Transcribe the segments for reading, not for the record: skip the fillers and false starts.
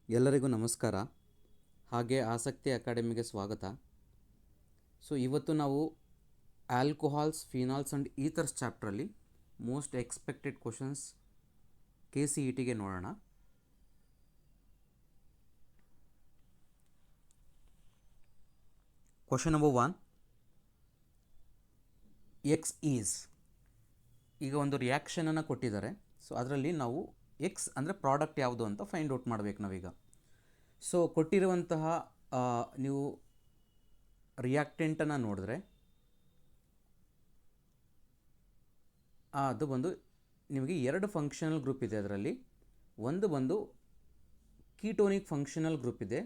ಎಲ್ಲರಿಗೂ ನಮಸ್ಕಾರ. ಹಾಗೆ ಆಸಕ್ತಿ ಅಕಾಡೆಮಿಗೆ ಸ್ವಾಗತ. ಇವತ್ತು ನಾವು ಆಲ್ಕೋಹಾಲ್ಸ್, ಫಿನಾಲ್ಸ್ ಆ್ಯಂಡ್ ಈಥರ್ಸ್ ಚಾಪ್ಟ್ರಲ್ಲಿ ಮೋಸ್ಟ್ ಎಕ್ಸ್ಪೆಕ್ಟೆಡ್ ಕ್ವಶನ್ಸ್ KCETಗೆ ನೋಡೋಣ. Question number 1, X is. ಈಗ ಒಂದು ರಿಯಾಕ್ಷನನ್ನು ಕೊಟ್ಟಿದ್ದಾರೆ. ಅದರಲ್ಲಿ ನಾವು ಎಕ್ಸ್ ಅಂದರೆ ಪ್ರಾಡಕ್ಟ್ ಯಾವುದು ಅಂತ ಫೈಂಡ್ ಔಟ್ ಮಾಡಬೇಕು ನಾವೀಗ. ಕೊಟ್ಟಿರುವಂತಹ ನೀವು ರಿಯಾಕ್ಟೆಂಟನ್ನು ನೋಡಿದ್ರೆ ಅದು ಬಂದು ನಿಮಗೆ ಎರಡು ಫಂಕ್ಷನಲ್ ಗ್ರೂಪ್ ಇದೆ. ಅದರಲ್ಲಿ ಒಂದು ಬಂದು ಕೀಟೋನಿಕ್ ಫಂಕ್ಷನಲ್ ಗ್ರೂಪ್ ಇದೆ,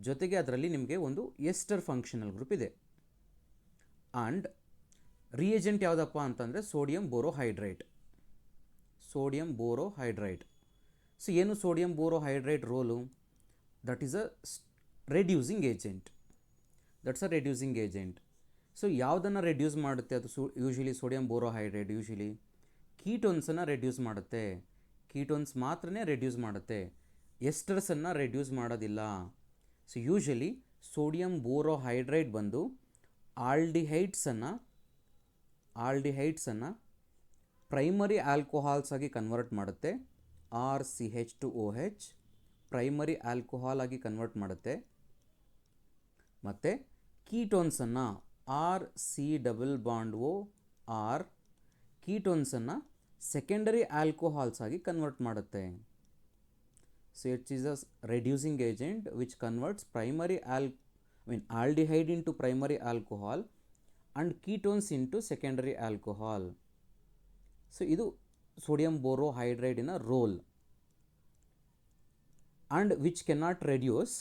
ಜೊತೆಗೆ ಅದರಲ್ಲಿ ನಿಮಗೆ ಒಂದು ಎಸ್ಟರ್ ಫಂಕ್ಷನಲ್ ಗ್ರೂಪ್ ಇದೆ. ಆ್ಯಂಡ್ ರಿಯೇಜೆಂಟ್ ಯಾವುದಪ್ಪ ಅಂತಂದರೆ ಸೋಡಿಯಂ ಬೋರೋಹೈಡ್ರೈಟ್. ಏನು sodium borohydride role? That is a reducing agent. ಯಾವುದನ್ನು ರೆಡ್ಯೂಸ್ ಮಾಡುತ್ತೆ ಅದು? ಯೂಶ್ವಲಿ ಸೋಡಿಯಂ ಬೋರೋಹೈಡ್ರೈಡ್ ಯೂಶ್ವಲಿ ಕೀಟೋನ್ಸನ್ನು ರೆಡ್ಯೂಸ್ ಮಾಡುತ್ತೆ. ಕೀಟೋನ್ಸ್ ಮಾತ್ರನೇ ರೆಡ್ಯೂಸ್ ಮಾಡುತ್ತೆ, ಎಸ್ಟರ್ಸನ್ನು ರೆಡ್ಯೂಸ್ ಮಾಡೋದಿಲ್ಲ. ಯೂಶ್ವಲಿ ಸೋಡಿಯಂ ಬೋರೋಹೈಡ್ರೈಡ್ ಬಂದು ಆಲ್ಡಿಹೈಡ್ಸನ್ನು ಪ್ರೈಮರಿ ಆಲ್ಕೋಹಾಲ್ಸ್ ಆಗಿ ಕನ್ವರ್ಟ್ ಮಾಡುತ್ತೆ. RCH2OH ಪ್ರೈಮರಿ ಆಲ್ಕೋಹಾಲ್ ಆಗಿ ಕನ್ವರ್ಟ್ ಮಾಡುತ್ತೆ. ಮತ್ತು ಕೀಟೋನ್ಸನ್ನು RC++OR ಕೀಟೋನ್ಸನ್ನು ಸೆಕೆಂಡರಿ ಆಲ್ಕೋಹಾಲ್ಸ್ ಆಗಿ ಕನ್ವರ್ಟ್ ಮಾಡುತ್ತೆ. It is a reducing agent which converts aldehyde into primary alcohol and ketones into secondary alcohol. ಇದು sodium borohydride in a role and which cannot reduce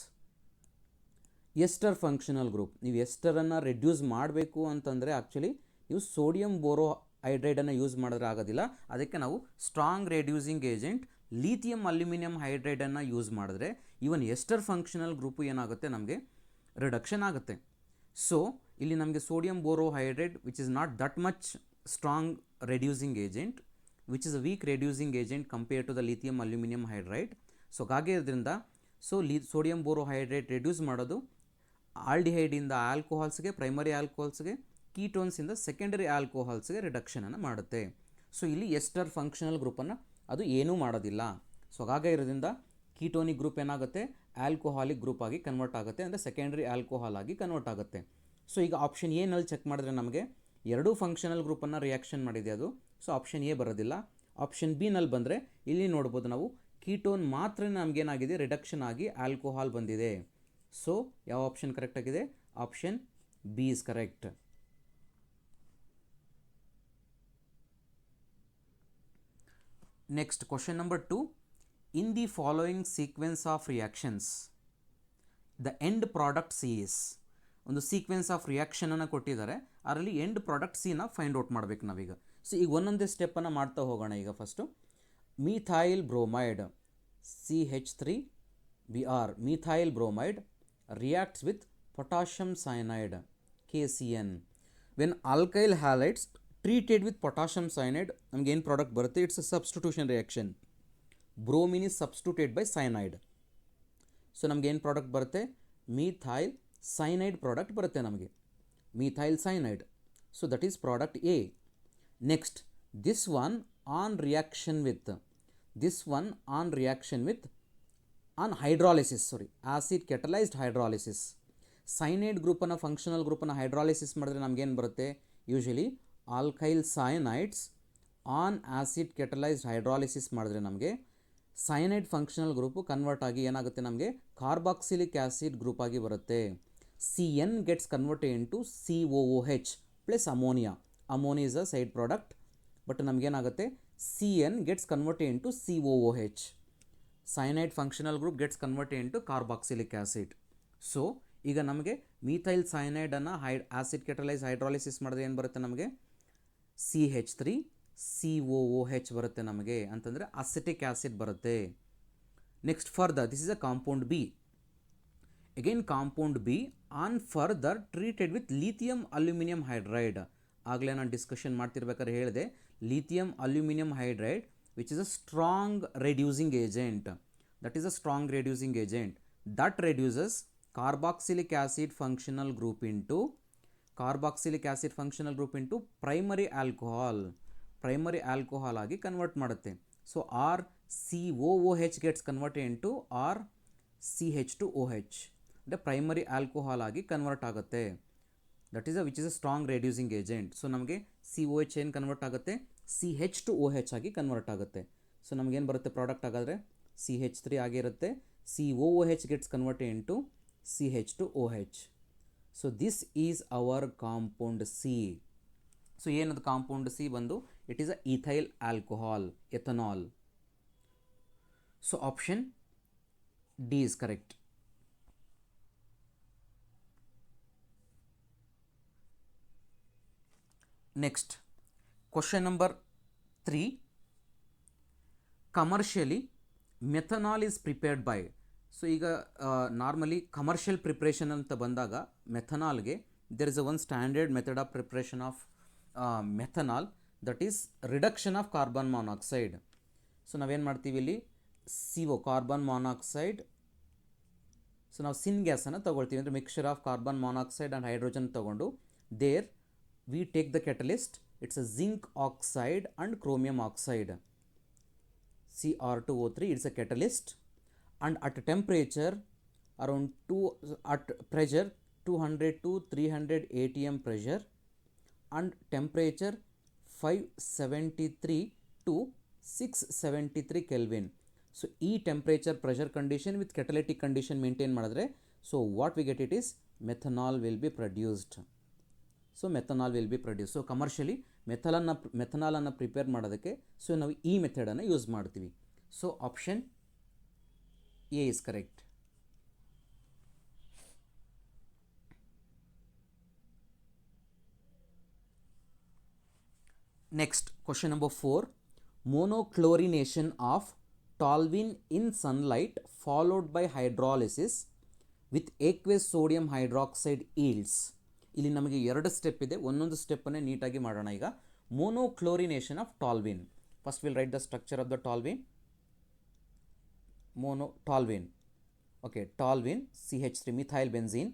ester functional group. ನೀವು ಎಸ್ಟರನ್ನು reduce ಮಾಡಬೇಕು ಅಂತಂದರೆ actually ನೀವು sodium ಬೋರೋಹೈಡ್ರೈಡನ್ನು use ಮಾಡಿದ್ರೆ ಆಗೋದಿಲ್ಲ. ಅದಕ್ಕೆ ನಾವು strong reducing agent lithium aluminium ಹೈಡ್ರೈಡನ್ನು ಯೂಸ್ ಮಾಡಿದ್ರೆ ಈವನ್ ಎಸ್ಟರ್ ಫಂಕ್ಷನಲ್ ಗ್ರೂಪು ಏನಾಗುತ್ತೆ, ನಮಗೆ ರಿಡಕ್ಷನ್ ಆಗುತ್ತೆ. ಇಲ್ಲಿ ನಮಗೆ sodium borohydride which is not that much strong reducing agent, which is a weak reducing agent compare to the lithium aluminium hydride. ಹಾಗೆ ಇದರಿಂದ sodium ಬೋರೋಹೈಡ್ರೈಡ್ reduce ಮಾಡೋದು ಆಲ್ಡಿಹೈಡಿಂದ ಆಲ್ಕೋಹಾಲ್ಸ್ಗೆ, ಪ್ರೈಮರಿ ಆಲ್ಕೋಹಾಲ್ಸ್ಗೆ, ಕೀಟೋನ್ಸಿಂದ ಸೆಕೆಂಡರಿ ಆಲ್ಕೋಹಾಲ್ಸ್ಗೆ ರಿಡಕ್ಷನನ್ನು ಮಾಡುತ್ತೆ. ಇಲ್ಲಿ ಎಸ್ಟರ್ ಫಂಕ್ಷನಲ್ ಗ್ರೂಪನ್ನು ಅದು ಏನೂ ಮಾಡೋದಿಲ್ಲ. ಹಾಗೆ ಇರೋದ್ರಿಂದ ಕೀಟೋನಿಕ್ ಗ್ರೂಪ್ ಏನಾಗುತ್ತೆ, ಆಲ್ಕೋಹಾಲಿಕ್ ಗ್ರೂಪ್ ಆಗಿ ಕನ್ವರ್ಟ್ ಆಗುತ್ತೆ, ಅಂದರೆ ಸೆಕೆಂಡರಿ ಆಲ್ಕೋಹಾಲ್ ಆಗಿ ಕನ್ವರ್ಟ್ ಆಗುತ್ತೆ. ಈಗ ಆಪ್ಷನ್ ಎನಲ್ಲಿ ಚೆಕ್ ಮಾಡಿದ್ರೆ ನಮಗೆ ಎರಡೂ ಫಂಕ್ಷನಲ್ ಗ್ರೂಪನ್ನು ರಿಯಾಕ್ಷನ್ ಮಾಡಿದೆ ಅದು. ಆಪ್ಷನ್ ಎ ಬರೋದಿಲ್ಲ. ಆಪ್ಷನ್ ಬಿ ನಲ್ಲಿ ಬಂದರೆ ಇಲ್ಲಿ ನೋಡ್ಬೋದು ನಾವು ಕೀಟೋನ್ ಮಾತ್ರ ನಮಗೇನಾಗಿದೆ, ರಿಡಕ್ಷನ್ ಆಗಿ ಆಲ್ಕೋಹಾಲ್ ಬಂದಿದೆ. ಯಾವ ಆಪ್ಷನ್ ಕರೆಕ್ಟ್ ಆಗಿದೆ? Option B is correct. Next question number 2, in the following sequence of reactions the end product C is. ಒಂದು ಸೀಕ್ವೆನ್ಸ್ ಆಫ್ ರಿಯಾಕ್ಷನನ್ನು ಕೊಟ್ಟಿದ್ದಾರೆ, ಅದರಲ್ಲಿ ಎಂಡ್ ಪ್ರಾಡಕ್ಟ್ ಸಿನ ಫೈಂಡ್ ಔಟ್ ಮಾಡಬೇಕು ನಾವೀಗ. ಈಗ ಒಂದೊಂದೇ ಸ್ಟೆಪ್ಪನ್ನು ಮಾಡ್ತಾ ಹೋಗೋಣ. ಈಗ first methyl bromide CH3Br methyl bromide reacts with potassium cyanide KCN. When alkyl halides treated with potassium cyanide ನಮ್ಗೆ ಏನು ಪ್ರಾಡಕ್ಟ್ ಬರುತ್ತೆ? It's a substitution reaction. Bromine is substituted by cyanide. ನಮ್ಗೆ ಏನು ಪ್ರಾಡಕ್ಟ್ ಬರುತ್ತೆ? ಮೀಥೈಲ್ ಸೈನೈಡ್ ಪ್ರಾಡಕ್ಟ್ ಬರುತ್ತೆ ನಮಗೆ, methyl cyanide. That is product A. Next this one on reaction with hydrolysis, acid catalysed hydrolysis. Cyanide ಗ್ರೂಪನ್ನು functional ಗ್ರೂಪನ್ನು hydrolysis ಮಾಡಿದ್ರೆ ನಮಗೇನು ಬರುತ್ತೆ? Usually alkyl cyanides on acid catalysed hydrolysis ಮಾಡಿದ್ರೆ ನಮಗೆ ಸೈನೈಡ್ ಫಂಕ್ಷನಲ್ ಗ್ರೂಪು ಕನ್ವರ್ಟ್ ಆಗಿ ಏನಾಗುತ್ತೆ, ನಮಗೆ ಕಾರ್ಬಾಕ್ಸಿಲಿಕ್ ಆಸಿಡ್ ಗ್ರೂಪ್ ಆಗಿ ಬರುತ್ತೆ. CN gets converted into COOH plus ammonia. Ammonia is a side product, but ನಮಗೇನಾಗುತ್ತೆ, CN gets converted into COOH. Cyanide functional group gets converted into carboxylic acid. ಈಗ ನಮಗೆ methyl ಸೈನೈಡನ್ನು acid ಕೆಟಲೈಸ್ hydrolysis ಮಾಡಿದ್ರೆ ಏನು ಬರುತ್ತೆ ನಮಗೆ? CH3COOH ಬರುತ್ತೆ ನಮಗೆ, ಅಂತಂದರೆ ಅಸಿಟಿಕ್ ಆಸಿಡ್ ಬರುತ್ತೆ. Next further this is a compound B. Again compound B on further treated with lithium aluminum hydride. ಆಗಲೇ ನಾನು ಡಿಸ್ಕಷನ್ ಮಾಡ್ತಿರ್ಬೇಕಾದ್ರೆ ಹೇಳಿದೆ, lithium aluminum hydride which is a strong reducing agent. that is a strong reducing agent that reduces carboxylic acid functional group into primary alcohol ಆಗಿ convert ಮಾಡುತ್ತೆ. So R C O O H gets converted into R C H two O H, ಅಂದರೆ primary alcohol ಆಗಿ convert ಆಗುತ್ತೆ. That is which is a strong reducing agent. So ನಮಗೆ C O H ಏನು convert ಆಗುತ್ತೆ, C H two O H ಆಗಿ convert ಆಗುತ್ತೆ. So ನಮಗೇನು ಬರುತ್ತೆ ಪ್ರಾಡಕ್ಟ್ ಹಾಗಾದರೆ ಸಿ ಹೆಚ್ 3 ಆಗಿರುತ್ತೆ. C O O H gets converted into C H two O H. So this is our compound C. So ಏನದು compound C ಬಂದು it is a ethyl alcohol, ethanol. So option D is correct. Next, question number 3. Commercially, methanol is prepared by. So ಈಗ normally commercial preparation ಅಂತ ಬಂದಾಗ ಮೆಥನಾಲ್ಗೆ there is a one standard method of preparation of methanol, that is reduction of carbon monoxide. So ನಾವೇನು ಮಾಡ್ತೀವಿ ಇಲ್ಲಿ C O carbon monoxide. So ನಾವು ಸಿನ್ ಗ್ಯಾಸನ್ನು ತೊಗೊಳ್ತೀವಿ, ಅಂದರೆ mixture of carbon monoxide and hydrogen ತೊಗೊಂಡು there we take the catalyst, it's a zinc oxide and chromium oxide, Cr2O3, it's a catalyst, and at temperature around at pressure 200 to 300 atm pressure and temperature 573 to 673 Kelvin. So e temperature pressure condition with catalytic condition maintain madre, so what we get it is methanol will be produced. So methanol will be produced. So commercially methanol ಅನ್ನು prepare ಮಾಡೋದಕ್ಕೆ so ನಾವು ಈ ಮೆಥಡನ್ನು use ಮಾಡ್ತೀವಿ. So option A is correct. Next question number 4. Monochlorination of toluene in sunlight followed by hydrolysis with aqueous sodium hydroxide yields. ಇಲ್ಲಿ ನಮಗೆ 2 step ಇದೆ, ಒಂದೊಂದು ಸ್ಟೆಪ್ಪನ್ನೇ ನೀಟಾಗಿ ಮಾಡೋಣ. ಈಗ monochlorination of toluene. First will write the structure of the toluene. Toluene, okay, toluene CH3 methyl benzene,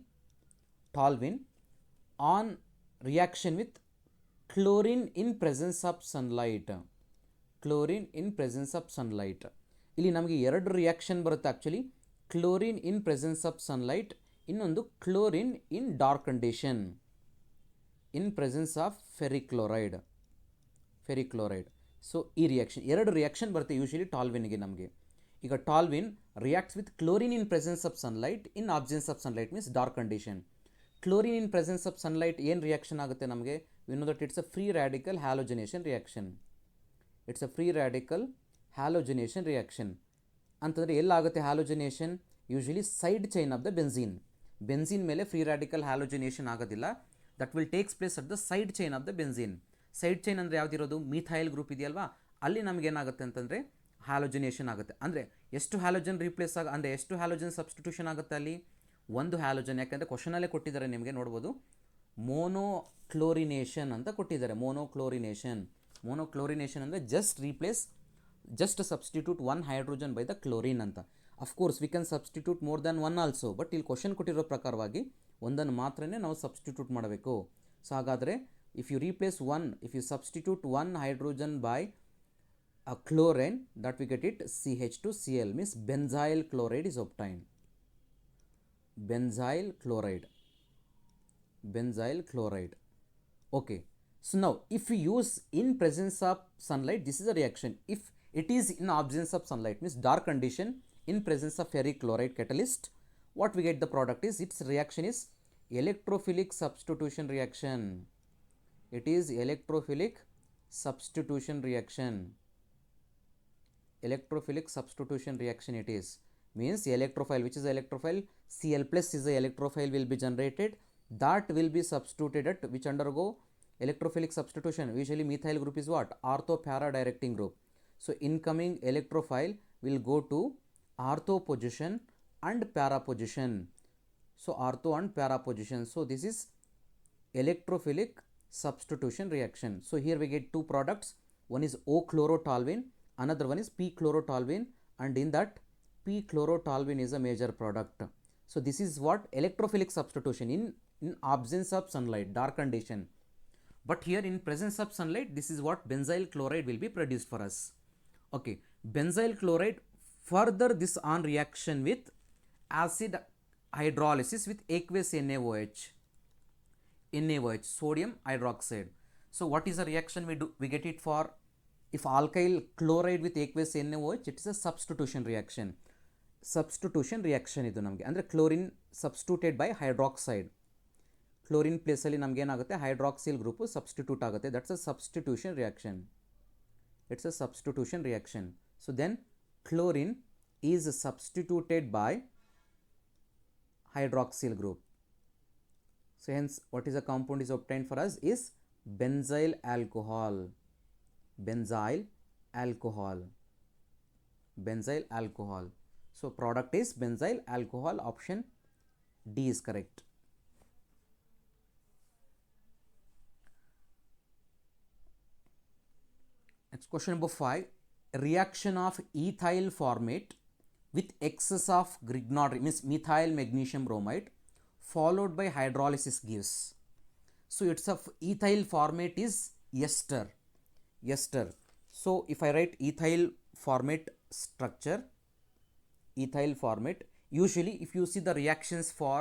toluene on reaction with chlorine in presence of sunlight. Chlorine in presence of sunlight. ಇಲ್ಲಿ ನಮಗೆ 2 reaction ಬರುತ್ತೆ actually, chlorine in presence of sunlight, ಇನ್ನೊಂದು chlorine in dark condition in presence of ferric chloride. So ಈ reaction 2 reaction ಬರುತ್ತೆ usually ಟಾಲ್ವಿನ್ಗೆ ನಮಗೆ. ಈಗ toluene reacts with chlorine in presence of sunlight in absence of sunlight means dark condition. Chlorine in presence of sunlight ಏನು reaction ಆಗುತ್ತೆ ನಮಗೆ, we know that it's a free radical halogenation reaction. It's a free radical halogenation reaction ಅಂತಂದರೆ ಎಲ್ಲಾಗುತ್ತೆ halogenation, usually side chain of the benzene. Benzene ಮೇಲೆ free radical halogenation ಆಗೋದಿಲ್ಲ, that will takes place at the side chain of the benzene. Side chain ಅಂದರೆ ಯಾವುದಿರೋದು, methyl group ಇದೆಯಲ್ವಾ, ಅಲ್ಲಿ ನಮಗೇನಾಗುತ್ತೆ ಅಂತಂದರೆ ಹ್ಯಾಲೋಜನೇಷನ್ ಆಗುತ್ತೆ. ಅಂದರೆ ಎಷ್ಟು ಹ್ಯಾಲೋಜನ್ ರೀಪ್ಲೇಸ್ ಅಂದರೆ ಎಷ್ಟು ಹ್ಯಾಲೋಜನ್ ಸಬ್ಸ್ಟಿಟ್ಯೂಷನ್ ಆಗುತ್ತೆ ಅಲ್ಲಿ, 1 ಹ್ಯಾಲೋಜನ್. ಯಾಕೆಂದರೆ ಕ್ವಶನಲ್ಲೇ ಕೊಟ್ಟಿದ್ದಾರೆ ನಿಮಗೆ ನೋಡ್ಬೋದು, ಮೋನೋಕ್ಲೋರಿನೇಷನ್ ಅಂತ ಕೊಟ್ಟಿದ್ದಾರೆ. ಮೋನೋಕ್ಲೋರಿನೇಷನ್ ಅಂದರೆ just substitute 1 hydrogen by the chlorine ಅಂತ. Of course we can substitute more than 1 also, but ಇಲ್ಲಿ ಕ್ವಶನ್ ಕೊಟ್ಟಿರೋ ಪ್ರಕಾರವಾಗಿ ಒಂದನ್ನು ಮಾತ್ರನೇ ನಾವು ಸಬ್ಸ್ಟಿಟ್ಯೂಟ್ ಮಾಡಬೇಕು. ಸೊ ಹಾಗಾದರೆ if you substitute 1 hydrogen by a chlorine, that we get it CH2Cl, means benzyl chloride is obtained. Benzyl chloride. Okay, so now if we use in presence of sunlight, this is a reaction. If it is in absence of sunlight means dark condition, in presence of ferric chloride catalyst, what we get the product is, its reaction is electrophilic substitution reaction. It is electrophilic substitution reaction. Electrophilic substitution reaction it is, means electrophile, which is electrophile, Cl plus is the electrophile will be generated, that will be substituted at which undergo electrophilic substitution. Usually methyl group is what, ortho para directing group. So incoming electrophile will go to ortho position and para position. So ortho and para position. So this is electrophilic substitution reaction. So here we get 2 products, one is O-chlorotoluene, another one is P-chlorotoluene, and in that P-chlorotoluene is a major product. So this is what electrophilic substitution in absence of sunlight, dark condition. But here in presence of sunlight, this is what benzyl chloride will be produced for us. Okay, benzyl chloride, further this on reaction with acid hydrolysis with aqueous NaOH, sodium hydroxide. So what is the reaction we do? We get it for, if alkyl chloride with aqueous NaOH, it is a substitution reaction. Substitution reaction idu namge, andre chlorine substituted by hydroxide. Chlorine place ಅಲ್ಲಿ ನಮಗೆ ಏನಾಗುತ್ತೆ, hydroxyl group substitute ಆಗುತ್ತೆ. That's a substitution reaction. It's a substitution reaction. So then chlorine is substituted by hydroxyl group. So hence what is the compound is obtained for us is benzyl alcohol. Benzyl alcohol. Benzyl alcohol. So product is benzyl alcohol. Option D is correct. Next question number 5. Reaction of ethyl formate with excess of Grignard, means methyl magnesium bromide, followed by hydrolysis gives. So it's of ethyl formate is ester. Ester. So if I write ethyl formate structure, ethyl formate, usually if you see the reactions for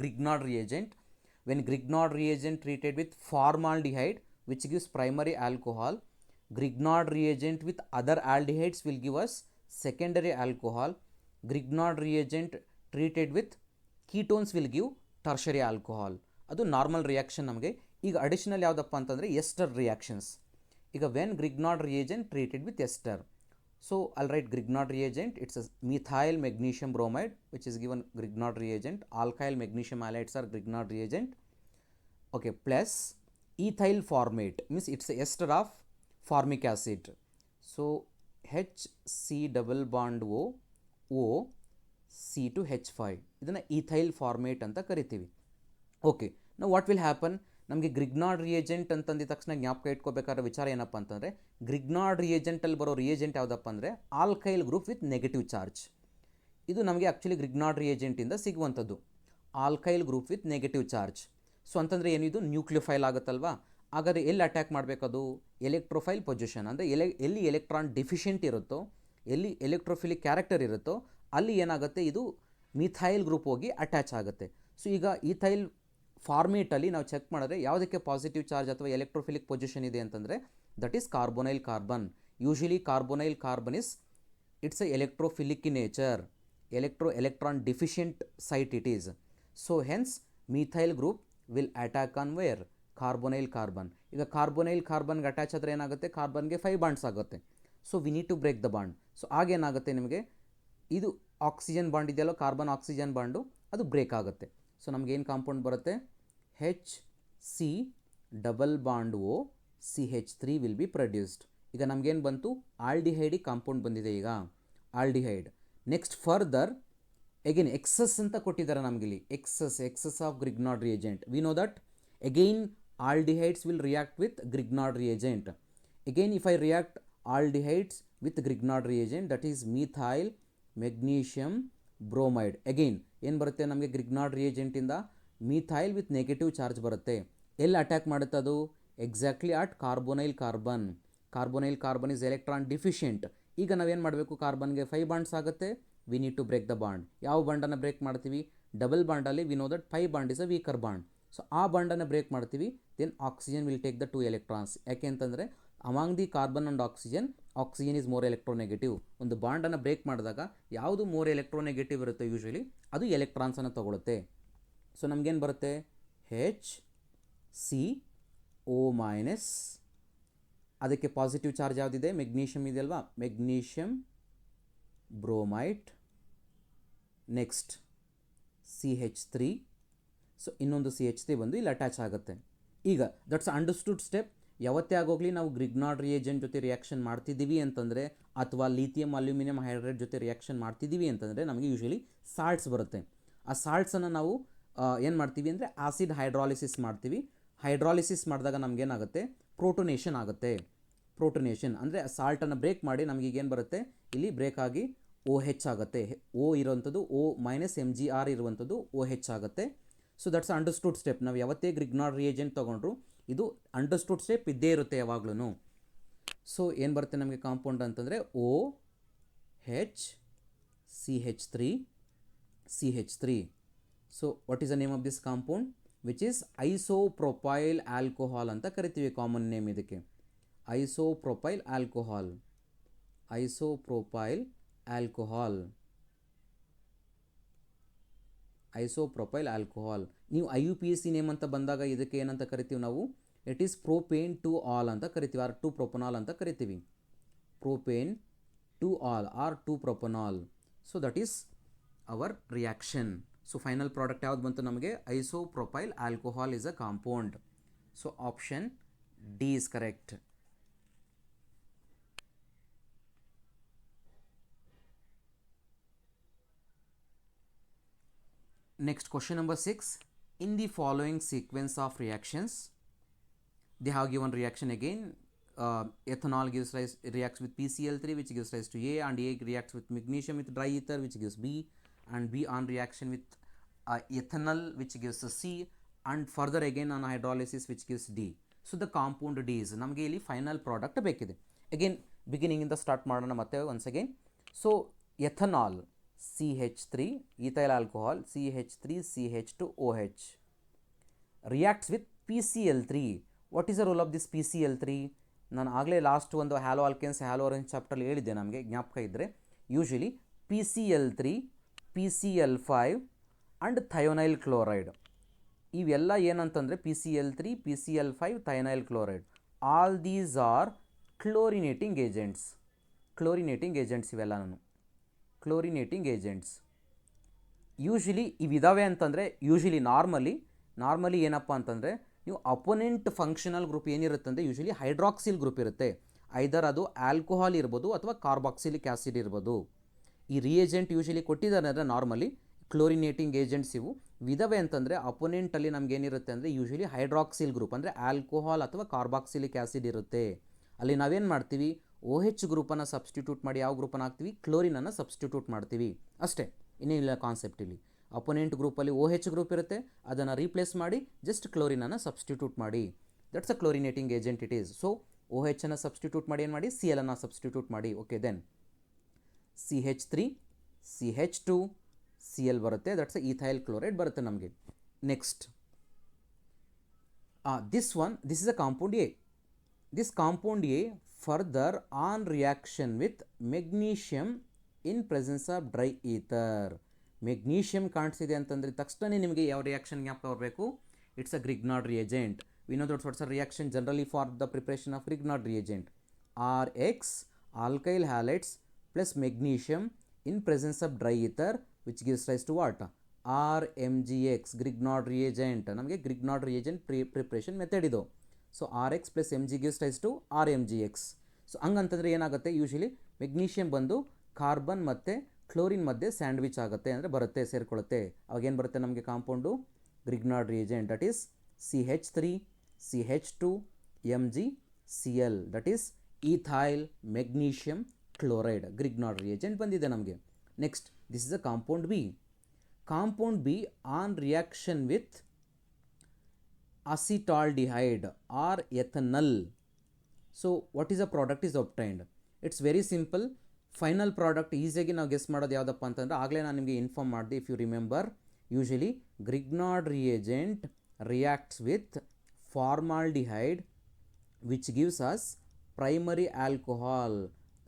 Grignard reagent, when Grignard reagent treated with formaldehyde which gives primary alcohol, Grignard reagent with other aldehydes will give us secondary alcohol. Grignard reagent treated with ketones will give tertiary alcohol. ಅದು normal reaction ನಮಗೆ. ಈಗ additional ಯಾವುದಪ್ಪ ಅಂತಂದರೆ ester reactions. ಈಗ when Grignard reagent treated with ester, so I'll right Grignard reagent, it's methyl magnesium bromide which is given Grignard reagent, alkyl magnesium halides are Grignard reagent, okay, plus ethyl formate means it's a ester of formic acid. So HC double bond O C to H5, ಇದನ್ನು ethyl formate ಅಂತ ಕರಿತೀವಿ. Okay, ನಾವು what will happen, ನಮಗೆ Grignard reagent ಅಂತಂದಿದ ತಕ್ಷಣ ಜ್ಞಾಪಕ ಇಟ್ಕೋಬೇಕಾದ್ರೆ ವಿಚಾರ ಏನಪ್ಪ ಅಂತಂದರೆ, ಗ್ರಿಗ್ನಾರ್ಡ್ ರಿಯೇಜೆಂಟಲ್ಲಿ ಬರೋ ರಿಯೇಜೆಂಟ್ ಯಾವುದಪ್ಪ ಅಂದರೆ alkyl group with negative charge. ಇದು ನಮಗೆ ಆ್ಯಕ್ಚುಲಿ ಗ್ರಿಗ್ನಾರ್ಡ್ ರಿಯೇಜೆಂಟಿಂದ ಸಿಗುವಂಥದ್ದು, alkyl group with negative charge. So ಅಂತಂದರೆ ಏನಿದು ನ್ಯೂಕ್ಲಿಯೋಫೈಲ್ ಆಗುತ್ತಲ್ವಾ. ಹಾಗಾದರೆ ಎಲ್ಲಿ ಅಟ್ಯಾಕ್ ಮಾಡಬೇಕದು, ಎಲೆಕ್ಟ್ರೋಫೈಲ್ ಪೊಸಿಷನ್, ಅಂದರೆ ಎಲ್ಲಿ ಎಲೆಕ್ಟ್ರಾನ್ ಡಿಫಿಷಿಯೆಂಟ್ ಇರುತ್ತೋ, ಎಲ್ಲಿ ಎಲೆಕ್ಟ್ರೋಫಿಲಿಕ್ ಕ್ಯಾರೆಕ್ಟರ್ ಇರುತ್ತೋ ಅಲ್ಲಿ ಏನಾಗುತ್ತೆ, ಇದು ಮಿಥೈಲ್ ಗ್ರೂಪ್ ಹೋಗಿ ಅಟ್ಯಾಚ್ ಆಗುತ್ತೆ. ಸೊ ಈಗ ಈಥೈಲ್ ಫಾರ್ಮೇಟಲ್ಲಿ ನಾವು ಚೆಕ್ ಮಾಡಿದ್ರೆ ಯಾವುದಕ್ಕೆ ಪಾಸಿಟಿವ್ ಚಾರ್ಜ್ ಅಥವಾ ಎಲೆಕ್ಟ್ರೋಫಿಲಿಕ್ ಪೊಸಿಷನ್ ಇದೆ ಅಂತಂದರೆ that is carbonyl carbon. Usually carbonyl carbon is it's a electrophilic in nature, electron deficient site it is. So hence methyl group will attack on where, carbonyl carbon. ಈಗ carbonyl ಕಾರ್ಬನ್ಗೆ attach ಆದರೆ ಏನಾಗುತ್ತೆ, ಕಾರ್ಬನ್ಗೆ 5 bonds ಆಗುತ್ತೆ. So we need to break the bond. So ಆಗೇನಾಗುತ್ತೆ ನಿಮಗೆ, ಇದು oxygen bond ಇದೆಯಲ್ಲೋ, carbon oxygen bond, ಅದು ಬ್ರೇಕ್ ಆಗುತ್ತೆ. ಸೊ ನಮಗೇನು ಕಾಂಪೌಂಡ್ ಬರುತ್ತೆ, HC double bond O CH3 will be produced. ಈಗ ನಮಗೇನು ಬಂತು, ಆಲ್ಡಿಹೈಡಿಗೆ ಕಾಂಪೌಂಡ್ ಬಂದಿದೆ. ಈಗ aldehyde. Next further again excess ಅಂತ ಕೊಟ್ಟಿದ್ದಾರೆ ನಮಗಿಲ್ಲಿ, excess of Grignard reagent. We know that again aldehydes will react with Grignard reagent. Again if I react aldehydes with Grignard reagent, that is methyl magnesium bromide. Again ಏನು ಬರುತ್ತೆ ನಮಗೆ, Grignard reagent ಇಂದ methyl with negative charge ಬರುತ್ತೆ. ಎಲ್ಲಿ attack ಮಾಡುತ್ತೆ ಅದು, exactly at carbonyl carbon. Carbonyl carbon is electron deficient. ಈಗ ನಾವೇನು ಮಾಡಬೇಕು, ಕಾರ್ಬನ್ಗೆ 5 ಬಾಂಡ್ಸ್ ಆಗುತ್ತೆ, we need to break the bond. ಯಾವ ಬಾಂಡನ್ನು ಬ್ರೇಕ್ ಮಾಡ್ತೀವಿ, ಡಬಲ್ ಬಾಂಡಲ್ಲಿ we know that 5 bond is a weaker bond. So ಆ ಬಾಂಡನ್ನು ಬ್ರೇಕ್ ಮಾಡ್ತೀವಿ, then oxygen will take the 2 electrons. ಯಾಕೆ ಅಂತಂದರೆ among the carbon and oxygen is more electronegative. ಒಂದು ಬಾಂಡನ್ನು ಬ್ರೇಕ್ ಮಾಡಿದಾಗ ಯಾವುದು ಮೋರ್ ಎಲೆಕ್ಟ್ರೋನೆಗೆಟಿವ್ ಇರುತ್ತೆ ಯೂಶ್ವಲಿ ಅದು ಎಲೆಕ್ಟ್ರಾನ್ಸನ್ನು ತಗೊಳುತ್ತೆ. ಸೊ ನಮಗೇನು ಬರುತ್ತೆ, HCO ಮೈನಸ್, ಅದಕ್ಕೆ ಪಾಸಿಟಿವ್ ಚಾರ್ಜ್ ಯಾವುದಿದೆ, ಮೆಗ್ನೀಷಿಯಮ್ ಇದೆ ಅಲ್ವಾ, magnesium bromide. Next CH3. So ಇನ್ನೊಂದು CH3 ಬಂದು ಇಲ್ಲಿ ಅಟ್ಯಾಚ್ ಆಗುತ್ತೆ. ಈಗ ದಟ್ಸ್ ಅಂಡರ್ಸ್ಟುಡ್ ಸ್ಟೆಪ್. ಯಾವತ್ತೇ ಆಗೋಗಲಿ ನಾವು ಗ್ರಿಗ್ನಾರ್ಡ್ ರಿಯೇಜೆಂಟ್ ಜೊತೆ ರಿಯಾಕ್ಷನ್ ಮಾಡ್ತಿದ್ದೀವಿ ಅಂತಂದರೆ, ಅಥವಾ ಲಿಥಿಯಂ ಅಲ್ಯೂಮಿನಿಯಂ ಹೈಡ್ರೈಡ್ ಜೊತೆ ರಿಯಾಕ್ಷನ್ ಮಾಡ್ತಿದ್ದೀವಿ ಅಂತಂದರೆ ನಮಗೆ ಯೂಶ್ವಲಿ ಸಾಲ್ಟ್ಸ್ ಬರುತ್ತೆ. ಆ ಸಾಲ್ಟ್ಸನ್ನು ನಾವು ಏನು ಮಾಡ್ತೀವಿ ಅಂದರೆ ಆಸಿಡ್ ಹೈಡ್ರಾಲಿಸಿಸ್ ಮಾಡ್ತೀವಿ. ಹೈಡ್ರಾಲಿಸಿಸ್ ಮಾಡಿದಾಗ ನಮಗೇನಾಗುತ್ತೆ, ಪ್ರೋಟೋನೇಷನ್ ಆಗುತ್ತೆ. ಪ್ರೋಟೋನೇಷನ್ ಅಂದರೆ ಸಾಲ್ಟನ್ನು ಬ್ರೇಕ್ ಮಾಡಿ ನಮಗೀಗೇನು ಬರುತ್ತೆ, ಇಲ್ಲಿ ಬ್ರೇಕ್ ಆಗಿ ಓ ಹೆಚ್ ಆಗುತ್ತೆ. ಓ ಇರೋವಂಥದ್ದು O minus M G R ಇರುವಂಥದ್ದು ಓ ಹೆಚ್ ಆಗುತ್ತೆ. So that's understood step. ನಾವು ಯಾವತ್ತೇ ಗ್ರಿಗ್ನಾರ್ಡ್ ರಿಯೇಜೆಂಟ್ ತೊಗೊಂಡ್ರು ಇದು ಅಂಡರ್ಸ್ಟುಡ್ ಸ್ಟೆಪ್ ಇದ್ದೇ ಇರುತ್ತೆ ಯಾವಾಗ್ಲೂ. ಸೊ ಏನು ಬರುತ್ತೆ ನಮಗೆ ಕಾಂಪೌಂಡ್ ಅಂತಂದರೆ O H C H three C H three. So what is the name of this compound? Which is isopropyl alcohol ಅಂತ ಕರಿತೀವಿ. ಕಾಮನ್ ನೇಮ್ ಇದಕ್ಕೆ isopropyl alcohol. Isopropyl alcohol. Isopropyl alcohol. ನೀವು IUPAC ನೇಮ್ ಅಂತ ಬಂದಾಗ ಇದಕ್ಕೆ ಏನಂತ ಕರಿತೀವಿ ನಾವು? It is propane two ol ಅಂತ ಕರಿತೀವಿ, ಆರ್ ಟು ಪ್ರೊಪನಾಲ್ ಅಂತ ಕರಿತೀವಿ. Propane two ol or two propanol. So that is our reaction. So final product ಯಾವ್ದು ಬಂತು ನಮಗೆ? Isopropyl alcohol is a compound. So option D is correct. Next, question number 6. In the following sequence of reactions, they have given reaction again. Ethanol reacts with PCl3, which gives rise to A, and A reacts with magnesium with dry ether, which gives B, and B on reaction with ethanol, which gives C, and further again on hydrolysis, which gives D. So the compound D is ನಮಗೆ ಇಲ್ಲಿ final product ಬೇಕಿದೆ. Again ಬಿಗಿನಿಂಗಿಂದ start ಮಾಡೋಣ ಮತ್ತೆ once again. So ethanol CH3, ethyl alcohol CH3 CH2OH reacts with PCl3. What is the role of this PCl3? ನಾನು ಆಗಲೇ last ಒಂದು hello ಆಲ್ಕೆನ್ಸ್ hello orange ಚಾಪ್ಟರ್ಲಿ ಹೇಳಿದ್ದೆ, ನಮಗೆ ಜ್ಞಾಪಕ ಇದ್ದರೆ. Usually PCl3, PCl5 and ಥಯೋನೈಲ್ chloride ಇವೆಲ್ಲ ಏನಂತಂದರೆ PCl3, PCl5, thionyl chloride, all these are chlorinating agents. Chlorinating agents ಇವೆಲ್ಲ ನಾನು ಕ್ಲೋರಿನೇಟಿಂಗ್ ಏಜೆಂಟ್ಸ್. ಯೂಶಲಿ ಇವಿದಾವೆ ಅಂತಂದರೆ ನಾರ್ಮಲಿ ಏನಪ್ಪ ಅಂತಂದರೆ ನೀವು ಅಪೋನೆಂಟ್ ಫಂಕ್ಷನಲ್ ಗ್ರೂಪ್ ಏನಿರುತ್ತೆ ಅಂದರೆ ಯೂಶಲಿ ಹೈಡ್ರಾಕ್ಸಿಲ್ ಗ್ರೂಪ್ ಇರುತ್ತೆ. ಐದರ್ ಅದು ಆಲ್ಕೋಹಾಲ್ ಇರ್ಬೋದು ಅಥವಾ ಕಾರ್ಬಾಕ್ಸಿಲಿಕ್ ಆ್ಯಸಿಡ್ ಇರ್ಬೋದು. ಈ ರಿಯೇಜೆಂಟ್ ಯೂಶಲಿ ಕೊಟ್ಟಿದ್ದಾರೆ ಅಂದರೆ ನಾರ್ಮಲಿ ಕ್ಲೋರಿನೇಟಿಂಗ್ ಏಜೆಂಟ್ಸ್ ಇವು. ವಿಧವೆ ಅಂತಂದರೆ ಅಪೋನೆಂಟಲ್ಲಿ ನಮ್ಗೆ ಏನಿರುತ್ತೆ ಅಂದರೆ ಯೂಶಲಿ ಹೈಡ್ರಾಕ್ಸಿಲ್ ಗ್ರೂಪ್ ಅಂದರೆ ಆಲ್ಕೋಹಾಲ್ ಅಥವಾ ಕಾರ್ಬಾಕ್ಸಿಲಿಕ್ ಆ್ಯಸಿಡ್ ಇರುತ್ತೆ. ಅಲ್ಲಿ ನಾವೇನು ಮಾಡ್ತೀವಿ? OH ಗ್ರೂಪನ್ನು ಸಬ್ಸ್ಟಿಟ್ಯೂಟ್ ಮಾಡಿ ಯಾವ ಗ್ರೂಪನ್ನು ಹಾಕ್ತೀವಿ? ಕ್ಲೋರಿನನ್ನು ಸಬ್ಸ್ಟಿಟ್ಯೂಟ್ ಮಾಡ್ತೀವಿ ಅಷ್ಟೇ, ಇನ್ನೇನಿಲ್ಲ ಕಾನ್ಸೆಪ್ಟ್ ಇಲ್ಲಿ. ಅಪೋನೆಂಟ್ ಗ್ರೂಪಲ್ಲಿ OH ಗ್ರೂಪ್ ಇರುತ್ತೆ, ಅದನ್ನು ರೀಪ್ಲೇಸ್ ಮಾಡಿ ಜಸ್ಟ್ ಕ್ಲೋರಿನನ್ನು ಸಬ್ಸ್ಟಿಟ್ಯೂಟ್ ಮಾಡಿ. That's a chlorinating agent it is. So OH ಅನ್ನು ಸಬ್ಸ್ಟಿಟ್ಯೂಟ್ ಮಾಡಿ ಏನು ಮಾಡಿ? Cl ಅನ್ನು ಸಬ್ಸ್ಟಿಟ್ಯೂಟ್ ಮಾಡಿ. Okay, then CH3 CH2 Cl ಬರುತ್ತೆ. ದಟ್ಸ್ ಈಥೈಲ್ ಕ್ಲೋರೈಡ್ ಬರುತ್ತೆ ನಮಗೆ. Next this is a compound A. This compound A further on reaction with magnesium in presence of dry ether. Magnesium ಕಾಣಿಸಿದೆ ಅಂತಂದರೆ ತಕ್ಷಣ ನಿಮಗೆ ಯಾವ ರಿಯಾಕ್ಷನ್ ಜ್ಞಾಪಕ ಬರಬೇಕು? It's a Grignard reagent. We know that what's a reaction generally for the preparation of Grignard reagent. RX alkyl halides plus magnesium in presence of dry ether which gives rise to what? RMgX Grignard reagent. ನಮಗೆ Grignard reagent preparation method ಇದು. So RX plus Mg gives rise to RMgX. So ಹಂಗಂತಂದರೆ ಏನಾಗುತ್ತೆ? Usually magnesium ಬಂದು carbon ಮತ್ತು chlorine ಮಧ್ಯೆ sandwich ಆಗುತ್ತೆ, ಅಂದರೆ ಬರುತ್ತೆ, ಸೇರಿಕೊಳ್ಳುತ್ತೆ. ಅವಾಗೇನು ಬರುತ್ತೆ ನಮಗೆ compound? Grignard reagent. That is CH3 CH2 MgCl. That is ethyl magnesium chloride Grignard reagent ಬಂದಿದೆ ನಮಗೆ. Next, this is a compound B. Compound B on reaction with acetaldehyde or ethanol. So what is the product is obtained? It's very simple. Final product ಈಸಿಯಾಗಿ ನಾವು guess ಮಾಡೋದು ಯಾವುದಪ್ಪ ಅಂತಂದರೆ ಆಗಲೇ ನಾನು ನಿಮಗೆ ಇನ್ಫಾರ್ಮ್ ಮಾಡಿದೆ. If you remember, usually Grignard reagent reacts with formaldehyde which gives us primary alcohol.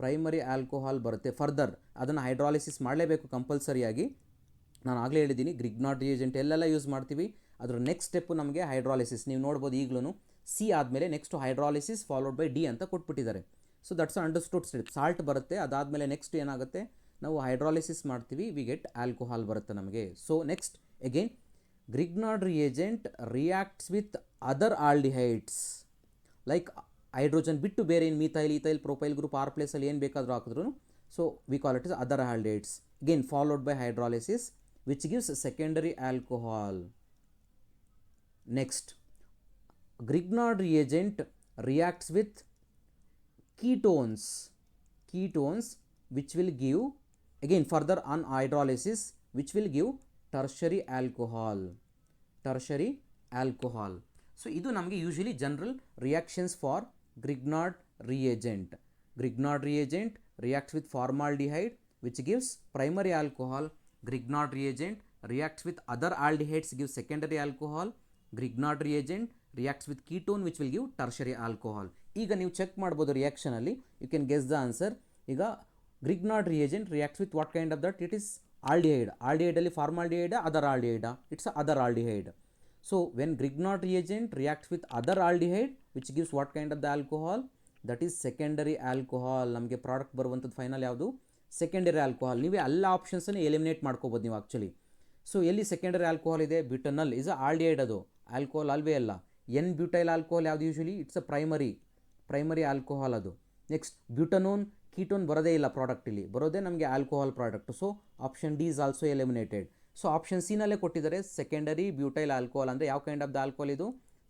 Primary alcohol ಬರುತ್ತೆ. ಫರ್ದರ್ ಅದನ್ನು ಹೈಡ್ರಾಲಿಸಿಸ್ ಮಾಡಲೇಬೇಕು ಕಂಪಲ್ಸರಿಯಾಗಿ. ನಾನು ಆಗಲೇ ಹೇಳಿದ್ದೀನಿ ಗ್ರಿಗ್ನಾರ್ಡ್ ರಿಯೇಜೆಂಟ್ ಎಲ್ಲೆಲ್ಲ ಯೂಸ್ ಮಾಡ್ತೀವಿ, ಅದರ ನೆಕ್ಸ್ಟ್ ಸ್ಟೆಪ್ಪು ನಮಗೆ ಹೈಡ್ರಾಲಿಸಿಸ್. ನೀವು ನೋಡ್ಬೋದು ಈಗಲೂ C ಆದಮೇಲೆ next hydrolysis followed by D ಅಂತ ಕೊಟ್ಬಿಟ್ಟಿದ್ದಾರೆ. So that's understood step. Salt ಬರುತ್ತೆ, ಅದಾದಮೇಲೆ ನೆಕ್ಸ್ಟ್ ಏನಾಗುತ್ತೆ? ನಾವು ಹೈಡ್ರಾಲಿಸಿಸ್ ಮಾಡ್ತೀವಿ, ವಿ ಗೆಟ್ ಆಲ್ಕೋಹಾಲ್ ಬರುತ್ತೆ ನಮಗೆ. So next again Grignard reagent reacts with other aldehydes like hydrogen ಬಿಟ್ಟು ಬೇರೆ ಏನು methyl, ethyl, propyl group R ಪ್ಲೇಸಲ್ಲಿ ಏನು ಬೇಕಾದರೂ ಹಾಕಿದ್ರು. So we call it is other aldehydes. Again followed by hydrolysis which gives secondary alcohol. Next, Grignard reagent reacts with ketones which will give again further on hydrolysis which will give tertiary alcohol. So ಇದು ನಮಗೆ usually general reactions for Grignard reagent. Grignard reagent reacts with formaldehyde which gives primary alcohol. Grignard reagent reacts with other aldehydes, gives secondary alcohol. Grignard reagent reacts with ketone which will give tertiary alcohol. ಈಗ ನೀವು check ಮಾಡ್ಬೋದು reaction ಅಲ್ಲಿ, you can guess the answer. ಈಗ Grignard reagent reacts with what kind of that? It is aldehyde. Aldehyde ಅಲ್ಲಿ formaldehyde, other aldehyde, it's a other aldehyde. So when Grignard reagent reacts with other aldehyde which gives what kind of the alcohol? That is secondary alcohol. ನಮಗೆ product ಬರುವಂಥದ್ದು final ಯಾವುದು? Secondary alcohol. ನೀವೇ ಎಲ್ಲ ಆಪ್ಷನ್ಸನ್ನು eliminate ಮಾಡ್ಕೋಬೋದು ನೀವು actually. So ಎಲ್ಲಿ secondary alcohol ಇದೆ? ಬ್ಯೂಟನಲ್ is a aldehyde, ಅದು ಆಲ್ಕೋಹಾಲ್ ಅಲ್ವೇ ಅಲ್ಲ. ಎನ್ ಬ್ಯೂಟೈಲ್ ಆಲ್ಕೋಹಾಲ್ ಯಾವುದು? Usually it's a primary alcohol ಅದು. ನೆಕ್ಸ್ಟ್ ಬ್ಯೂಟನೋನ್, ಕೀಟೋನ್ ಬರೋದೇ ಇಲ್ಲ ಪ್ರಾಡಕ್ಟ್, ಇಲ್ಲಿ ಬರೋದೇ ನಮಗೆ alcohol product. So option D is also eliminated. So option C ನಲ್ಲೇ ಕೊಟ್ಟಿದ್ದಾರೆ ಸೆಕೆಂಡರಿ ಬ್ಯೂಟೈಲ್ ಆಲ್ಕೋಹಾಲ್, ಅಂದರೆ ಯಾವ ಕೈಂಡ್ ಆಫ್ ದ ಆಲ್ಕೋಹಾಲ್ ಇದು?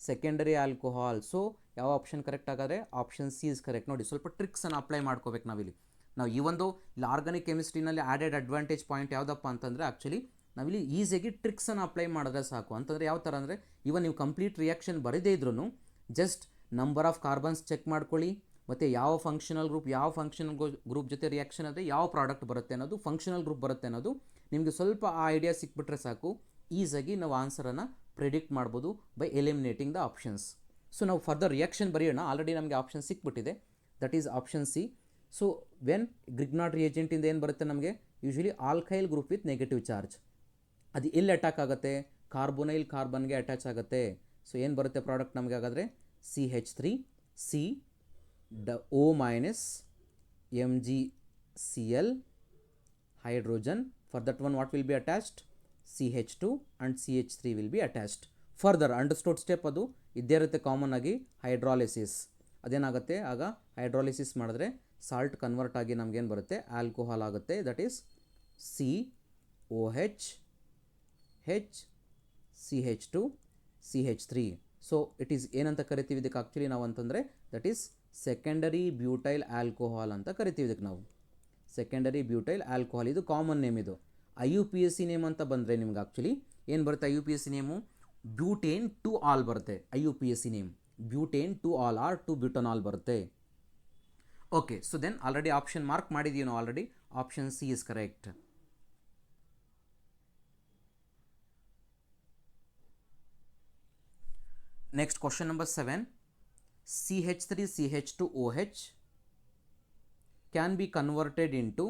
Secondary alcohol. ಸೊ ಯಾವ ಆಪ್ಷನ್ ಕರೆಕ್ಟ್ ಆಗಾದರೆ? Option C is correct. ನೋಡಿ, ಸ್ವಲ್ಪ ಟ್ರಿಕ್ಸನ್ನು ಅಪ್ಲೈ ಮಾಡ್ಕೋಬೇಕು ನಾವಿಲ್ಲಿ. ನಾವು ಈ ಒಂದು ಇಲ್ಲಿ ಆರ್ಗಾನಿಕ್ ಕೆಮಿಸ್ಟ್ರಿನಲ್ಲಿ ಆ್ಯಡೆಡ್ ಅಡ್ವಾಂಟೇಜ್ ಪಾಯಿಂಟ್ ಯಾವುದಪ್ಪ ಅಂತಂದರೆ ಆ್ಯಕ್ಚುಲಿ ನಾವಿಲ್ಲಿ ಈಸಿಯಾಗಿ ಟ್ರಿಕ್ಸನ್ನು ಅಪ್ಲೈ ಮಾಡಿದ್ರೆ ಸಾಕು. ಅಂತಂದರೆ ಯಾವ ಥರ ಅಂದರೆ, ಇವನ್ ನೀವು ಕಂಪ್ಲೀಟ್ ರಿಯಾಕ್ಷನ್ ಬರದೇ ಇದ್ರೂ just number of carbons check ಮಾಡ್ಕೊಳ್ಳಿ, ಮತ್ತು ಯಾವ ಫಂಕ್ಷನಲ್ ಗ್ರೂಪ್ ಜೊತೆ ರಿಯಾಕ್ಷನ್ ಆದರೆ ಯಾವ ಪ್ರಾಡಕ್ಟ್ ಬರುತ್ತೆ ಅನ್ನೋದು, ಫಂಕ್ಷನಲ್ ಗ್ರೂಪ್ ಬರುತ್ತೆ ಅನ್ನೋದು ನಿಮಗೆ ಸ್ವಲ್ಪ ಆ ಐಡಿಯಾ ಸಿಕ್ಬಿಟ್ರೆ ಸಾಕು, ಈಸಾಗಿ ನಾವು ಆನ್ಸರನ್ನು ಪ್ರಿಡಿಕ್ಟ್ ಮಾಡ್ಬೋದು by eliminating the options. So ನಾವು ಫರ್ದರ್ ರಿಯಾಕ್ಷನ್ ಬರೆಯೋಣ. ಆಲ್ರೆಡಿ ನಮಗೆ ಆಪ್ಷನ್ ಸಿಕ್ಬಿಟ್ಟಿದೆ, that is option C. So when Grignard ರಿಯೇಜೆಂಟಿಂದ ಏನು ಬರುತ್ತೆ ನಮಗೆ? Usually alkyl group with negative charge. ಅದು ಎಲ್ಲಿ ಅಟ್ಯಾಕ್ ಆಗುತ್ತೆ? ಕಾರ್ಬೊನೈಲ್ ಕಾರ್ಬನ್ಗೆ ಅಟ್ಯಾಚ್ ಆಗುತ್ತೆ. ಸೊ ಏನು ಬರುತ್ತೆ ಪ್ರಾಡಕ್ಟ್ ನಮಗೆ ಹಾಗಾದರೆ? CH3C O minus MgCl hydrogen. For that one what will be attached? CH2 and CH3 will be attached. Further understood step ಅದು ಇದ್ದೇ ಇರುತ್ತೆ ಕಾಮನ್ ಆಗಿ, ಹೈಡ್ರಾಲಿಸಿಸ್. ಅದೇನಾಗುತ್ತೆ ಆಗ? ಹೈಡ್ರಾಲಿಸಿಸ್ ಮಾಡಿದ್ರೆ ಸಾಲ್ಟ್ ಕನ್ವರ್ಟ್ ಆಗಿ ನಮಗೇನು ಬರುತ್ತೆ? ಆಲ್ಕೋಹಾಲ್ ಆಗುತ್ತೆ. That is COH CH2 CH3. So it is ಏನಂತ ಕರಿತೀವಿ ಇದಕ್ಕೆ ಆ್ಯಕ್ಚುಲಿ ನಾವು ಅಂತಂದರೆ? That is secondary butyl alcohol ಅಂತ ಕರಿತೀವಿ ಇದಕ್ಕೆ ನಾವು. ಸೆಕೆಂಡರಿ ಬ್ಯೂಟೈಲ್ ಆಲ್ಕೋಹಾಲ್, ಇದು ಕಾಮನ್ ನೇಮ್. ಇದು IUPAC ನೇಮ್ ಅಂತ ಬಂದರೆ ನಿಮ್ಗೆ ಆ್ಯಕ್ಚುಲಿ ಏನು ಬರುತ್ತೆ? IUPAC name butane two ol ಬರುತ್ತೆ. IUPAC name butane two ol or two butanol ಬರುತ್ತೆ. Okay, so then already option mark ಮಾಡಿದ್ದೀವಿ ನಾವು already. Option C is correct. Next question number 7. CH3CH2OH can be converted into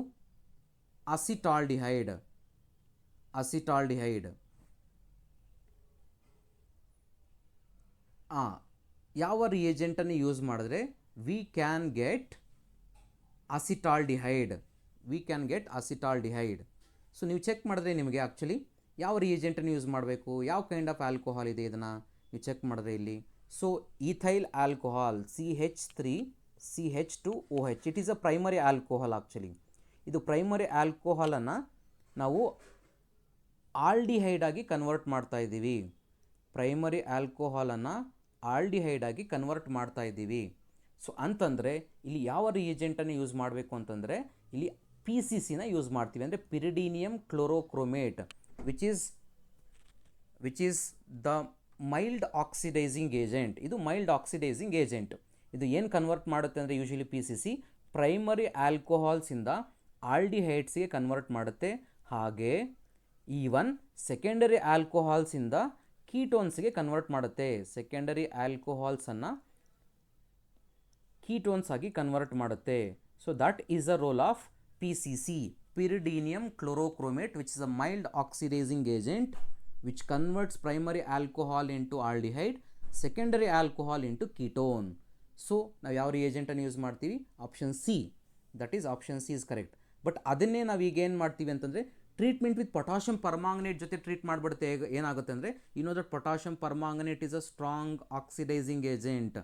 acetaldehyde. ಯಾವ ರಿಯೇಜೆಂಟನ್ನು use ಮಾಡಿದ್ರೆ we can get acetaldehyde? So ನೀವು check ಮಾಡಿದ್ರೆ ನಿಮಗೆ actually ಯಾವ ರಿಯೇಜೆಂಟನ್ನು use ಮಾಡಬೇಕು, ಯಾವ ಕೈಂಡ್ ಆಫ್ ಆಲ್ಕೋಹಾಲ್ ಇದೆ, ಇದನ್ನು ನೀವು ಚೆಕ್ ಮಾಡಿದ್ರೆ ಇಲ್ಲಿ. So ethyl alcohol CH3CH2OH, it is a primary alcohol. Actually ಇದು ಪ್ರೈಮರಿ ಆಲ್ಕೋಹಾಲನ್ನು ನಾವು ಆಲ್ಡಿಹೈಡ್ ಆಗಿ ಕನ್ವರ್ಟ್ ಮಾಡ್ತಾ ಇದ್ದೀವಿ. ಪ್ರೈಮರಿ ಆಲ್ಕೋಹಾಲನ್ನು ಆಲ್ಡಿಹೈಡ್ ಆಗಿ ಕನ್ವರ್ಟ್ ಮಾಡ್ತಾ ಇದ್ದೀವಿ. ಸೊ ಅಂತಂದರೆ ಇಲ್ಲಿ ಯಾವ ರಿಯೇಜೆಂಟನ್ನು ಯೂಸ್ ಮಾಡಬೇಕು ಅಂತಂದರೆ ಇಲ್ಲಿ PCCನ ಯೂಸ್ ಮಾಡ್ತೀವಿ, ಅಂದರೆ pyridinium chlorochromate, which is the mild oxidising agent. ಇದು ಮೈಲ್ಡ್ ಆಕ್ಸಿಡೈಸಿಂಗ್ ಏಜೆಂಟ್. ಇದು ಏನು ಕನ್ವರ್ಟ್ ಮಾಡುತ್ತೆ ಅಂದರೆ ಯೂಶಲಿ PCC ಪ್ರೈಮರಿ ಆಲ್ಕೋಹಾಲ್ಸಿಂದ ಆಲ್ಡಿಹೈಡ್ಸ್ಗೆ ಕನ್ವರ್ಟ್ ಮಾಡುತ್ತೆ. ಹಾಗೆ ಈವನ್ ಸೆಕೆಂಡರಿ ಆಲ್ಕೋಹಾಲ್ಸಿಂದ ಕೀಟೋನ್ಸ್ಗೆ ಕನ್ವರ್ಟ್ ಮಾಡುತ್ತೆ. ಸೆಕೆಂಡರಿ ಆಲ್ಕೋಹಾಲ್ಸನ್ನು ಕೀಟೋನ್ಸ್ ಆಗಿ ಕನ್ವರ್ಟ್ ಮಾಡುತ್ತೆ. So that is the role of PCC, pyridinium chlorochromate, which is a mild oxidizing agent which converts primary alcohol into aldehyde, secondary alcohol into ketone. So ನಾವು ಯಾವ ರಿಯೇಜೆಂಟನ್ನು use ಮಾಡ್ತೀವಿ? Option C, that is option C is correct. But ಅದನ್ನೇ ನಾವು ಈಗ ಏನು ಮಾಡ್ತೀವಿ ಅಂತಂದರೆ treatment with potassium permanganate ಜೊತೆ ಟ್ರೀಟ್ ಮಾಡಿಬಿಡುತ್ತೆ. ಏನಾಗುತ್ತೆ ಅಂದರೆ that potassium permanganate is a strong oxidising agent.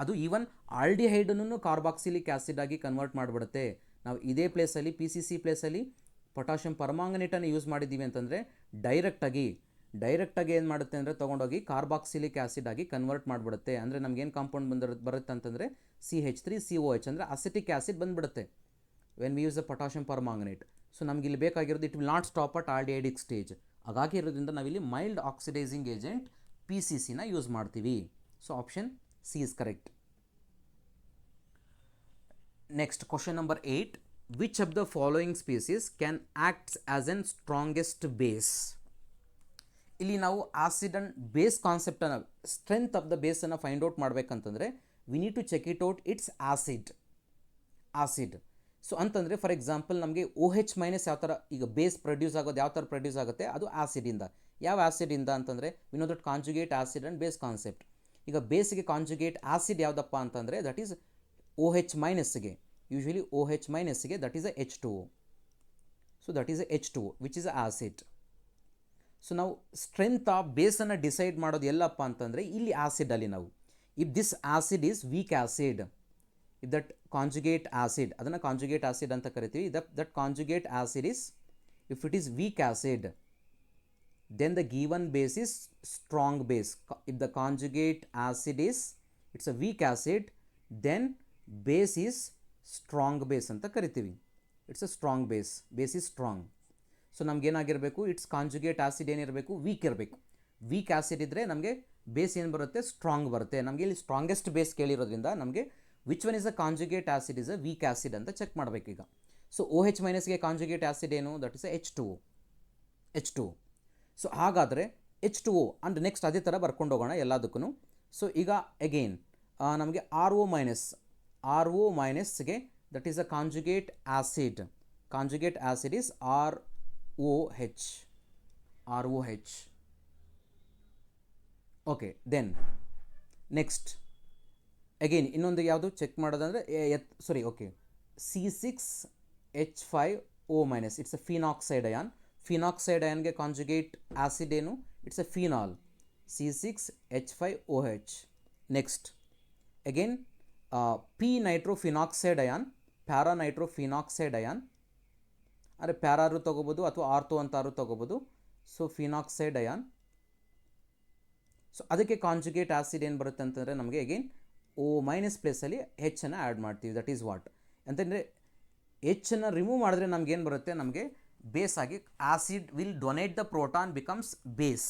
ಅದು ಈವನ್ ಆಲ್ಡಿಹೈಡನ್ನು ಕಾರ್ಬಾಕ್ಸಿಲಿಕ್ ಆ್ಯಸಿಡ್ ಆಗಿ ಕನ್ವರ್ಟ್ ಮಾಡಿಬಿಡುತ್ತೆ. ನಾವು ಇದೇ ಪ್ಲೇಸಲ್ಲಿ PCC ಪ್ಲೇಸಲ್ಲಿ ಪೊಟ್ಯಾಷಿಯಂ ಪರ್ಮಾಂಗನೇಟನ್ನು ಯೂಸ್ ಮಾಡಿದ್ದೀವಿ ಅಂತಂದರೆ ಡೈರೆಕ್ಟಾಗಿ ಏನು ಮಾಡುತ್ತೆ ಅಂದರೆ ತೊಗೊಂಡೋಗಿ ಕಾರ್ಬಾಕ್ಸಿಲಿಕ್ ಆ್ಯಸಿಡ್ ಆಗಿ ಕನ್ವರ್ಟ್ ಮಾಡಿಬಿಡುತ್ತೆ. ಅಂದರೆ ನಮಗೇನು ಕಾಂಪೌಂಡ್ ಬರುತ್ತೆ ಅಂತಂದರೆ CH3COH, ಅಂದರೆ ಅಸಿಟಿಕ್ ಆ್ಯಸಿಡ್ ಬಂದುಬಿಡುತ್ತೆ when we use the potassium permanganate. So ನಮ್ಗೆ ಇಲ್ಲಿ ಬೇಕಾಗಿರೋದು it will not stop at aldehydic stage. ಹಾಗಾಗಿ ಇರೋದ್ರಿಂದ ನಾವಿಲ್ಲಿ ಮೈಲ್ಡ್ ಆಕ್ಸಿಡೈಸಿಂಗ್ ಏಜೆಂಟ್ PCCನ ಯೂಸ್ ಮಾಡ್ತೀವಿ. So option C is correct. Next question number 8. Which of the following species can acts as an strongest base? ಇಲ್ಲಿ ನಾವು acid and base ಕಾನ್ಸೆಪ್ಟನ್ನು, strength of the ಬೇಸನ್ನು find out ಮಾಡಬೇಕಂತಂದರೆ we need to check it out its acid. So ಅಂತಂದರೆ for example ನಮಗೆ OH minus ಯಾವ ಥರ ಈಗ base produce ಆಗೋದು ಯಾವ ಥರ ಪ್ರೊಡ್ಯೂಸ್ ಆಗುತ್ತೆ, ಅದು ಆಸಿಡಿಂದ. ಯಾವ ಆಸಿಡಿಂದ ಅಂತಂದರೆ we know that conjugate acid and base concept. ಈಗ ಬೇಸ್ಗೆ ಕಾಂಜುಗೇಟ್ ಆಸಿಡ್ ಯಾವುದಪ್ಪ ಅಂತಂದರೆ ದಟ್ ಈಸ್ OH ಮೈನಸ್ಗೆ, ಯೂಶ್ವಲಿ OH ಮೈನಸ್ಗೆ that is a H2O. So that is a H2O which is a acid. So ನಾವು ಸ್ಟ್ರೆಂತ್ ಆಫ್ ಬೇಸನ್ನು decide ಮಾಡೋದು ಎಲ್ಲಪ್ಪ ಅಂತಂದರೆ ಇಲ್ಲಿ ಆಸಿಡಲ್ಲಿ ನಾವು, if this acid is weak acid, if that conjugate acid, ಅದನ್ನು ಕಾಂಜುಗೇಟ್ ಆಸಿಡ್ ಅಂತ ಕರಿತೀವಿ. That conjugate acid is, if it is weak acid, then the given base is strong base. If the conjugate acid is, it's a weak acid, then base is strong base ಅಂತ ಕರಿತೀವಿ. It's a strong base is strong. So ನಮಗೇನಾಗಿರಬೇಕು, its conjugate acid ಏನಿರಬೇಕು, weak ಇರಬೇಕು. Weak acid ಇದ್ದರೆ ನಮಗೆ base ಏನು ಬರುತ್ತೆ, strong ಬರುತ್ತೆ. ನಮಗೆ ಇಲ್ಲಿ ಸ್ಟ್ರಾಂಗೆಸ್ಟ್ ಬೇಸ್ ಕೇಳಿರೋದ್ರಿಂದ ನಮಗೆ which one is a conjugate acid is a weak acid ಅಂತ ಚೆಕ್ ಮಾಡಬೇಕು ಈಗ. ಸೊ OH ಮೈನಸ್ಗೆ ಕಾಂಜುಗೇಟ್ ಆಸಿಡ್ ಏನು, that is a H2O. So ಹಾಗಾದರೆ H2O ಅಂಡ್ ನೆಕ್ಸ್ಟ್ ಅದೇ ಥರ ಬರ್ಕೊಂಡು ಹೋಗೋಣ ಎಲ್ಲದಕ್ಕೂ. ಸೊ ಈಗ ಅಗೈನ್ ನಮಗೆ RO ಮೈನಸ್ಗೆ that is a conjugate acid is ROH. Okay, then next again ಇನ್ನೊಂದು ಯಾವುದು ಚೆಕ್ ಮಾಡೋದಂದರೆ C6H5O minus, it's a phenoxide ion. Phenoxide ಅಯಾನ್ಗೆ ಕಾಂಜುಗೇಟ್ ಆಸಿಡ್ ಏನು, it's a phenol, C6H5OH. Next again P nitrophenoxide ion, paranitrophenoxide ion, ಅಂದರೆ ಪ್ಯಾರಾರು ತೊಗೋಬೋದು ಅಥವಾ ortho ಅಂತಾರು ತೊಗೋಬೋದು. So phenoxide ion. ಸೊ ಅದಕ್ಕೆ ಕಾಂಜುಗೇಟ್ ಆಸಿಡ್ ಏನು ಬರುತ್ತೆ ಅಂತಂದರೆ ನಮಗೆ ಅಗೇನ್ O ಮೈನಸ್ ಪ್ಲೇಸಲ್ಲಿ Hನ್ನು ಆ್ಯಡ್ ಮಾಡ್ತೀವಿ. ದಟ್ ಈಸ್ ವಾಟ್ ಅಂತಂದರೆ Hನ್ನು ರಿಮೂವ್ ಮಾಡಿದ್ರೆ ನಮಗೇನು ಬರುತ್ತೆ, ನಮಗೆ ಬೇಸ್ ಆಗಿ acid will donate the proton becomes base.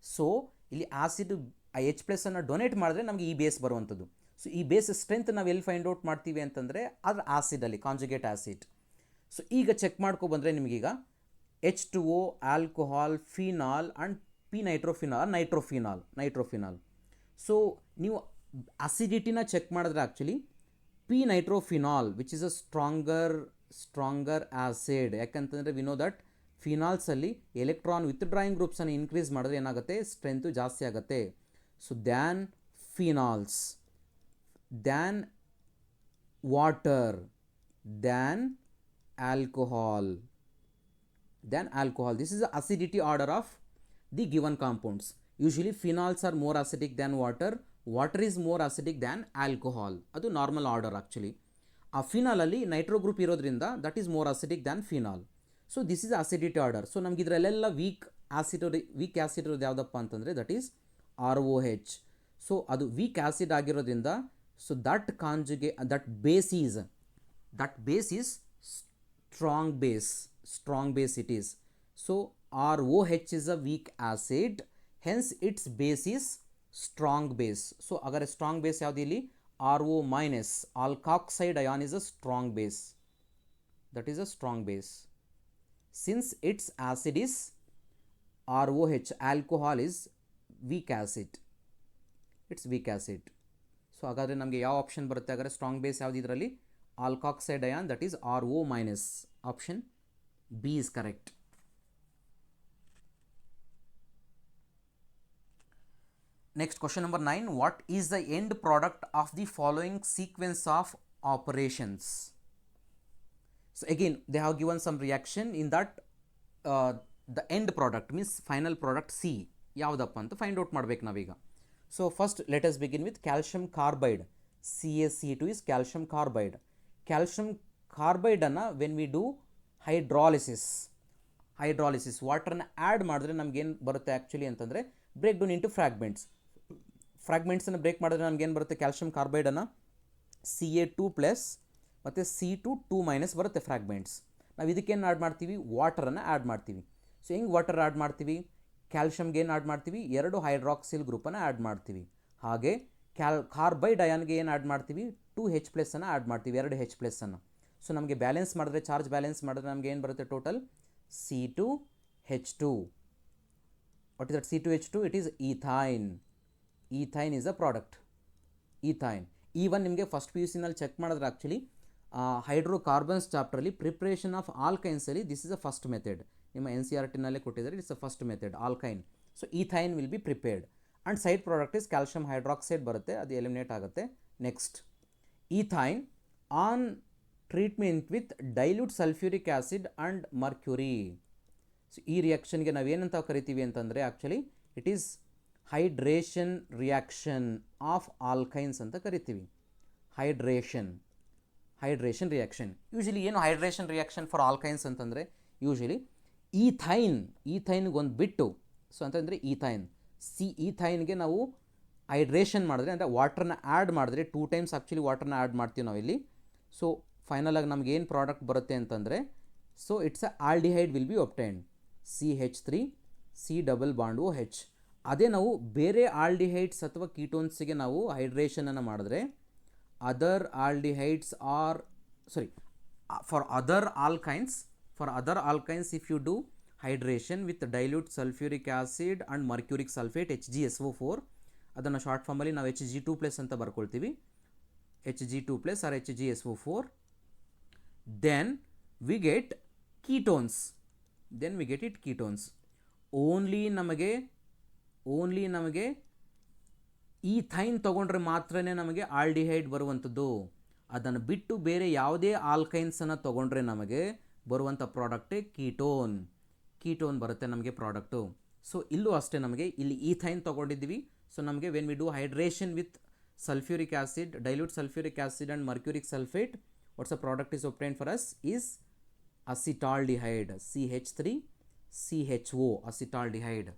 So ಇಲ್ಲಿ ಆಸಿಡ್ H+ಅನ್ನು ಡೊನೇಟ್ ಮಾಡಿದ್ರೆ ನಮಗೆ ಈ ಬೇಸ್ ಬರುವಂಥದ್ದು. ಸೊ ಈ ಬೇಸ್ ಸ್ಟ್ರೆಂತ್ ನಾವು ಎಲ್ಲಿ ಫೈಂಡ್ ಔಟ್ ಮಾಡ್ತೀವಿ ಅಂತಂದರೆ ಅದು ಆಸಿಡಲ್ಲಿ, ಕಾಂಜುಗೇಟ್ ಆಸಿಡ್. ಸೊ ಈಗ ಚೆಕ್ ಮಾಡ್ಕೊಬಂದರೆ ನಿಮಗೀಗ H2O, alcohol, phenol and P nitrophenol. So ನೀವು ಅಸಿಡಿಟಿನ ಚೆಕ್ ಮಾಡಿದ್ರೆ actually P nitrophenol which is a stronger acid. ಯಾಕಂತಂದರೆ ವಿ ನೋ ದಟ್ ಫಿನಾಲ್ಸಲ್ಲಿ ಎಲೆಕ್ಟ್ರಾನ್ ವಿತ್ಡ್ರಾಯಿಂಗ್ ಗ್ರೂಪ್ಸನ್ನು ಇನ್ಕ್ರೀಸ್ ಮಾಡಿದ್ರೆ ಏನಾಗುತ್ತೆ, ಸ್ಟ್ರೆಂತು ಜಾಸ್ತಿ ಆಗುತ್ತೆ. So than phenols, than water, than alcohol. This is the acidity order of the given compounds. Usually phenols are more acidic than water is more acidic than alcohol. ಅದು normal order actually. ಆ ಫಿನಾಲಲ್ಲಿ Nitro group ಇರೋದ್ರಿಂದ that is more acidic than phenol. So this is acidity order. So ನಮ್ಗೆ ಇದರಲ್ಲೆಲ್ಲ weak acid ಇರೋದು ಯಾವುದಪ್ಪ ಅಂತಂದರೆ that is ROH. So ಅದು weak acid ಆಗಿರೋದ್ರಿಂದ so that base is strong base it is. So ROH is a weak acid, hence its base is strong base. So agar strong base yavudu illi RO minus, alkoxide ion is a strong base, that is a strong base. Since its acid is ROH, alcohol is weak acid, it's weak acid. So hagadre namge yav option barutte agare strong base yavudu idralli alkoxide ion, that is RO minus. Option B is correct. Next question number 9. What is the end product of the following sequence of operations? So again they have given some reaction in that the end product means final product C ಯಾವ್ದಪ್ಪ ಅಂತ find out ಮಾಡ್ಬೇಕು ನಾವೀಗ. So first let us begin with calcium carbide. CaC2 is calcium carbide. Calcium ಕಾರ್ಬೈಡನ್ನು when we do hydrolysis ವಾಟರ್ನ add ಮಾಡಿದ್ರೆ ನಮಗೇನು ಬರುತ್ತೆ actually ಅಂತಂದರೆ ಬ್ರೇಕ್ ಡೌನ್ ಇಂಟು ಫ್ರಾಗ್ಮೆಂಟ್ಸನ್ನು ಬ್ರೇಕ್ ಮಾಡಿದ್ರೆ ನಮಗೇನು ಬರುತ್ತೆ, ಕ್ಯಾಲ್ಶಿಯಂ ಕಾರ್ಬೈಡನ್ನು Ca2+ ಮತ್ತು C2 2- ಬರುತ್ತೆ ಫ್ರಾಗ್ಮೆಂಟ್ಸ್. ನಾವು ಇದಕ್ಕೇನು ಆ್ಯಡ್ ಮಾಡ್ತೀವಿ, ವಾಟರನ್ನು ಆ್ಯಡ್ ಮಾಡ್ತೀವಿ. ಸೊ ಹೆಂಗೆ ವಾಟರ್ ಆ್ಯಡ್ ಮಾಡ್ತೀವಿ, ಕ್ಯಾಲ್ಶಿಯಮ್ಗೆ ಏನು ಆ್ಯಡ್ ಮಾಡ್ತೀವಿ, 2 ಹೈಡ್ರಾಕ್ಸಿಲ್ ಗ್ರೂಪನ್ನು ಆ್ಯಡ್ ಮಾಡ್ತೀವಿ. ಹಾಗೆ ಕಾರ್ಬೈಡ್ ಅಯಾನ್ಗೆ ಏನು ಆ್ಯಡ್ ಮಾಡ್ತೀವಿ, 2H+ ಅನ್ನು ಆ್ಯಡ್ ಮಾಡ್ತೀವಿ, 2H+ ಅನ್ನು. ಸೊ ನಮಗೆ ಬ್ಯಾಲೆನ್ಸ್ ಮಾಡಿದ್ರೆ, ಚಾರ್ಜ್ ಬ್ಯಾಲೆನ್ಸ್ ಮಾಡಿದ್ರೆ ನಮಗೆ ಏನು ಬರುತ್ತೆ total, C2H2. What is that C2H2? It is ethyne. Ethyne is a product. Ethyne. Even ನಿಮಗೆ ಫಸ್ಟ್ PUC ನಲ್ಲಿ ಚೆಕ್ ಮಾಡಿದ್ರೆ ಆ್ಯಕ್ಚುಲಿ ಹೈಡ್ರೋಕಾರ್ಬನ್ಸ್ ಚಾಪ್ಟ್ರಲ್ಲಿ ಪ್ರಿಪ್ರೇಷನ್ ಆಫ್ ಆಲ್ಕೈನ್ಸಲ್ಲಿ this is a first method. ನಿಮ್ಮ NCERT ನಲ್ಲೇ ಕೊಟ್ಟಿದ್ದಾರೆ, it's a first method alkyne. So ethyne will be prepared and side product is calcium hydroxide ಬರುತ್ತೆ, ಅದು ಎಲಿಮಿನೇಟ್ ಆಗುತ್ತೆ. Next, ethyne on treatment with dilute sulphuric acid and Mercury. So ಈ ರಿಯಾಕ್ಷನ್ಗೆ ನಾವೇನಂತ ಕರಿತೀವಿ ಅಂತಂದರೆ actually it is hydration reaction of alkynes ಅಂತ ಕರಿತೀವಿ. Hydration reaction. ಯೂಶಲಿ ಏನು ಹೈಡ್ರೇಷನ್ ರಿಯಾಕ್ಷನ್ ಫಾರ್ ಆಲ್ಕೈನ್ಸ್ ಅಂತಂದರೆ ಯೂಶಲಿ ಈಥೈನ್ಗೆ ಒಂದು ಬಿಟ್ಟು, ಸೊ ಅಂತಂದರೆ ಈಥೈನ್ಗೆ ನಾವು ಹೈಡ್ರೇಷನ್ ಮಾಡಿದ್ರೆ ಅಂದರೆ ವಾಟ್ರನ್ನ ಆ್ಯಡ್ ಮಾಡಿದ್ರೆ 2 times ಆ್ಯಕ್ಚುಲಿ ವಾಟ್ರನ್ನ ಆ್ಯಡ್ ಮಾಡ್ತೀವಿ ನಾವಿಲ್ಲಿ. ಸೊ ಫೈನಲಾಗಿ ನಮ್ಗೆ ಏನು ಪ್ರಾಡಕ್ಟ್ ಬರುತ್ತೆ ಅಂತಂದರೆ, so it's a aldehyde will be obtained, CH3 C∪OH. ಅದೇ ನಾವು ಬೇರೆ ಆಲ್ಡಿಹೈಡ್ಸ್ ಅಥವಾ ಕೀಟೋನ್ಸ್ಗೆ ನಾವು ಹೈಡ್ರೇಷನನ್ನು ಮಾಡಿದ್ರೆ other aldehydes or for other alkynes if you do hydration with dilute sulphuric acid and mercuric sulphate HgSO4, ಅದನ್ನು ಶಾರ್ಟ್ ಫಾರ್ಮಲ್ಲಿ ನಾವು Hg2+ ಅಂತ ಬರ್ಕೊಳ್ತೀವಿ, Hg2+ or HgSO4. then we get ketones. Only ನಮಗೆ ಈಥೈನ್ ತೊಗೊಂಡ್ರೆ ಮಾತ್ರನೇ ನಮಗೆ ಆಲ್ಡಿಹೈಡ್ ಬರುವಂಥದ್ದು. ಅದನ್ನು ಬಿಟ್ಟು ಬೇರೆ ಯಾವುದೇ ಆಲ್ಕೈನ್ಸನ್ನು ತೊಗೊಂಡ್ರೆ ನಮಗೆ ಬರುವಂಥ ಪ್ರಾಡಕ್ಟೇ ಕೀಟೋನ್ ಬರುತ್ತೆ ನಮಗೆ ಪ್ರಾಡಕ್ಟು. ಸೊ ಇಲ್ಲೂ ಅಷ್ಟೇ, ನಮಗೆ ಇಲ್ಲಿ ಈಥೈನ್ ತೊಗೊಂಡಿದ್ದೀವಿ. ಸೊ ನಮಗೆ when we do hydration with sulfuric acid, dilute sulfuric acid and mercuric sulfate, what's the product is obtained for us is acetaldehyde, CH3CHO, acetaldehyde.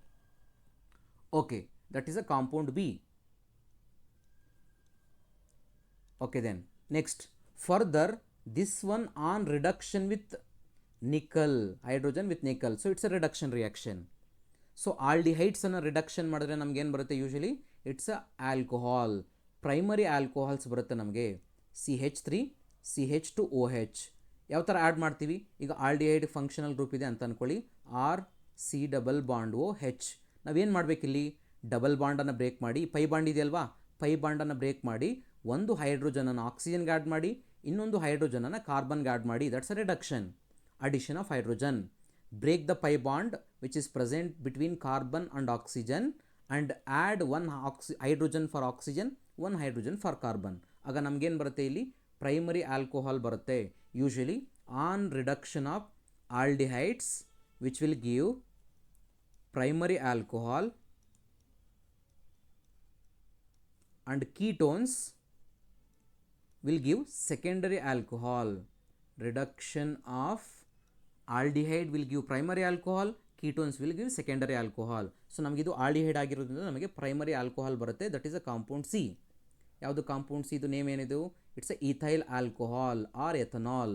Okay, that is a compound B. Okay, then next, further this one on reduction with nickel, hydrogen with nickel, so it's a reduction reaction. So aldehydes ಅನ್ನು reduction ಮಾಡಿದ್ರೆ ನಮ್ಗೆ ಏನು ಬರುತ್ತೆ, usually it's a alcohol, primary alcohols ಬರುತ್ತೆ ನಮಗೆ, CH3CH2OH. ಯಾವ ಥರ add ಮಾಡ್ತೀವಿ, ಈಗ ಆಲ್ಡಿಹೈಡ್ ಫಂಕ್ಷನಲ್ ಗ್ರೂಪ್ ಇದೆ ಅಂತ ಅಂದ್ಕೊಳ್ಳಿ, RC∪OH. ನಾವೇನು ಮಾಡಬೇಕಿಲ್ಲಿ, ಡಬಲ್ ಬಾಂಡನ್ನು ಬ್ರೇಕ್ ಮಾಡಿ, ಪೈ ಬಾಂಡ್ ಇದೆಯಲ್ವಾ, ಪೈ ಬಾಂಡನ್ನು ಬ್ರೇಕ್ ಮಾಡಿ ಒಂದು ಹೈಡ್ರೋಜನನ್ನು ಆಕ್ಸಿಜನ್ಗೆ ಆ್ಯಡ್ ಮಾಡಿ, ಇನ್ನೊಂದು ಹೈಡ್ರೋಜನನ್ನು ಕಾರ್ಬನ್ಗೆ ಆ್ಯಡ್ ಮಾಡಿ, that's a reduction, addition of hydrogen. Break the pi bond which is present between carbon and oxygen and add one hydrogen for oxygen, one hydrogen for carbon. ಆಗ ನಮಗೇನು ಬರುತ್ತೆ, ಇಲ್ಲಿ primary alcohol ಬರುತ್ತೆ. Usually on reduction of aldehydes which will give primary alcohol and ketones will give secondary alcohol. Reduction of aldehyde will give primary alcohol, ketones will give secondary alcohol. So ನಮಗಿದು aldehyde ಆಗಿರೋದ್ರಿಂದ ನಮಗೆ primary alcohol ಬರುತ್ತೆ, that is a compound C. ಯಾವುದು compound C, ಇದು name ಏನಿದು, it's a ethyl alcohol or ethanol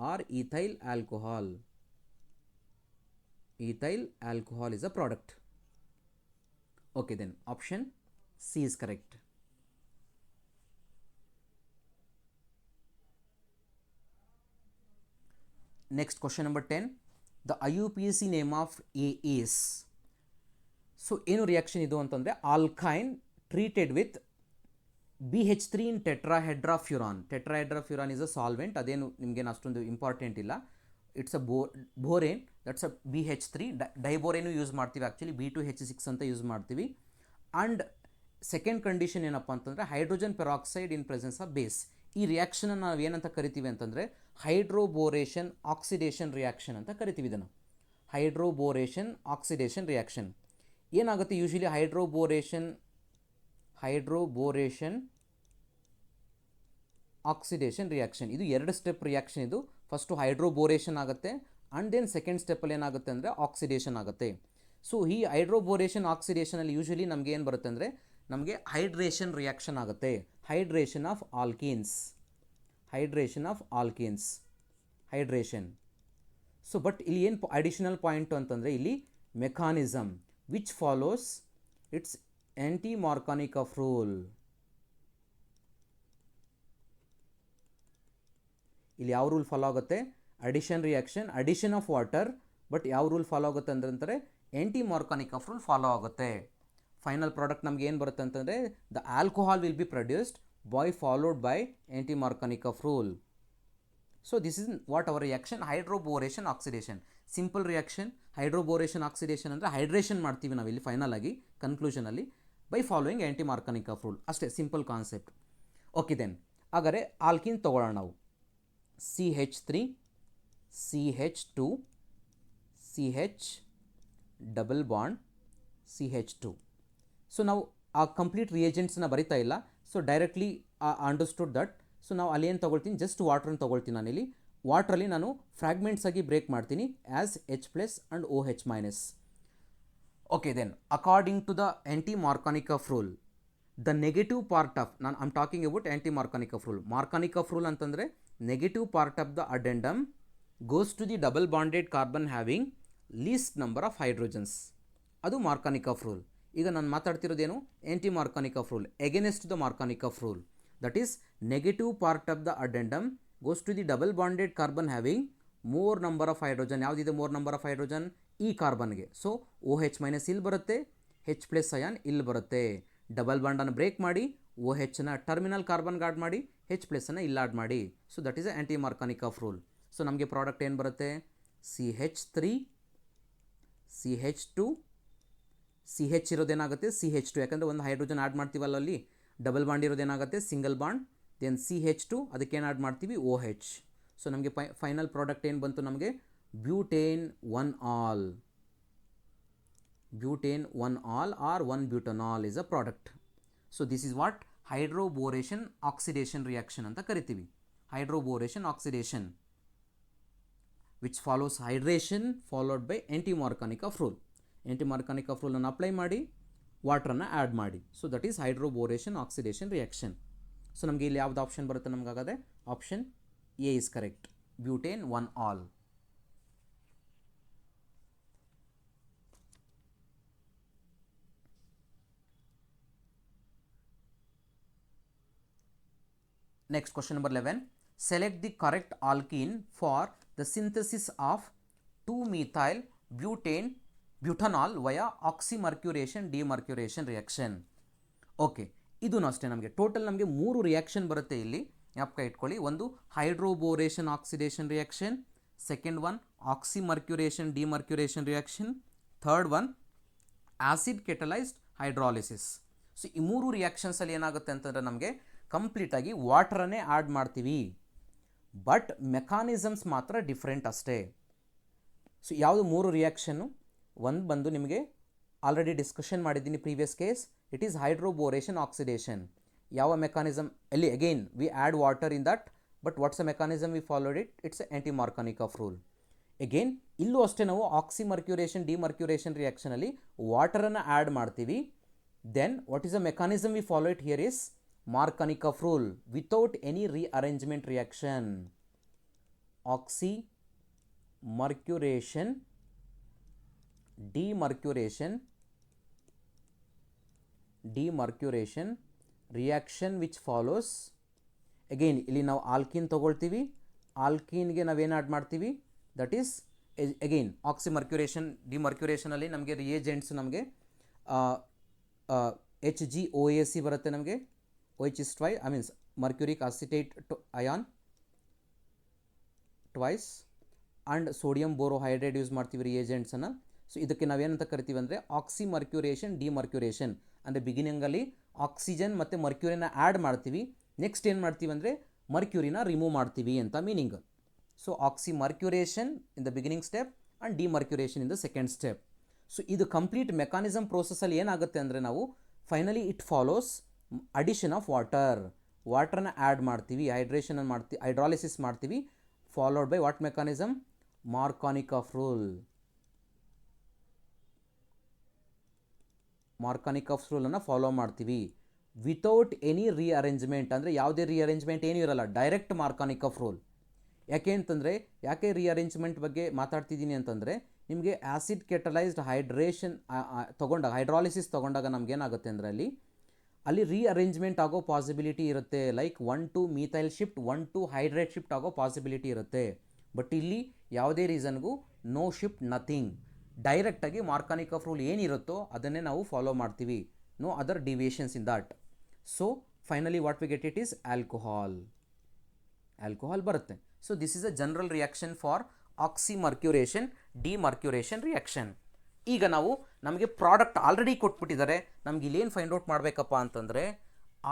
or ethyl alcohol. Ethyl alcohol is a product. Okay, then option C is correct. Next, question number 10. The IUPAC name of A is. So ಏನು reaction ಇದು ಅಂತಂದರೆ, alkyne treated with BH3 in tetrahedrofuran. Tetrahedrofuran is a solvent, ಅದೇನು ನಿಮಗೇನು ಅಷ್ಟೊಂದು important ಇಲ್ಲ. It's a borane, that's a BH3. Diborane use ಮಾಡ್ತೀವಿ, actually B2H6 ಅಂತ use ಮಾಡ್ತೀವಿ. ಆ್ಯಂಡ್ ಸೆಕೆಂಡ್ ಕಂಡೀಷನ್ ಏನಪ್ಪ ಅಂತಂದರೆ hydrogen peroxide in presence of base. ಈ ರಿಯಾಕ್ಷನನ್ನು ನಾವು ಏನಂತ ಕರಿತೀವಿ ಅಂತಂದರೆ ಹೈಡ್ರೋಬೋರೇಷನ್ ಆಕ್ಸಿಡೇಷನ್ ರಿಯಾಕ್ಷನ್ ಅಂತ ಕರಿತೀವಿ. ಇದನ್ನು ಹೈಡ್ರೋಬೋರೇಷನ್ ಆಕ್ಸಿಡೇಷನ್ ರಿಯಾಕ್ಷನ್ ಏನಾಗುತ್ತೆ, ಯೂಶಲಿ ಹೈಡ್ರೋಬೋರೇಷನ್ ಆಕ್ಸಿಡೇಷನ್ ರಿಯಾಕ್ಷನ್ ಇದು 2 ಸ್ಟೆಪ್ ರಿಯಾಕ್ಷನ್. ಇದು ಫಸ್ಟು ಹೈಡ್ರೋಬೋರೇಷನ್ ಆಗುತ್ತೆ ಆ್ಯಂಡ್ ದೆನ್ ಸೆಕೆಂಡ್ ಸ್ಟೆಪ್ಪಲ್ಲಿ ಏನಾಗುತ್ತೆ ಅಂದರೆ ಆಕ್ಸಿಡೇಷನ್ ಆಗುತ್ತೆ. ಸೊ ಈ ಹೈಡ್ರೋಬೋರೇಷನ್ ಆಕ್ಸಿಡೇಷನಲ್ಲಿ ಯೂಶಲಿ ನಮಗೆ ಏನು ಬರುತ್ತೆ ಅಂದರೆ ನಮಗೆ ಹೈಡ್ರೇಷನ್ ರಿಯಾಕ್ಷನ್ ಆಗುತ್ತೆ, hydration of alkenes. Hydration. So but ಇಲ್ಲಿ ಏನು ಅಡಿಷನಲ್ ಪಾಯಿಂಟು ಅಂತಂದರೆ ಇಲ್ಲಿ mechanism which follows it's anti Markovnikov rule. ಇಲ್ಲಿ ಯಾವ ರೂಲ್ ಫಾಲೋ ಆಗುತ್ತೆ? Addition reaction, addition of water, but ಯಾವ ರೂಲ್ ಫಾಲೋ ಆಗುತ್ತೆ ಅಂದ್ರೆ ಆ್ಯಂಟಿ ಮಾರ್ಕಾನಿಕಫ್ ರೂಲ್ ಫಾಲೋ ಆಗುತ್ತೆ. ಫೈನಲ್ ಪ್ರಾಡಕ್ಟ್ ನಮ್ಗೆ ಏನು ಬರುತ್ತೆ ಅಂತಂದರೆ the alcohol will be produced by followed by anti Markovnikov rule. So this is what our reaction ಹೈಡ್ರೋಬೋರೇಷನ್ oxidation. Simple reaction ಹೈಡ್ರೋಬೋರೇಷನ್ oxidation ಅಂದರೆ hydration ಮಾಡ್ತೀವಿ ನಾವಿಲ್ಲಿ ಫೈನಲ್ ಆಗಿ ಕನ್ಕ್ಲೂಷನಲ್ಲಿ by following anti Markovnikov rule. ಅಷ್ಟೇ ಸಿಂಪಲ್ ಕಾನ್ಸೆಪ್ಟ್. ಓಕೆ ದೆನ್ ಹಾಗಾದರೆ alkene ತೊಗೊಳ್ಳೋಣ ನಾವು. CH3 CH2 CH double bond CH2. So ನಾವು ಆ ಕಂಪ್ಲೀಟ್ ರಿಯೇಜೆಂಟ್ಸ್ನ ಬರಿತಾ ಇಲ್ಲ. So directly understood that. So ನಾವು ಅಲ್ಲಿ ಏನು ತೊಗೊಳ್ತೀನಿ, ಜಸ್ಟ್ ವಾಟ್ರನ್ನ ತೊಗೊಳ್ತೀನಿ. ನಾನಿಲ್ಲಿ ವಾಟ್ರಲ್ಲಿ ನಾನು ಫ್ರಾಗ್ಮೆಂಟ್ಸ್ ಆಗಿ ಬ್ರೇಕ್ ಮಾಡ್ತೀನಿ as H+ and OH-. Okay then according to the anti Markovnikov rule the negative part of I'm talking about anti Markovnikov rule. Markovnikov rule ಅಂತಂದರೆ negative part of the addendum goes to the double bonded carbon having least number of hydrogens. ಅದು Markovnikov rule. ಈಗ ನಾನು ಮಾತಾಡ್ತಿರೋದೇನು? Anti Markovnikov rule against the Markovnikov rule. That is negative part of the addendum goes to the double bonded carbon having more number of hydrogen. ಯಾವುದಿದೆ more number of hydrogen? ಈ ಕಾರ್ಬನ್ಗೆ. So OH- ಇಲ್ಲಿ ಬರುತ್ತೆ, H+ ion ಇಲ್ಲಿ ಬರುತ್ತೆ. Double ಬಾಂಡನ್ನು break ಮಾಡಿ OHನ terminal ಕಾರ್ಬನ್ಗೆ add ಮಾಡಿ, H+ಅನ್ನು ಇಲ್ಲಿ add ಮಾಡಿ. So that is anti Markovnikov rule. So ನಮಗೆ ಪ್ರಾಡಕ್ಟ್ ಏನು ಬರುತ್ತೆ? CH3 CH2 CH ಇರೋದೇನಾಗುತ್ತೆ CH2, ಯಾಕಂದರೆ ಒಂದು ಹೈಡ್ರೋಜನ್ ಆಡ್ ಮಾಡ್ತೀವಲ್ಲ ಅಲ್ಲಿ. ಡಬಲ್ ಬಾಂಡ್ ಇರೋದೇನಾಗುತ್ತೆ ಸಿಂಗಲ್ ಬಾಂಡ್. ದೆನ್ CH2 ಅದಕ್ಕೇನು ಆಡ್ ಮಾಡ್ತೀವಿ? OH. ಸೊ ನಮಗೆ ಫೈನಲ್ ಪ್ರಾಡಕ್ಟ್ ಏನು ಬಂತು? ನಮಗೆ ಬ್ಯೂಟೇನ್ 1-ಆಲ್. ಬ್ಯೂಟೇನ್ 1-ಆಲ್ ಆರ್ 1-ಬ್ಯೂಟನಾಲ್ is a product. So this is what hydroboration oxidation reaction ಅಂತ ಕರಿತೀವಿ. Hydroboration oxidation which follows hydration followed by anti Markovnikov rule. Anti Markovnikov ರೂಲನ್ನು ಅಪ್ಲೈ ಮಾಡಿ ವಾಟ್ರನ್ನು ಆ್ಯಡ್ ಮಾಡಿ. So that is hydroboration oxidation reaction. So ನಮಗೆ ಇಲ್ಲಿ ಯಾವ್ದು option ಬರುತ್ತೆ? ನಮಗಾಗದೆ option A is correct, butane 1-ಆಲ್. Next question number 11. Select the correct alkene for the synthesis of 2-methyl butanol via oxymercuration demercuration reaction. Okay, ಇದೂ ಅಷ್ಟೇ. ನಮಗೆ total ನಮಗೆ 3 reaction ಬರುತ್ತೆ ಇಲ್ಲಿ, ಜ್ಞಾಪಕ ಇಟ್ಕೊಳ್ಳಿ. ಒಂದು hydroboration oxidation reaction, second one oxymercuration demercuration reaction, third one acid catalysed hydrolysis. So ಈ 3 ರಿಯಾಕ್ಷನ್ಸಲ್ಲಿ ಏನಾಗುತ್ತೆ ಅಂತಂದರೆ ನಮಗೆ ಕಂಪ್ಲೀಟಾಗಿ ವಾಟ್ರನ್ನೇ ಆ್ಯಡ್ ಮಾಡ್ತೀವಿ, ಬಟ್ ಮೆಕಾನಿಸಮ್ಸ್ ಮಾತ್ರ ಡಿಫ್ರೆಂಟ್ ಅಷ್ಟೇ. ಸೊ ಯಾವುದು 3 ರಿಯಾಕ್ಷನ್ನು? ಒಂದು ಬಂದು ನಿಮಗೆ ಆಲ್ರೆಡಿ ಡಿಸ್ಕಷನ್ ಮಾಡಿದ್ದೀನಿ previous case. It is hydroboration oxidation. ಯಾವ ಮೆಕಾನಿಸಮ್? ಅಲ್ಲಿ again we add water in that, but what's a mechanism we followed it? It's anti Markovnikov rule. Again ಇಲ್ಲೂ ಅಷ್ಟೇ ನಾವು ಆಕ್ಸಿಮರ್ಕ್ಯುರೇಷನ್ ಡಿಮರ್ಕ್ಯುರೇಷನ್ ರಿಯಾಕ್ಷನಲ್ಲಿ ವಾಟರನ್ನು ಆ್ಯಡ್ ಮಾಡ್ತೀವಿ. Then what is a mechanism we follow it here is Markovnikov rule without any rearrangement reaction. Oxymercuration, demercuration reaction which follows. Again ಇಲ್ಲಿ ನಾವು alkene ತಗೊಳ್ತೀವಿ, ಆಲ್ಕಿನ್ಗೆ ನಾವೇನು ಆ್ಯಡ್ ಮಾಡ್ತೀವಿ? ದಟ್ ಈಸ್ ಅಗೈನ್ ಆಕ್ಸಿಮರ್ಕ್ಯುರೇಷನ್ ಡಿಮರ್ಕ್ಯುರೇಷನಲ್ಲಿ ನಮಗೆ ರಿಯೇಜೆಂಟ್ಸ್ ನಮಗೆ HgOAc ಬರುತ್ತೆ ನಮಗೆ, which is twice, I mean mercuric acetate ion twice, and sodium borohydride use ಮಾಡ್ತೀವಿ ರಿಯೇಜೆಂಟ್ಸನ್ನು. ಸೊ ಇದಕ್ಕೆ ನಾವೇನಂತ ಕರಿತೀವಿ ಅಂದರೆ ಆಕ್ಸಿಮರ್ಕ್ಯುರೇಷನ್ ಡಿಮರ್ಕ್ಯುರೇಷನ್. ಅಂದರೆ ಬಿಗಿನಿಂಗಲ್ಲಿ ಆಕ್ಸಿಜನ್ ಮತ್ತು ಮರ್ಕ್ಯೂರಿನ ಆ್ಯಡ್ ಮಾಡ್ತೀವಿ, ನೆಕ್ಸ್ಟ್ ಏನು ಮಾಡ್ತೀವಿ ಅಂದರೆ ಮರ್ಕ್ಯೂರಿನ ರಿಮೂವ್ ಮಾಡ್ತೀವಿ ಅಂತ meaning. So oxymercuration in the beginning step and demercuration in the second step. So ಇದು ಕಂಪ್ಲೀಟ್ ಮೆಕಾನಿಸಮ್ ಪ್ರೋಸೆಸ್ಸಲ್ಲಿ ಏನಾಗುತ್ತೆ ಅಂದರೆ ನಾವು finally it follows addition of ವಾಟರ್ನ ಆ್ಯಡ್ ಮಾಡ್ತೀವಿ, ಹೈಡ್ರೇಷನ್ ಮಾಡ್ತೀವಿ, ಹೈಡ್ರಾಲಿಸಿಸ್ ಮಾಡ್ತೀವಿ, followed by what mechanism? Markovnikov rule. Markovnikov ರೂಲನ್ನು ಫಾಲೋ ಮಾಡ್ತೀವಿ ವಿತೌಟ್ ಎನಿ ರೀಅರೇಂಜ್ಮೆಂಟ್. ಅಂದರೆ ಯಾವುದೇ ರೀಅರೇಂಜ್ಮೆಂಟ್ ಏನೂ ಇರಲ್ಲ, ಡೈರೆಕ್ಟ್ ಮಾರ್ಕಾನಿಕಫ್ ರೂಲ್. ಯಾಕೆ ಅಂತಂದರೆ, ಯಾಕೆ ರಿಅರೇಂಜ್ಮೆಂಟ್ ಬಗ್ಗೆ ಮಾತಾಡ್ತಿದ್ದೀನಿ ಅಂತಂದರೆ, ನಿಮಗೆ ಆ್ಯಸಿಡ್ ಕೆಟಲೈಸ್ಡ್ ಹೈಡ್ರೇಷನ್ ತೊಗೊಂಡಾಗ, ಹೈಡ್ರಾಲಿಸಿಸ್ ತೊಗೊಂಡಾಗ ನಮಗೇನಾಗುತ್ತೆ ಅಂದರೆ ಅಲ್ಲಿ ರೀಅರೇಂಜ್ಮೆಂಟ್ ಆಗೋ ಪಾಸಿಬಿಲಿಟಿ ಇರುತ್ತೆ. Like 1 methyl shift 1 hydrate shift ಆಗೋ ಪಾಸಿಬಿಲಿಟಿ ಇರುತ್ತೆ. ಬಟ್ ಇಲ್ಲಿ ಯಾವುದೇ ರೀಸನ್ಗೂ ನೋ ಶಿಫ್ಟ್, ನಥಿಂಗ್. ಡೈರೆಕ್ಟಾಗಿ ಮಾರ್ಕಾನಿಕ್ ಆಫ್ ರೂಲ್ ಏನಿರುತ್ತೋ ಅದನ್ನೇ ನಾವು ಫಾಲೋ ಮಾಡ್ತೀವಿ. No other deviations in that. So finally what we get it is alcohol ಬರುತ್ತೆ. So this is a general reaction for oxymercuration demercuration reaction. ಈಗ ನಮಗೆ ಪ್ರಾಡಕ್ಟ್ ಆಲ್ರೆಡಿ ಕೊಟ್ಬಿಟ್ಟಿದ್ದಾರೆ, ನಮ್ಗೆ ಇಲ್ಲೇನು find out ಮಾಡಬೇಕಪ್ಪ ಅಂತಂದರೆ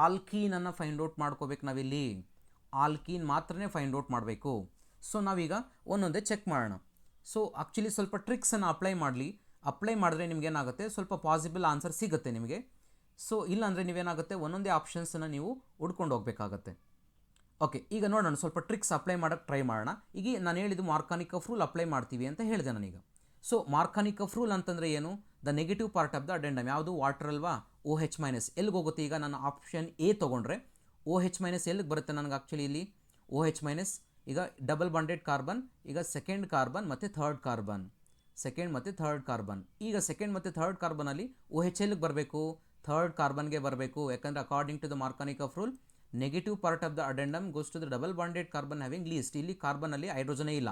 ಆಲ್ಕೀನನ್ನು ಫೈಂಡ್ ಔಟ್ ಮಾಡ್ಕೋಬೇಕು. ನಾವಿಲ್ಲಿ ಆಲ್ಕೀನ್ ಮಾತ್ರನೇ ಫೈಂಡ್ ಔಟ್ ಮಾಡಬೇಕು. ಸೊ ನಾವೀಗ ಒಂದೊಂದೇ ಚೆಕ್ ಮಾಡೋಣ. ಸೊ ಆ್ಯಕ್ಚುಲಿ ಸ್ವಲ್ಪ ಟ್ರಿಕ್ಸನ್ನು ಅಪ್ಲೈ ಮಾಡಿದ್ರೆ ನಿಮಗೇನಾಗುತ್ತೆ, ಸ್ವಲ್ಪ ಪಾಸಿಬಲ್ ಆನ್ಸರ್ ಸಿಗುತ್ತೆ ನಿಮಗೆ. ಸೊ ಇಲ್ಲಾಂದರೆ ನೀವೇನಾಗುತ್ತೆ, ಒಂದೊಂದೇ ಆಪ್ಷನ್ಸನ್ನು ನೀವು ಹುಡ್ಕೊಂಡು ಹೋಗಬೇಕಾಗತ್ತೆ. ಓಕೆ, ಈಗ ನೋಡೋಣ, ಸ್ವಲ್ಪ ಟ್ರಿಕ್ಸ್ ಅಪ್ಲೈ ಮಾಡೋಕ್ಕೆ ಟ್ರೈ ಮಾಡೋಣ. ಈಗ ನಾನು ಹೇಳಿದ್ದು ಮಾರ್ಕಾನಿಕ್ ಆಫ್ ರೂಲ್ ಅಪ್ಲೈ ಮಾಡ್ತೀವಿ ಅಂತ ಹೇಳಿದೆ ನಾನೀಗ. ಸೊ ಮಾರ್ಕಾನಿಕ್ ಆಫ್ ರೂಲ್ ಅಂತಂದರೆ ಏನು? The negative part of the addendum ಯಾವುದು? ವಾಟರ್ ಅಲ್ವಾ? OH- ಎಲ್ಲಿಗೆ ಹೋಗುತ್ತೆ? ಈಗ ನಾನು ಆಪ್ಷನ್ ಎ ತೊಗೊಂಡ್ರೆ OH- ಎಲ್ಲಿಗೆ ಬರುತ್ತೆ ನನಗೆ? ಆ್ಯಕ್ಚುಲಿ ಇಲ್ಲಿ OH- ಈಗ ಡಬಲ್ ಬಾಂಡೆಡ್ ಕಾರ್ಬನ್, ಈಗ ಸೆಕೆಂಡ್ ಕಾರ್ಬನ್ ಮತ್ತು ಥರ್ಡ್ ಕಾರ್ಬನ್, ಈಗ ಸೆಕೆಂಡ್ ಮತ್ತು ಥರ್ಡ್ ಕಾರ್ಬನಲ್ಲಿ OH ಎಲ್ಲಿಗೆ ಬರಬೇಕು? ಥರ್ಡ್ ಕಾರ್ಬನ್ಗೆ ಬರಬೇಕು. ಯಾಕಂದರೆ according to the Markovnikov of rule negative part of the addendum goes to the double bonded carbon having least. ಇಲ್ಲಿ ಕಾರ್ಬನಲ್ಲಿ ಹೈಡ್ರೋಜನೇ ಇಲ್ಲ.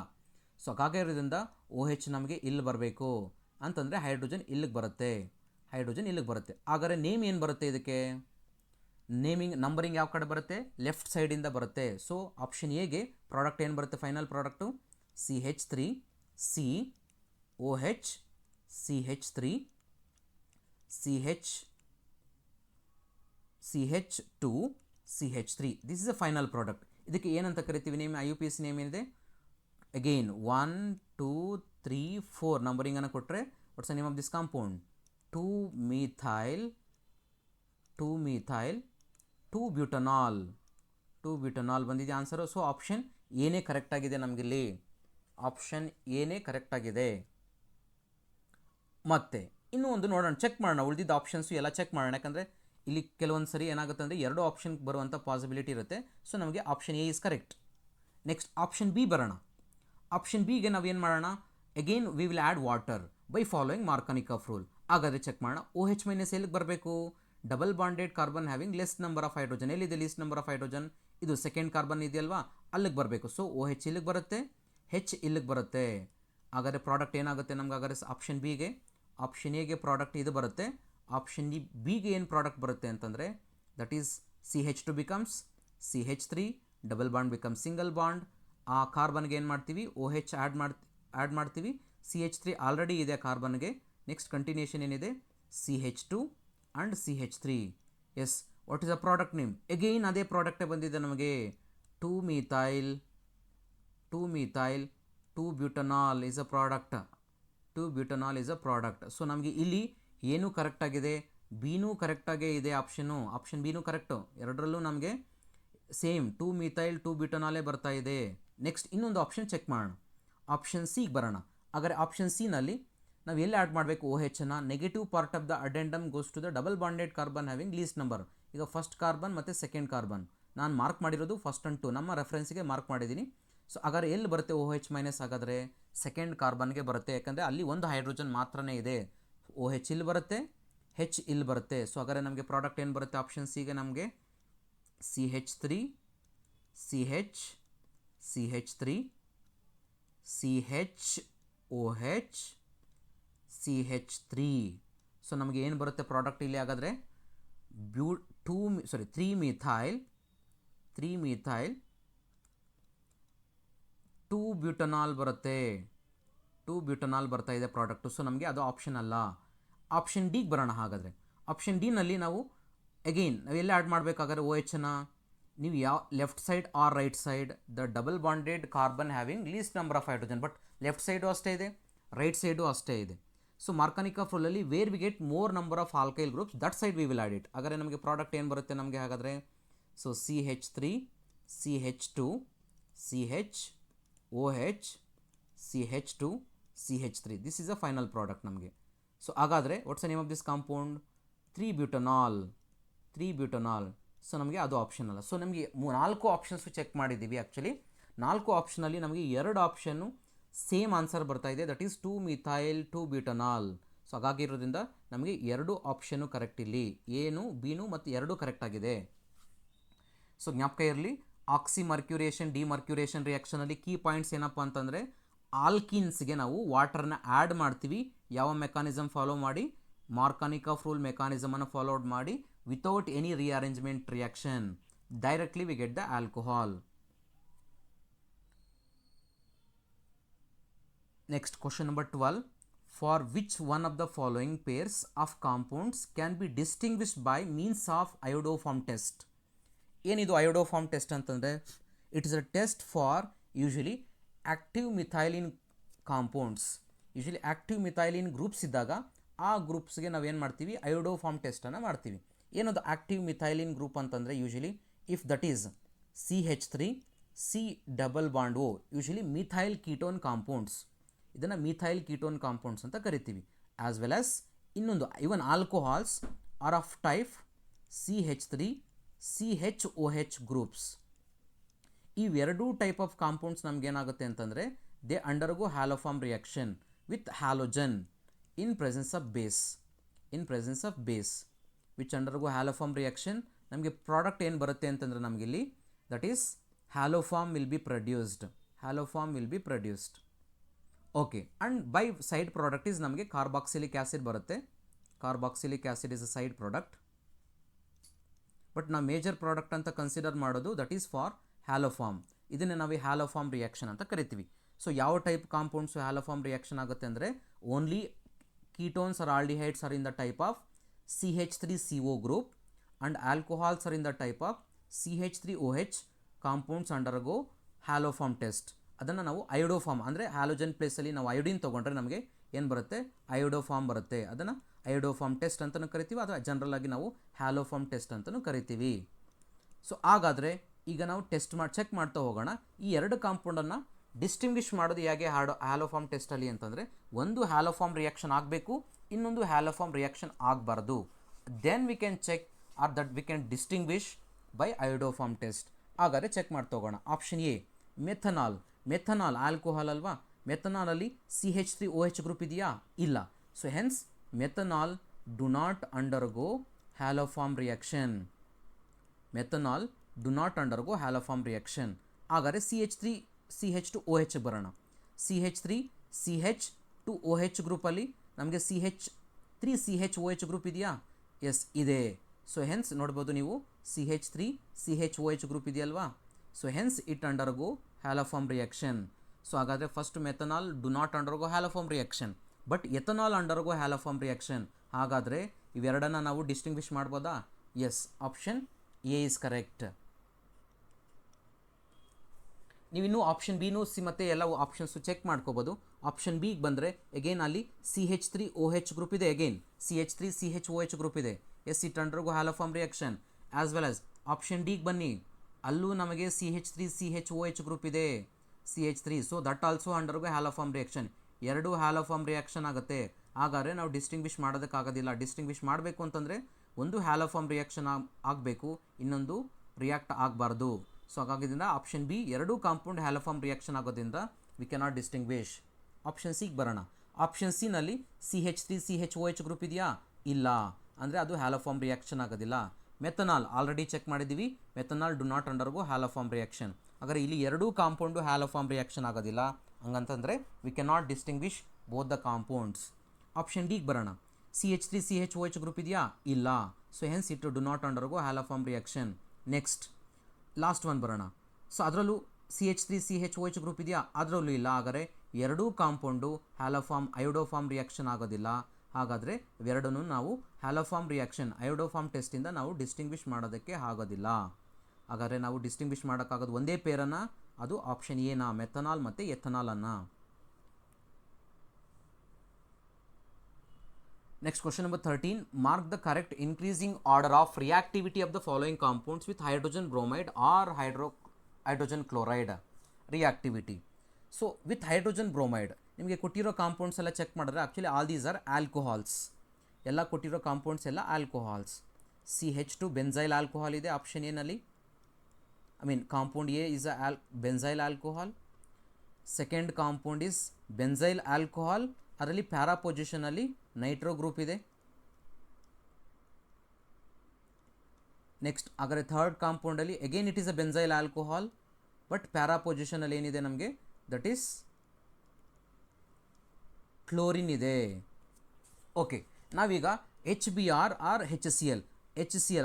ಸೊ ಹಾಗಾಗಿರೋದ್ರಿಂದ OH ನಮಗೆ ಇಲ್ಲಿ ಬರಬೇಕು ಅಂತಂದರೆ ಹೈಡ್ರೋಜನ್ ಇಲ್ಲಿಗೆ ಬರುತ್ತೆ. ಹಾಗಾದರೆ ನೇಮ್ ಏನು ಬರುತ್ತೆ ಇದಕ್ಕೆ? ನಂಬರಿಂಗ್ ಯಾವ ಕಡೆ ಬರುತ್ತೆ? ಲೆಫ್ಟ್ ಸೈಡಿಂದ ಬರುತ್ತೆ. ಸೊ ಆಪ್ಷನ್ ಎಗೆ ಪ್ರಾಡಕ್ಟ್ ಏನು ಬರುತ್ತೆ? Final product CH3 COH CH3 CH2 CH3. This is a final product. ಇದಕ್ಕೆ ಏನಂತ ಕರಿತೀವಿ ನೇಮ್? IUPAC ನೇಮ್ ಏನಿದೆ? ಅಗೇನ್ 1 2 3 4 ನಂಬರಿಂಗನ್ನು ಕೊಟ್ಟರೆ what's the name of this compound? 2-methyl 2-butanol ಬಂದಿದೆ ಆನ್ಸರು. ಸೊ ಆಪ್ಷನ್ ಏನೇ ಕರೆಕ್ಟ್ ಆಗಿದೆ ನಮಗಿಲ್ಲಿ, ಮತ್ತೆ ಇನ್ನೂ ಒಂದು ನೋಡೋಣ, ಚೆಕ್ ಮಾಡೋಣ, ಉಳಿದಿದ್ದ ಆಪ್ಷನ್ಸು ಎಲ್ಲ ಚೆಕ್ ಮಾಡೋಣ. ಯಾಕಂದರೆ ಇಲ್ಲಿ ಕೆಲವೊಂದು ಸರಿ ಏನಾಗುತ್ತೆ ಅಂದರೆ 2 ಆಪ್ಷನ್ಗೆ ಬರುವಂಥ ಪಾಸಿಬಿಲಿಟಿ ಇರುತ್ತೆ. ಸೊ ನಮಗೆ option A is correct. Next option B ಬರೋಣ. ಆಪ್ಷನ್ ಬಿಗೆ ನಾವೇನು ಮಾಡೋಣ? Again we will add water by following Markovnikov of rule. ಹಾಗಾದರೆ ಚೆಕ್ ಮಾಡೋಣ. OH- ಎಲ್ಲಿಗೆ ಬರಬೇಕು? Double bonded carbon having less number of hydrogen. ಎಲ್ಲಿದೆ ಲೀಸ್ಟ್ ನಂಬರ್ ಆಫ್ ಹೈಡ್ರೋಜನ್? ಇದು ಸೆಕೆಂಡ್ ಕಾರ್ಬನ್ ಇದೆಯಲ್ವಾ, ಅಲ್ಲಿಗೆ ಬರಬೇಕು. ಸೊ OH ಇಲ್ಲಿಗೆ ಬರುತ್ತೆ, H ಇಲ್ಲಿಗೆ ಬರುತ್ತೆ. ಹಾಗಾದರೆ ಪ್ರಾಡಕ್ಟ್ ಏನಾಗುತ್ತೆ ನಮ್ಗೆ? ಹಾಗಾದರೆ ಆಪ್ಷನ್ ಬಿಗೆ, ಆಪ್ಷನ್ ಎಗೆ ಪ್ರಾಡಕ್ಟ್ ಇದು ಬರುತ್ತೆ. ಆಪ್ಷನ್ ಬಿಗೆ ಏನು ಪ್ರಾಡಕ್ಟ್ ಬರುತ್ತೆ ಅಂತಂದರೆ ದಟ್ ಈಸ್ CH2 becomes CH3, double bond becomes single bond. ಆ ಕಾರ್ಬನ್ಗೆ ಏನು ಮಾಡ್ತೀವಿ? OH ಆ್ಯಡ್ ಮಾಡ್ತೀವಿ. CH3 ಆಲ್ರೆಡಿ ಇದೆ ಕಾರ್ಬನ್ಗೆ. ನೆಕ್ಸ್ಟ್ ಕಂಟಿನ್ಯೂಷನ್ ಏನಿದೆ? CH2 and CH3. Yes, what is a product name? Again ಅದೇ ಪ್ರಾಡಕ್ಟೇ ಬಂದಿದೆ ನಮಗೆ. 2-methyl 2-butanol is a product. So ನಮಗೆ ಇಲ್ಲಿ ಏನೂ ಕರೆಕ್ಟಾಗಿದೆ, ಬಿನೂ ಕರೆಕ್ಟಾಗೇ ಇದೆ. ಆಪ್ಷನ್ ಬಿನೂ ಕರೆಕ್ಟು. ಎರಡರಲ್ಲೂ ನಮಗೆ ಸೇಮ್ 2-methyl 2-butanol ಬರ್ತಾ ಇದೆ. ನೆಕ್ಸ್ಟ್ ಇನ್ನೊಂದು ಆಪ್ಷನ್ ಚೆಕ್ ಮಾಡೋಣ. ಆಪ್ಷನ್ ಸಿಗೆ ಬರೋಣ. ಹಾಗಾದರೆ ಆಪ್ಷನ್ ಸಿನಲ್ಲಿ ನಾವು ಎಲ್ಲಿ ಆ್ಯಡ್ ಮಾಡಬೇಕು? OH-ನ negative part of the addendum goes to the double bonded carbon having least number. ಈಗ ಫಸ್ಟ್ ಕಾರ್ಬನ್ ಮತ್ತು ಸೆಕೆಂಡ್ ಕಾರ್ಬನ್ ನಾನು ಮಾರ್ಕ್ ಮಾಡಿರೋದು ಫಸ್ಟ್ ಆ್ಯಂಡ್ 2 ನಮ್ಮ ರೆಫರೆನ್ಸ್ಗೆ ಮಾರ್ಕ್ ಮಾಡಿದ್ದೀನಿ. ಸೊ ಹಾಗಾದರೆ ಎಲ್ಲಿ ಬರುತ್ತೆ OH- ಹಾಗಾದರೆ ಸೆಕೆಂಡ್ ಕಾರ್ಬನ್ಗೆ ಬರುತ್ತೆ. ಯಾಕಂದರೆ ಅಲ್ಲಿ ಒಂದು ಹೈಡ್ರೋಜನ್ ಮಾತ್ರನೇ ಇದೆ. OH ಇಲ್ಲಿ ಬರುತ್ತೆ, H ಇಲ್ಲಿ ಬರುತ್ತೆ. ಸೊ ಹಾಗಾದರೆ ನಮಗೆ ಪ್ರಾಡಕ್ಟ್ ಏನು ಬರುತ್ತೆ? ಆಪ್ಷನ್ ಸಿಗೆ ನಮಗೆ CH3 CH3 CHOH CH3. So ನಮಗೆ ಏನು ಬರುತ್ತೆ ಪ್ರಾಡಕ್ಟ್ ಇಲ್ಲಿ? ಹಾಗಾದರೆ 3-methyl 2-butanol ಬರುತ್ತೆ. 2-butanol ಬರ್ತಾ ಇದೆ ಪ್ರಾಡಕ್ಟು. ಸೊ ನಮಗೆ ಅದು ಆಪ್ಷನ್ ಅಲ್ಲ. ಆಪ್ಷನ್ ಡಿಗೆ ಬರೋಣ. ಹಾಗಾದರೆ ಆಪ್ಷನ್ ಡಿನಲ್ಲಿ ನಾವು ನಾವೆಲ್ಲ ಆ್ಯಡ್ ಮಾಡಬೇಕಾದ್ರೆ OH-ನ ನೀವು ಯಾವ left side or right side the double bonded carbon having least number of hydrogen. But left side ಅಷ್ಟೇ ಇದೆ, ರೈಟ್ ಸೈಡು ಅಷ್ಟೇ ಇದೆ. ಸೊ ಮಾರ್ಕಾನಿಕ್ ಆಫ್ ರೂಲಲ್ಲಿ where we get more number of alkyl groups that side we will add it. ಹಾಗಾದರೆ ನಮಗೆ product ಏನು ಬರುತ್ತೆ ನಮಗೆ? ಹಾಗಾದರೆ so CH3 CH2 CHOH CH2 CH3. This is a final product ನಮಗೆ. ಸೊ ಹಾಗಾದರೆ what's the name of this compound? 3-butanol. So ನಮಗೆ ಅದು ಆಪ್ಷನ್ ಅಲ್ಲ. ಸೊ ನಮಗೆ 4 ಆಪ್ಷನ್ಸು ಚೆಕ್ ಮಾಡಿದ್ದೀವಿ. ಆ್ಯಕ್ಚುಲಿ 4 ಆಪ್ಷನಲ್ಲಿ ನಮಗೆ 2 ಆಪ್ಷನ್ನು ಸೇಮ್ ಆನ್ಸರ್ ಬರ್ತಾ ಇದೆ, ದಟ್ ಈಸ್ 2-ಮಿಥೈಲ್ 2-ಬ್ಯೂಟನಾಲ್. ಸೊ ಹಾಗಾಗಿರೋದ್ರಿಂದ ನಮಗೆ 2 ಆಪ್ಷನ್ನು ಕರೆಕ್ಟ್ ಇಲ್ಲಿ, ಏನು ಬಿನು ಮತ್ತು 2 ಕರೆಕ್ಟ್ ಆಗಿದೆ. ಸೊ ಜ್ಞಾಪಕ ಇರಲಿ, ಆಕ್ಸಿಮರ್ಕ್ಯುರೇಷನ್ ಡಿಮರ್ಕ್ಯುರೇಷನ್ ರಿಯಾಕ್ಷನಲ್ಲಿ ಕೀ ಪಾಯಿಂಟ್ಸ್ ಏನಪ್ಪ ಅಂತಂದರೆ, ಆಲ್ಕಿನ್ಸ್ಗೆ ನಾವು ವಾಟರ್ನ ಆ್ಯಡ್ ಮಾಡ್ತೀವಿ. ಯಾವ ಮೆಕಾನಿಸಮ್ ಫಾಲೋ ಮಾಡಿ? ಮಾರ್ಕಾನಿಕಾಫ್ ರೂಲ್ ಮೆಕಾನಿಸಮನ್ನು ಫಾಲೋಡ್ ಮಾಡಿ, without any rearrangement reaction directly we get the alcohol. Next, question number 12. For which one of the following pairs of compounds can be distinguished by means of iodoform test? ಏನಿದು iodoform test ಅಂತಂದರೆ, it is a test for usually active methylene compounds. Usually active methylene groups ಇದ್ದಾಗ ಆ ಗ್ರೂಪ್ಸ್ಗೆ ನಾವೇನು ಮಾಡ್ತೀವಿ? iodoform ಟೆಸ್ಟನ್ನು ಮಾಡ್ತೀವಿ. ಏನದು ಆಕ್ಟಿವ್ ಮಿಥೈಲಿನ್ ಗ್ರೂಪ್ ಅಂತಂದರೆ, usually if that is CH3 C+O, usually methyl ketone compounds, ಇದನ್ನು ಮಿಥೈಲ್ ಕೀಟೋನ್ ಕಾಂಪೌಂಡ್ಸ್ ಅಂತ ಕರಿತೀವಿ. ಆಸ್ ವೆಲ್ ಆಸ್ ಇನ್ನೊಂದು even alcohols or of type CH3 CHOH groups. ಇವೆರಡೂ ಟೈಪ್ ಆಫ್ ಕಾಂಪೌಂಡ್ಸ್ ನಮಗೇನಾಗುತ್ತೆ ಅಂತಂದರೆ, they undergo haloform reaction with halogen in presence of base which undergo haloform reaction. ನಮಗೆ product ಏನು ಬರುತ್ತೆ ಅಂತಂದರೆ ನಮಗಿಲ್ಲಿ, that is haloform will be produced. Okay, and by side product is ನಮಗೆ carboxylic acid ಬರುತ್ತೆ. Carboxylic acid is a side product, but ನಾವು major product ಅಂತ consider ಮಾಡೋದು ದಟ್ ಈಸ್ ಫಾರ್ ಹ್ಯಾಲೋಫಾರ್ಮ್. ಇದನ್ನೇ ನಾವು ಹ್ಯಾಲೋಫಾರ್ಮ್ ರಿಯಾಕ್ಷನ್ ಅಂತ ಕರಿತೀವಿ. ಸೊ ಯಾವ ಟೈಪ್ ಕಾಂಪೌಂಡ್ಸು ಹ್ಯಾಲೋಫಾರ್ಮ್ ರಿಯಾಕ್ಷನ್ ಆಗುತ್ತೆ ಅಂದರೆ, only ketones or aldehydes or in the type of CH3CO group and alcohols or in the type of CH3OH compounds undergo haloform test. ಅದನ್ನು ನಾವು ಅಯೋಡೋಫಾರ್ಮ್ ಅಂದರೆ ಹ್ಯಾಲೋಜನ್ ಪ್ಲೇಸಲ್ಲಿ ನಾವು ಅಯೋಡಿನ್ ತೊಗೊಂಡ್ರೆ ನಮಗೆ ಏನು ಬರುತ್ತೆ? ಅಯೋಡೋಫಾರ್ಮ್ ಬರುತ್ತೆ. ಅದನ್ನು ಅಯೋಡೋಫಾರ್ಮ್ ಟೆಸ್ಟ್ ಅಂತಲೂ ಕರಿತೀವಿ, ಅಥವಾ ಜನರಲ್ ಆಗಿ ನಾವು ಹ್ಯಾಲೋಫಾರ್ಮ್ ಟೆಸ್ಟ್ ಅಂತಲೂ ಕರಿತೀವಿ. ಸೊ ಹಾಗಾದರೆ ಈಗ ನಾವು ಚೆಕ್ ಮಾಡ್ತಾ ಹೋಗೋಣ. ಈ 2 ಕಾಂಪೌಂಡನ್ನು ಡಿಸ್ಟಿಂಗ್ವಿಷ್ ಮಾಡೋದು ಹೇಗೆ ಹ್ಯಾಲೋಫಾರ್ಮ್ ಟೆಸ್ಟಲ್ಲಿ ಅಂತಂದರೆ, ಒಂದು ಹ್ಯಾಲೋಫಾರ್ಮ್ ರಿಯಾಕ್ಷನ್ ಆಗಬೇಕು, ಇನ್ನೊಂದು ಹ್ಯಾಲೋಫಾರ್ಮ್ ರಿಯಾಕ್ಷನ್ ಆಗಬಾರ್ದು. Then we can check or that we can distinguish by iodoform test. ಹಾಗಾದರೆ ಚೆಕ್ ಮಾಡ್ತಾ ಹೋಗೋಣ. ಆಪ್ಷನ್ ಎ ಮೆಥನಾಲ್ ಆಲ್ಕೋಹಾಲ್ ಅಲ್ವಾ? ಮೆಥನಾಲಲ್ಲಿ CH3OH ಗ್ರೂಪ್ ಇದೆಯಾ? ಇಲ್ಲ. So hence methanol do not undergo haloform reaction. ಹಾಗಾದರೆ CH3CH2OH ಬರೋಣ. CH3CH2OH ಗ್ರೂಪಲ್ಲಿ ನಮಗೆ CH3CHOH ಗ್ರೂಪ್ ಇದೆಯಾ? ಎಸ್ ಇದೆ. ಸೊ ಹೆನ್ಸ್ ನೋಡ್ಬೋದು ನೀವು, CH3CHOH ಗ್ರೂಪ್ ಇದೆಯಲ್ವಾ? So hence it undergo haloform reaction. So ಹಾಗಾದರೆ first methanol do not undergo haloform reaction, but ethanol undergo haloform reaction. ಹಾಗಾದರೆ ಇವೆರಡನ್ನು ನಾವು ಡಿಸ್ಟಿಂಗ್ವಿಷ್ ಮಾಡ್ಬೋದಾ? Yes, option A is correct. ನೀವಿನ್ನೂ ಆಪ್ಷನ್ ಬಿನೂ ಮತ್ತು ಎಲ್ಲ ಆಪ್ಷನ್ಸು ಚೆಕ್ ಮಾಡ್ಕೋಬೋದು. ಆಪ್ಷನ್ ಬಿಗೆ ಬಂದರೆ ಎಗೇನ್ ಅಲ್ಲಿ CH3OH ಗ್ರೂಪ್ ಇದೆ, ಎಗೇನ್ CH3CHOH ಗ್ರೂಪ್ ಇದೆ. Yes, it undergo haloform reaction. As well as option ಡಿಗೆ ಬನ್ನಿ, ಅಲ್ಲೂ ನಮಗೆ CH3CHOH ಗ್ರೂಪ್ ಇದೆ, CH3. So that also undergo haloform reaction. 2 haloform reaction ಆಗುತ್ತೆ. ಹಾಗಾದರೆ ನಾವು ಡಿಸ್ಟಿಂಗ್ವಿಷ್ ಮಾಡೋದಕ್ಕಾಗೋದಿಲ್ಲ. ಡಿಸ್ಟಿಂಗ್ವಿಷ್ ಮಾಡಬೇಕು ಅಂತಂದರೆ ಒಂದು ಹ್ಯಾಲೋಫಾರ್ಮ್ ರಿಯಾಕ್ಷನ್ ಆಗಬೇಕು, ಇನ್ನೊಂದು ರಿಯಾಕ್ಟ್ ಆಗಬಾರ್ದು. ಸೊ ಹಾಗಾಗಿದ್ದರಿಂದ option B 2 compound haloform reaction ಆಗೋದ್ರಿಂದ ವಿ ಕ್ಯಾನಾಟ್ ಡಿಸ್ಟಿಂಗ್ವಿಷ್. ಆಪ್ಷನ್ ಸಿಗೆ ಬರೋಣ. ಆಪ್ಷನ್ ಸಿನಲ್ಲಿ CH3CHOH ಗ್ರೂಪ್ ಇದೆಯಾ? ಇಲ್ಲ, ಅಂದರೆ ಅದು ಹ್ಯಾಲೋಫಾರ್ಮ್ ರಿಯಾಕ್ಷನ್ ಆಗೋದಿಲ್ಲ. ಮೆಥನಾಲ್ ಆಲ್ರೆಡಿ ಚೆಕ್ ಮಾಡಿದ್ದೀವಿ, methanol do not undergo haloform reaction. ಹಾಗಾದರೆ ಇಲ್ಲಿ 2 ಕಾಂಪೌಂಡು ಹ್ಯಾಲೋಫಾರ್ಮ್ ರಿಯಾಕ್ಷನ್ ಆಗೋದಿಲ್ಲ, ಹಂಗಂತಂದರೆ we cannot distinguish both the compounds. Option ಡಿಗೆ ಬರೋಣ. CH3CHOH ಗ್ರೂಪ್ ಇದೆಯಾ? ಇಲ್ಲ. So hence it do not undergo haloform reaction. Next last one ಬರೋಣ. ಸೊ ಅದರಲ್ಲೂ CH3CHOH ಗ್ರೂಪ್ ಇದೆಯಾ? ಅದರಲ್ಲೂ ಇಲ್ಲ. ಹಾಗಾದರೆ 2 ಕಾಂಪೌಂಡು ಅಯೋಡೋಫಾರ್ಮ್ ರಿಯಾಕ್ಷನ್ ಆಗೋದಿಲ್ಲ. ಹಾಗಾದರೆ ಇವೆರಡನ್ನೂ ನಾವು ಹ್ಯಾಲೋಫಾರ್ಮ್ ರಿಯಾಕ್ಷನ್ ಅಯೋಡೋಫಾರ್ಮ್ ಟೆಸ್ಟಿಂದ ನಾವು ಡಿಸ್ಟಿಂಗ್ವಿಷ್ ಮಾಡೋದಕ್ಕೆ ಆಗೋದಿಲ್ಲ. ಹಾಗಾದರೆ ನಾವು ಡಿಸ್ಟಿಂಗ್ವಿಷ್ ಮಾಡೋಕ್ಕಾಗೋದು ಒಂದೇ ಪೇರನ್ನು, ಅದು ಆಪ್ಷನ್ ಎನ, ಮೆಥನಾಲ್ ಮತ್ತು ಎಥನಾಲನ್ನು. Next question number 13. Mark the correct increasing order of reactivity of the following compounds with hydrogen bromide or hydrogen chloride reactivity. So with hydrogen bromide ನಿಮಗೆ ಕೊಟ್ಟಿರೋ ಕಾಂಪೌಂಡ್ಸ್ ಎಲ್ಲ ಚೆಕ್ ಮಾಡಿದ್ರೆ actually all these are alcohols. ಎಲ್ಲ ಕೊಟ್ಟಿರೋ compounds ಎಲ್ಲ alcohols. CH2 benzyl alcohol ಇದೆ option ಎನಲ್ಲಿ. compound A is a benzyl alcohol. Second compound is benzyl alcohol, ಅದರಲ್ಲಿ ಪ್ಯಾರಾ ಪೊಸಿಷನಲ್ಲಿ ನೈಟ್ರೋ ಗ್ರೂಪ್ ಇದೆ. ನೆಕ್ಸ್ಟ್ ಹಾಗಾದರೆ ಥರ್ಡ್ ಕಾಂಪೌಂಡಲ್ಲಿ again it is a benzyl alcohol, but para ಪೊಸಿಷನಲ್ಲಿ ಏನಿದೆ ನಮಗೆ, ದಟ್ ಈಸ್ ಕ್ಲೋರಿನ್ ಇದೆ. ಓಕೆ, ನಾವೀಗ HBr or HCl,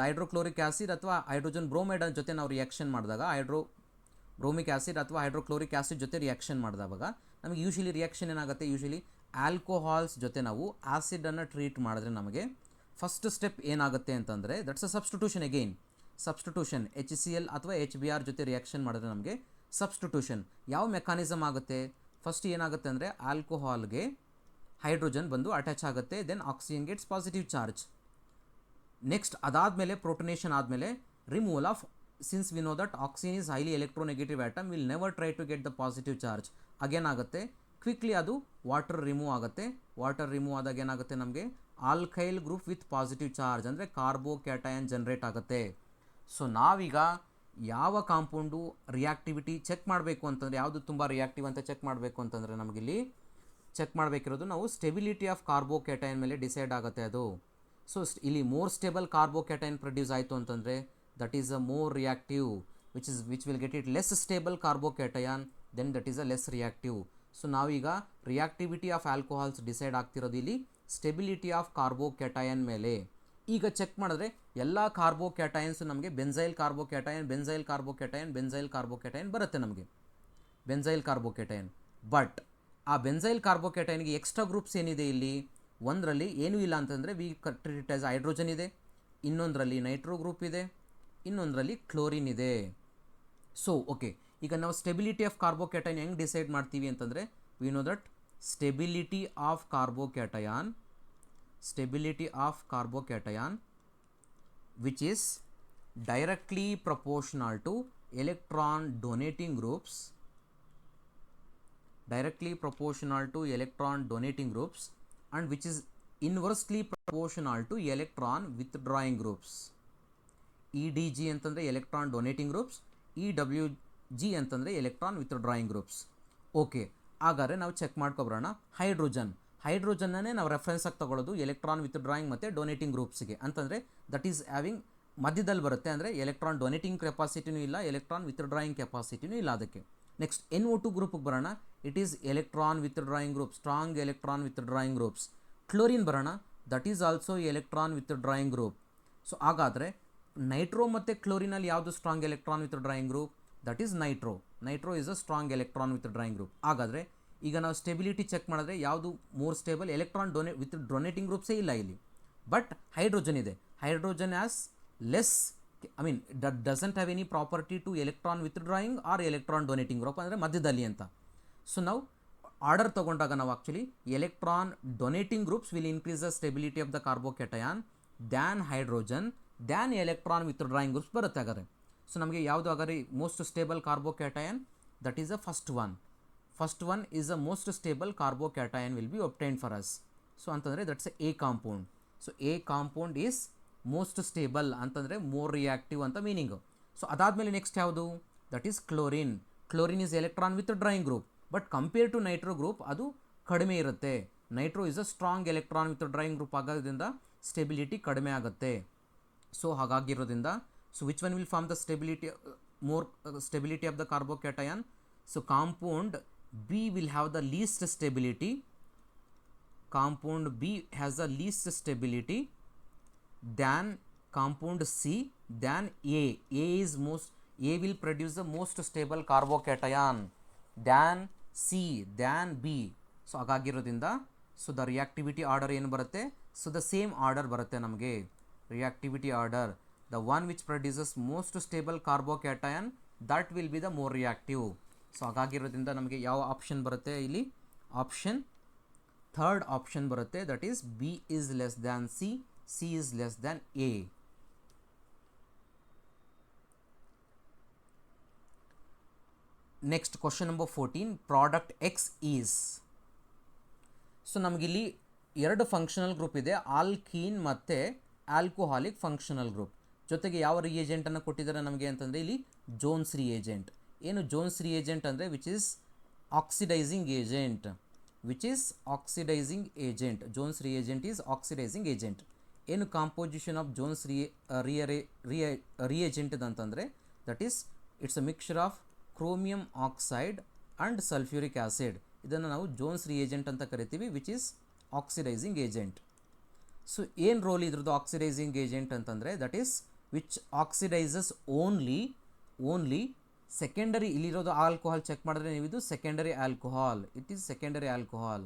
hydrochloric acid ಅಥವಾ ಹೈಡ್ರೋಜನ್ ಬ್ರೋಮೈಡ್ ಜೊತೆ ನಾವು ರಿಯಾಕ್ಷನ್ ಮಾಡಿದಾಗ, ಬ್ರೋಮಿಕ್ ಆ್ಯಸಿಡ್ ಅಥವಾ ಹೈಡ್ರೋಕ್ಲೋರಿಕ್ ಆ್ಯಸಿಡ್ ಜೊತೆ ರಿಯಾಕ್ಷನ್ ಮಾಡಿದಾಗ ನಮಗೆ ಯೂಶಲಿ ರಿಯಾಕ್ಷನ್ ಏನಾಗುತ್ತೆ, ಯೂಶಲಿ ಆಲ್ಕೋಹಾಲ್ಸ್ ಜೊತೆ ನಾವು ಆ್ಯಸಿಡನ್ನು ಟ್ರೀಟ್ ಮಾಡಿದ್ರೆ ನಮಗೆ ಫಸ್ಟ್ ಸ್ಟೆಪ್ ಏನಾಗುತ್ತೆ ಅಂತಂದರೆ, that's a substitution. Again substitution, HCl ಅಥವಾ HBr ಜೊತೆ ರಿಯಾಕ್ಷನ್ ಮಾಡಿದ್ರೆ ನಮಗೆ ಸಬ್ಸ್ಟಿಟ್ಯೂಷನ್. ಯಾವ ಮೆಕ್ಯಾನಿಸಮ್ ಆಗುತ್ತೆ, ಫಸ್ಟ್ ಏನಾಗುತ್ತೆ ಅಂದರೆ ಆಲ್ಕೋಹಾಲ್ಗೆ ಹೈಡ್ರೋಜನ್ ಬಂದು ಅಟ್ಯಾಚ್ ಆಗುತ್ತೆ, then oxygen gets positive charge. Next ಅದಾದಮೇಲೆ ಪ್ರೋಟನೇಷನ್ ಆದಮೇಲೆ removal of, since we know that oxygen is highly electronegative atom, will never try to get the positive charge. ಆಗೇನಾಗುತ್ತೆ, ಕ್ವಿಕ್ಲಿ ಅದು ವಾಟರ್ ರಿಮೂವ್ ಆಗುತ್ತೆ. Water remove ಆದಾಗ ಏನಾಗುತ್ತೆ, ನಮಗೆ alkyl group with positive charge ಅಂದರೆ carbocation generate ಆಗುತ್ತೆ. So ನಾವೀಗ ಯಾವ ಕಾಂಪೌಂಡು ರಿಯಾಕ್ಟಿವಿಟಿ ಚೆಕ್ ಮಾಡಬೇಕು ಅಂತಂದರೆ, ಯಾವುದು ತುಂಬ ರಿಯಾಕ್ಟಿವ್ ಅಂತ ಚೆಕ್ ಮಾಡಬೇಕು ಅಂತಂದರೆ ನಮಗಿಲ್ಲಿ ಚೆಕ್ ಮಾಡಬೇಕಿರೋದು ನಾವು ಸ್ಟೆಬಿಲಿಟಿ ಆಫ್ ಕಾರ್ಬೋಕ್ಯಾಟಯನ್ ಮೇಲೆ ಡಿಸೈಡ್ ಆಗುತ್ತೆ ಅದು. ಸೊ ಇಲ್ಲಿ ಮೋರ್ ಸ್ಟೇಬಲ್ ಕಾರ್ಬೋಕ್ಯಾಟಯನ್ ಪ್ರೊಡ್ಯೂಸ್ ಆಯಿತು ಅಂತಂದರೆ that is a more reactive, which will get it less stable carbocation, then that is a less reactive. So ನಾವೀಗ ರಿಯಾಕ್ಟಿವಿಟಿ ಆಫ್ ಆಲ್ಕೋಹಾಲ್ಸ್ ಡಿಸೈಡ್ ಆಗ್ತಿರೋದು ಇಲ್ಲಿ stability of carbocation ಮೇಲೆ. ಈಗ check ಮಾಡಿದ್ರೆ ಎಲ್ಲ ಕಾರ್ಬೋಕ್ಯಾಟಯನ್ಸ್ ನಮಗೆ ಬೆನ್ಸೈಲ್ ಕಾರ್ಬೋಕ್ಯಾಟಯನ್ ಬರುತ್ತೆ ನಮಗೆ, ಬೆನ್ಸೈಲ್ ಕಾರ್ಬೋಕ್ಯಾಟಯನ್. ಬಟ್ ಆ ಬೆನ್ಸೈಲ್ ಕಾರ್ಬೋಕ್ಯಾಟಯನ್ಗೆ ಎಕ್ಸ್ಟ್ರಾ ಗ್ರೂಪ್ಸ್ ಏನಿದೆ ಇಲ್ಲಿ, ಒಂದರಲ್ಲಿ ಏನೂ ಇಲ್ಲ ಅಂತಂದರೆ we treat it as hydrogen ಇದೆ, ಇನ್ನೊಂದರಲ್ಲಿ ನೈಟ್ರೋ ಗ್ರೂಪ್ ಇದೆ, ಇನ್ನೊಂದರಲ್ಲಿ ಕ್ಲೋರಿನ್ ಇದೆ. ಸೊ ಓಕೆ, ಈಗ ನಾವು ಸ್ಟೆಬಿಲಿಟಿ ಆಫ್ ಕಾರ್ಬೋಕ್ಯಾಟಯನ್ ಹೆಂಗೆ ಡಿಸೈಡ್ ಮಾಡ್ತೀವಿ ಅಂತಂದರೆ, we know that stability of carbocation which is directly proportional to electron donating groups, and which is inversely proportional to electron withdrawing groups. EDG ಅಂತಂದರೆ electron donating groups, EWG ಅಂತಂದರೆ electron withdrawing groups. Okay, ಹಾಗಾದರೆ ನಾವು check ಮಾಡ್ಕೊಬರೋಣ. ಹೈಡ್ರೋಜನ್ನೇ ನಾವು reference ಆಗಿ ತಗೊಳ್ಳೋದು electron withdrawing ಮತ್ತು donating ಗ್ರೂಪ್ಸ್ಗೆ ಅಂತಂದರೆ that is having ಮಧ್ಯದಲ್ಲಿ ಬರುತ್ತೆ, ಅಂದರೆ ಎಲೆಕ್ಟ್ರಾನ್ ಡೊನೇಟಿಂಗ್ ಕೆಪಾಸಿಟಿನೂ ಇಲ್ಲ, ಎಲೆಕ್ಟ್ರಾನ್ ವಿತ್ಡ್ರಾಯಿಂಗ್ ಕೆಪಾಸಿಟಿನೂ ಇಲ್ಲ ಅದಕ್ಕೆ. ನೆಕ್ಸ್ಟ್ NO2 ಗ್ರೂಪಿಗೆ ಬರೋಣ. It is electron withdrawing group, strong electron withdrawing groups. Chlorine ಬರೋಣ, that is also electron withdrawing group. So ಹಾಗಾದರೆ ನೈಟ್ರೋ ಮತ್ತು ಕ್ಲೋರಿನಲ್ಲಿ ಯಾವುದು strong electron withdrawing group, that is nitro is a strong electron withdrawing group. ಹಾಗಾದರೆ ಈಗ ನಾವು stability check ಮಾಡಿದ್ರೆ ಯಾವುದು ಮೋರ್ ಸ್ಟೇಬಲ್, ಎಲೆಕ್ಟ್ರಾನ್ ಡೊನೇಟಿಂಗ್ ಗ್ರೂಪ್ಸೇ ಇಲ್ಲ ಇಲ್ಲಿ, ಬಟ್ ಹೈಡ್ರೋಜನ್ ಇದೆ. Hydrogen as less, doesn't have any property to electron withdrawing or electron donating group, ಅಂದರೆ ಮಧ್ಯದಲ್ಲಿ ಅಂತ. ಸೊ ನಾವು ಆರ್ಡರ್ ತೊಗೊಂಡಾಗ ನಾವು actually electron donating groups will increase the stability of the carbocation than hydrogen than electron withdrawing groups ಬರುತ್ತೆ. ಹಾಗಾದರೆ so ನಮಗೆ ಯಾವುದು ಹಾಗಾದರೆ most stable carbocation, that is a first one is a most stable carbocation will be obtained for us. So ಅಂತಂದರೆ that's A compound. So A compound is most stable ಅಂತಂದರೆ more reactive ಅಂತ meaning. So ಅದಾದಮೇಲೆ next ಯಾವುದು, that is chlorine. Chlorine is electron withdrawing group, but compare to nitro group ಅದು ಕಡಿಮೆ ಇರುತ್ತೆ. Nitro is a strong electron withdrawing group ಆಗೋದ್ರಿಂದ stability ಕಡಿಮೆ ಆಗುತ್ತೆ. ಸೊ ಹಾಗಾಗಿರೋದ್ರಿಂದ, so which one will form the stability of the carbocation? So compound B will have the least stability. Compound B has the least stability than compound C than A. A will produce the most stable carbocation than C than B. So ಹಾಗಾಗಿರೋದ್ರಿಂದ so the reactivity order ಏನು ಬರುತ್ತೆ, so the same order ಬರುತ್ತೆ ನಮಗೆ. Reactivity order, the one which produces most stable carbocation that will be the more reactive. So ಹಾಗಾಗಿರೋದ್ರಿಂದ ನಮಗೆ ಯಾವ option ಬರುತ್ತೆ ಇಲ್ಲಿ, ಥರ್ಡ್ ಆಪ್ಷನ್ ಬರುತ್ತೆ, that is B is less than C, C is less than A. Next question number 14, product X is. So ನಮಗಿಲ್ಲಿ ಎರಡು functional group ಇದೆ, alkene ಮತ್ತು ಆಲ್ಕೋಹಾಲಿಕ್ ಫಂಕ್ಷನಲ್ ಗ್ರೂಪ್. ಜೊತೆಗೆ ಯಾವ ರಿಯೇಜೆಂಟನ್ನು ಕೊಟ್ಟಿದ್ದಾರೆ ನಮಗೆ ಅಂತಂದರೆ ಇಲ್ಲಿ ಜೋನ್ಸ್ ರಿಯೇಜೆಂಟ್. ಏನು ಜೋನ್ಸ್ ರಿಯೇಜೆಂಟ್ ಅಂದರೆ which is oxidising agent, Jones reagent is oxidising agent. ಏನು ಕಾಂಪೋಸಿಷನ್ ಆಫ್ ಜೋನ್ಸ್ ರಿಯೇಜೆಂಟ್ ಅಂತಂದರೆ that is it's a mixture of chromium oxide and sulphuric acid. ಇದನ್ನು ನಾವು ಜೋನ್ಸ್ ರಿಯೇಜೆಂಟ್ ಅಂತ ಕರಿತೀವಿ, which is oxidising agent. So ಏನು role ಇದ್ರದ್ದು oxidising agent ಅಂತಂದರೆ that is which oxidises only secondary. ಇಲ್ಲಿರೋದು alcohol check ಮಾಡಿದ್ರೆ ನೀವು ಇದು secondary alcohol, it is secondary alcohol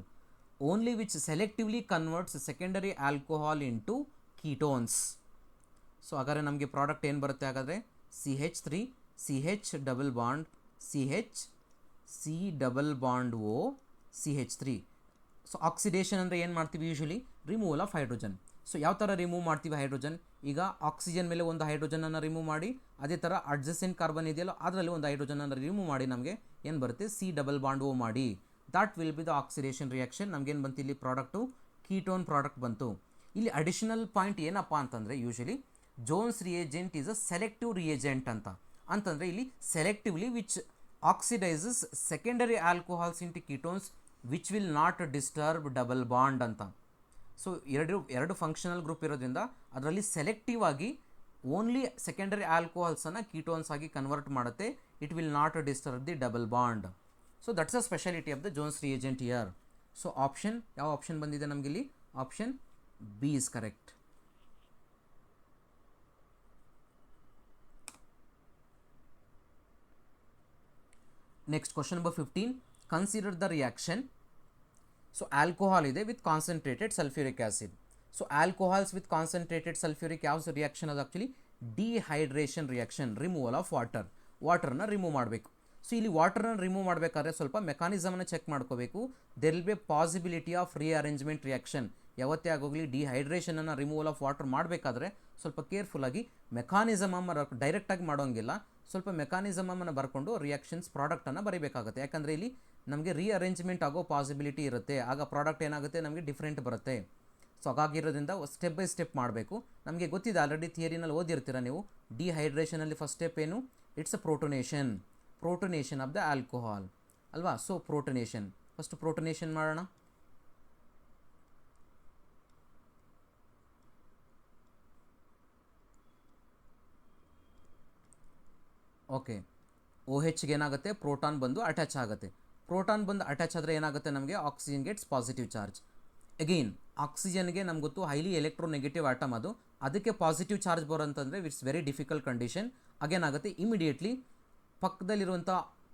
only which selectively converts secondary alcohol into ketones. So ಹಾಗಾದರೆ ನಮಗೆ product ಏನು ಬರುತ್ತೆ ಹಾಗಾದರೆ CH3 CH double bond CH C double bond O CH3. So oxidation ಅಂದರೆ ಏನು ಮಾಡ್ತೀವಿ usually removal of hydrogen. So ಯಾವ ಥರ ರಿಮೂವ್ ಮಾಡ್ತೀವಿ ಹೈಡ್ರೋಜನ್, ಈಗ ಆಕ್ಸಿಜನ್ ಮೇಲೆ ಒಂದು ಹೈಡ್ರೋಜನನ್ನು ರಿಮೂವ್ ಮಾಡಿ ಅದೇ ಥರ ಅಡ್ಜಸೆಂಟ್ ಕಾರ್ಬನ್ ಇದೆಯಲ್ಲ ಅದರಲ್ಲಿ ಒಂದು ಹೈಡ್ರೋಜನನ್ನು ರಿಮೂವ್ ಮಾಡಿ ನಮಗೆ ಏನು ಬರುತ್ತೆ C ಡಬಲ್ ಬಾಂಡ್ O ಮಾಡಿ. ದಾಟ್ will be the oxidation reaction. ನಮಗೇನು ಬಂತು ಇಲ್ಲಿ ಪ್ರಾಡಕ್ಟು ಕೀಟೋನ್ ಪ್ರಾಡಕ್ಟ್ ಬಂತು. ಇಲ್ಲಿ ಅಡಿಷನಲ್ ಪಾಯಿಂಟ್ ಏನಪ್ಪ ಅಂತಂದರೆ usually Jones reagent is a selective reagent ಅಂತಂದರೆ ಇಲ್ಲಿ selectively which oxidises secondary alcohols into ketones which will not disturb double bond ಅಂತ. ಸೊ ಎರಡು ಫಂಕ್ಷನಲ್ ಗ್ರೂಪ್ ಇರೋದ್ರಿಂದ ಅದರಲ್ಲಿ ಸೆಲೆಕ್ಟಿವ್ ಆಗಿ ಓನ್ಲಿ ಸೆಕೆಂಡರಿ ಆಲ್ಕೋಹಾಲ್ಸನ್ನು ಕೀಟೋನ್ಸ್ ಆಗಿ ಕನ್ವರ್ಟ್ ಮಾಡುತ್ತೆ. It will not disturb the double bond. So that's a speciality of the Jones reagent here. So option ಯಾವ option ಬಂದಿದೆ ನಮಗೆ ಇಲ್ಲಿ, option B is correct. Next question number 15, consider the reaction. So alcohol ಇದೆ with concentrated sulphuric acid. So alcohols with concentrated sulphuric ಯಾವ reaction ಅದು actually dehydration reaction, removal of ವಾಟರ್ನ remove ಮಾಡಬೇಕು. ಸೊ ಇಲ್ಲಿ ವಾಟರ್ನ ರಿಮೂವ್ ಮಾಡಬೇಕಾದ್ರೆ ಸ್ವಲ್ಪ ಮೆಕಾನಿಸಮನ್ನು ಚೆಕ್ ಮಾಡ್ಕೋಬೇಕು. There will be possibility of rearrangement reaction. ಯಾವತ್ತೇ ಆಗೋಗಲಿ ಡಿಹೈಡ್ರೇಷನನ್ನು ರಿಮೂವಲ್ ಆಫ್ ವಾಟರ್ ಮಾಡಬೇಕಾದ್ರೆ ಸ್ವಲ್ಪ ಕೇರ್ಫುಲ್ಲಾಗಿ ಮೆಕಾನಿಸಮನ್ನು ಡೈರೆಕ್ಟಾಗಿ ಮಾಡೋಂಗಿಲ್ಲ, ಸ್ವಲ್ಪ ಮೆಕಾನಿಸಮನ್ನು ಬರ್ಕೊಂಡು ರಿಯಾಕ್ಷನ್ಸ್ ಪ್ರಾಡಕ್ಟನ್ನು ಬರೀಬೇಕಾಗುತ್ತೆ. ಯಾಕಂದರೆ ಇಲ್ಲಿ ನಮಗೆ ರೀಅರೇಂಜ್ಮೆಂಟ್ ಆಗೋ ಪಾಸಿಬಿಲಿಟಿ ಇರುತ್ತೆ, ಆಗ ಪ್ರಾಡಕ್ಟ್ ಏನಾಗುತ್ತೆ ನಮಗೆ ಡಿಫ್ರೆಂಟ್ ಬರುತ್ತೆ. ಸೊ ಹಾಗಾಗಿರೋದ್ರಿಂದ ಸ್ಟೆಪ್ ಬೈ ಸ್ಟೆಪ್ ಮಾಡಬೇಕು. ನಮಗೆ ಗೊತ್ತಿದೆ ಆಲ್ರೆಡಿ ಥಿಯರಿನಲ್ಲಿ ಓದಿರ್ತೀರ ನೀವು. ಡಿಹೈಡ್ರೇಷನಲ್ಲಿ ಫಸ್ಟ್ ಸ್ಟೆಪ್ ಏನು, it's a protonation of the alcohol ಅಲ್ವಾ. ಸೊ ಪ್ರೋಟೋನೇಷನ್, ಫಸ್ಟ್ ಪ್ರೋಟೋನೇಷನ್ ಮಾಡೋಣ. ಓಕೆ, OHಗೆ ಏನಾಗುತ್ತೆ ಪ್ರೋಟಾನ್ ಬಂದು ಅಟ್ಯಾಚ್ ಆಗುತ್ತೆ. ಪ್ರೋಟಾನ್ ಬಂದು ಅಟ್ಯಾಚ್ ಆದರೆ ಏನಾಗುತ್ತೆ ನಮಗೆ oxygen gets positive charge. Again ಆಕ್ಸಿಜನ್ಗೆ ನಮ್ಗೆ ಗೊತ್ತು ಹೈಲಿ ಎಲೆಕ್ಟ್ರೋನೆಗೆಟಿವ್ ಆಟಮ್ ಅದು, ಅದಕ್ಕೆ ಪಾಸಿಟಿವ್ ಚಾರ್ಜ್ ಬರೋಂತಂದರೆ ಇಟ್ಸ್ ವೆರಿ ಡಿಫಿಕಲ್ಟ್ ಕಂಡೀಷನ್. ಆಗೇನಾಗುತ್ತೆ ಇಮಿಡಿಯೇಟ್ಲಿ ಪಕ್ಕದಲ್ಲಿರುವಂಥ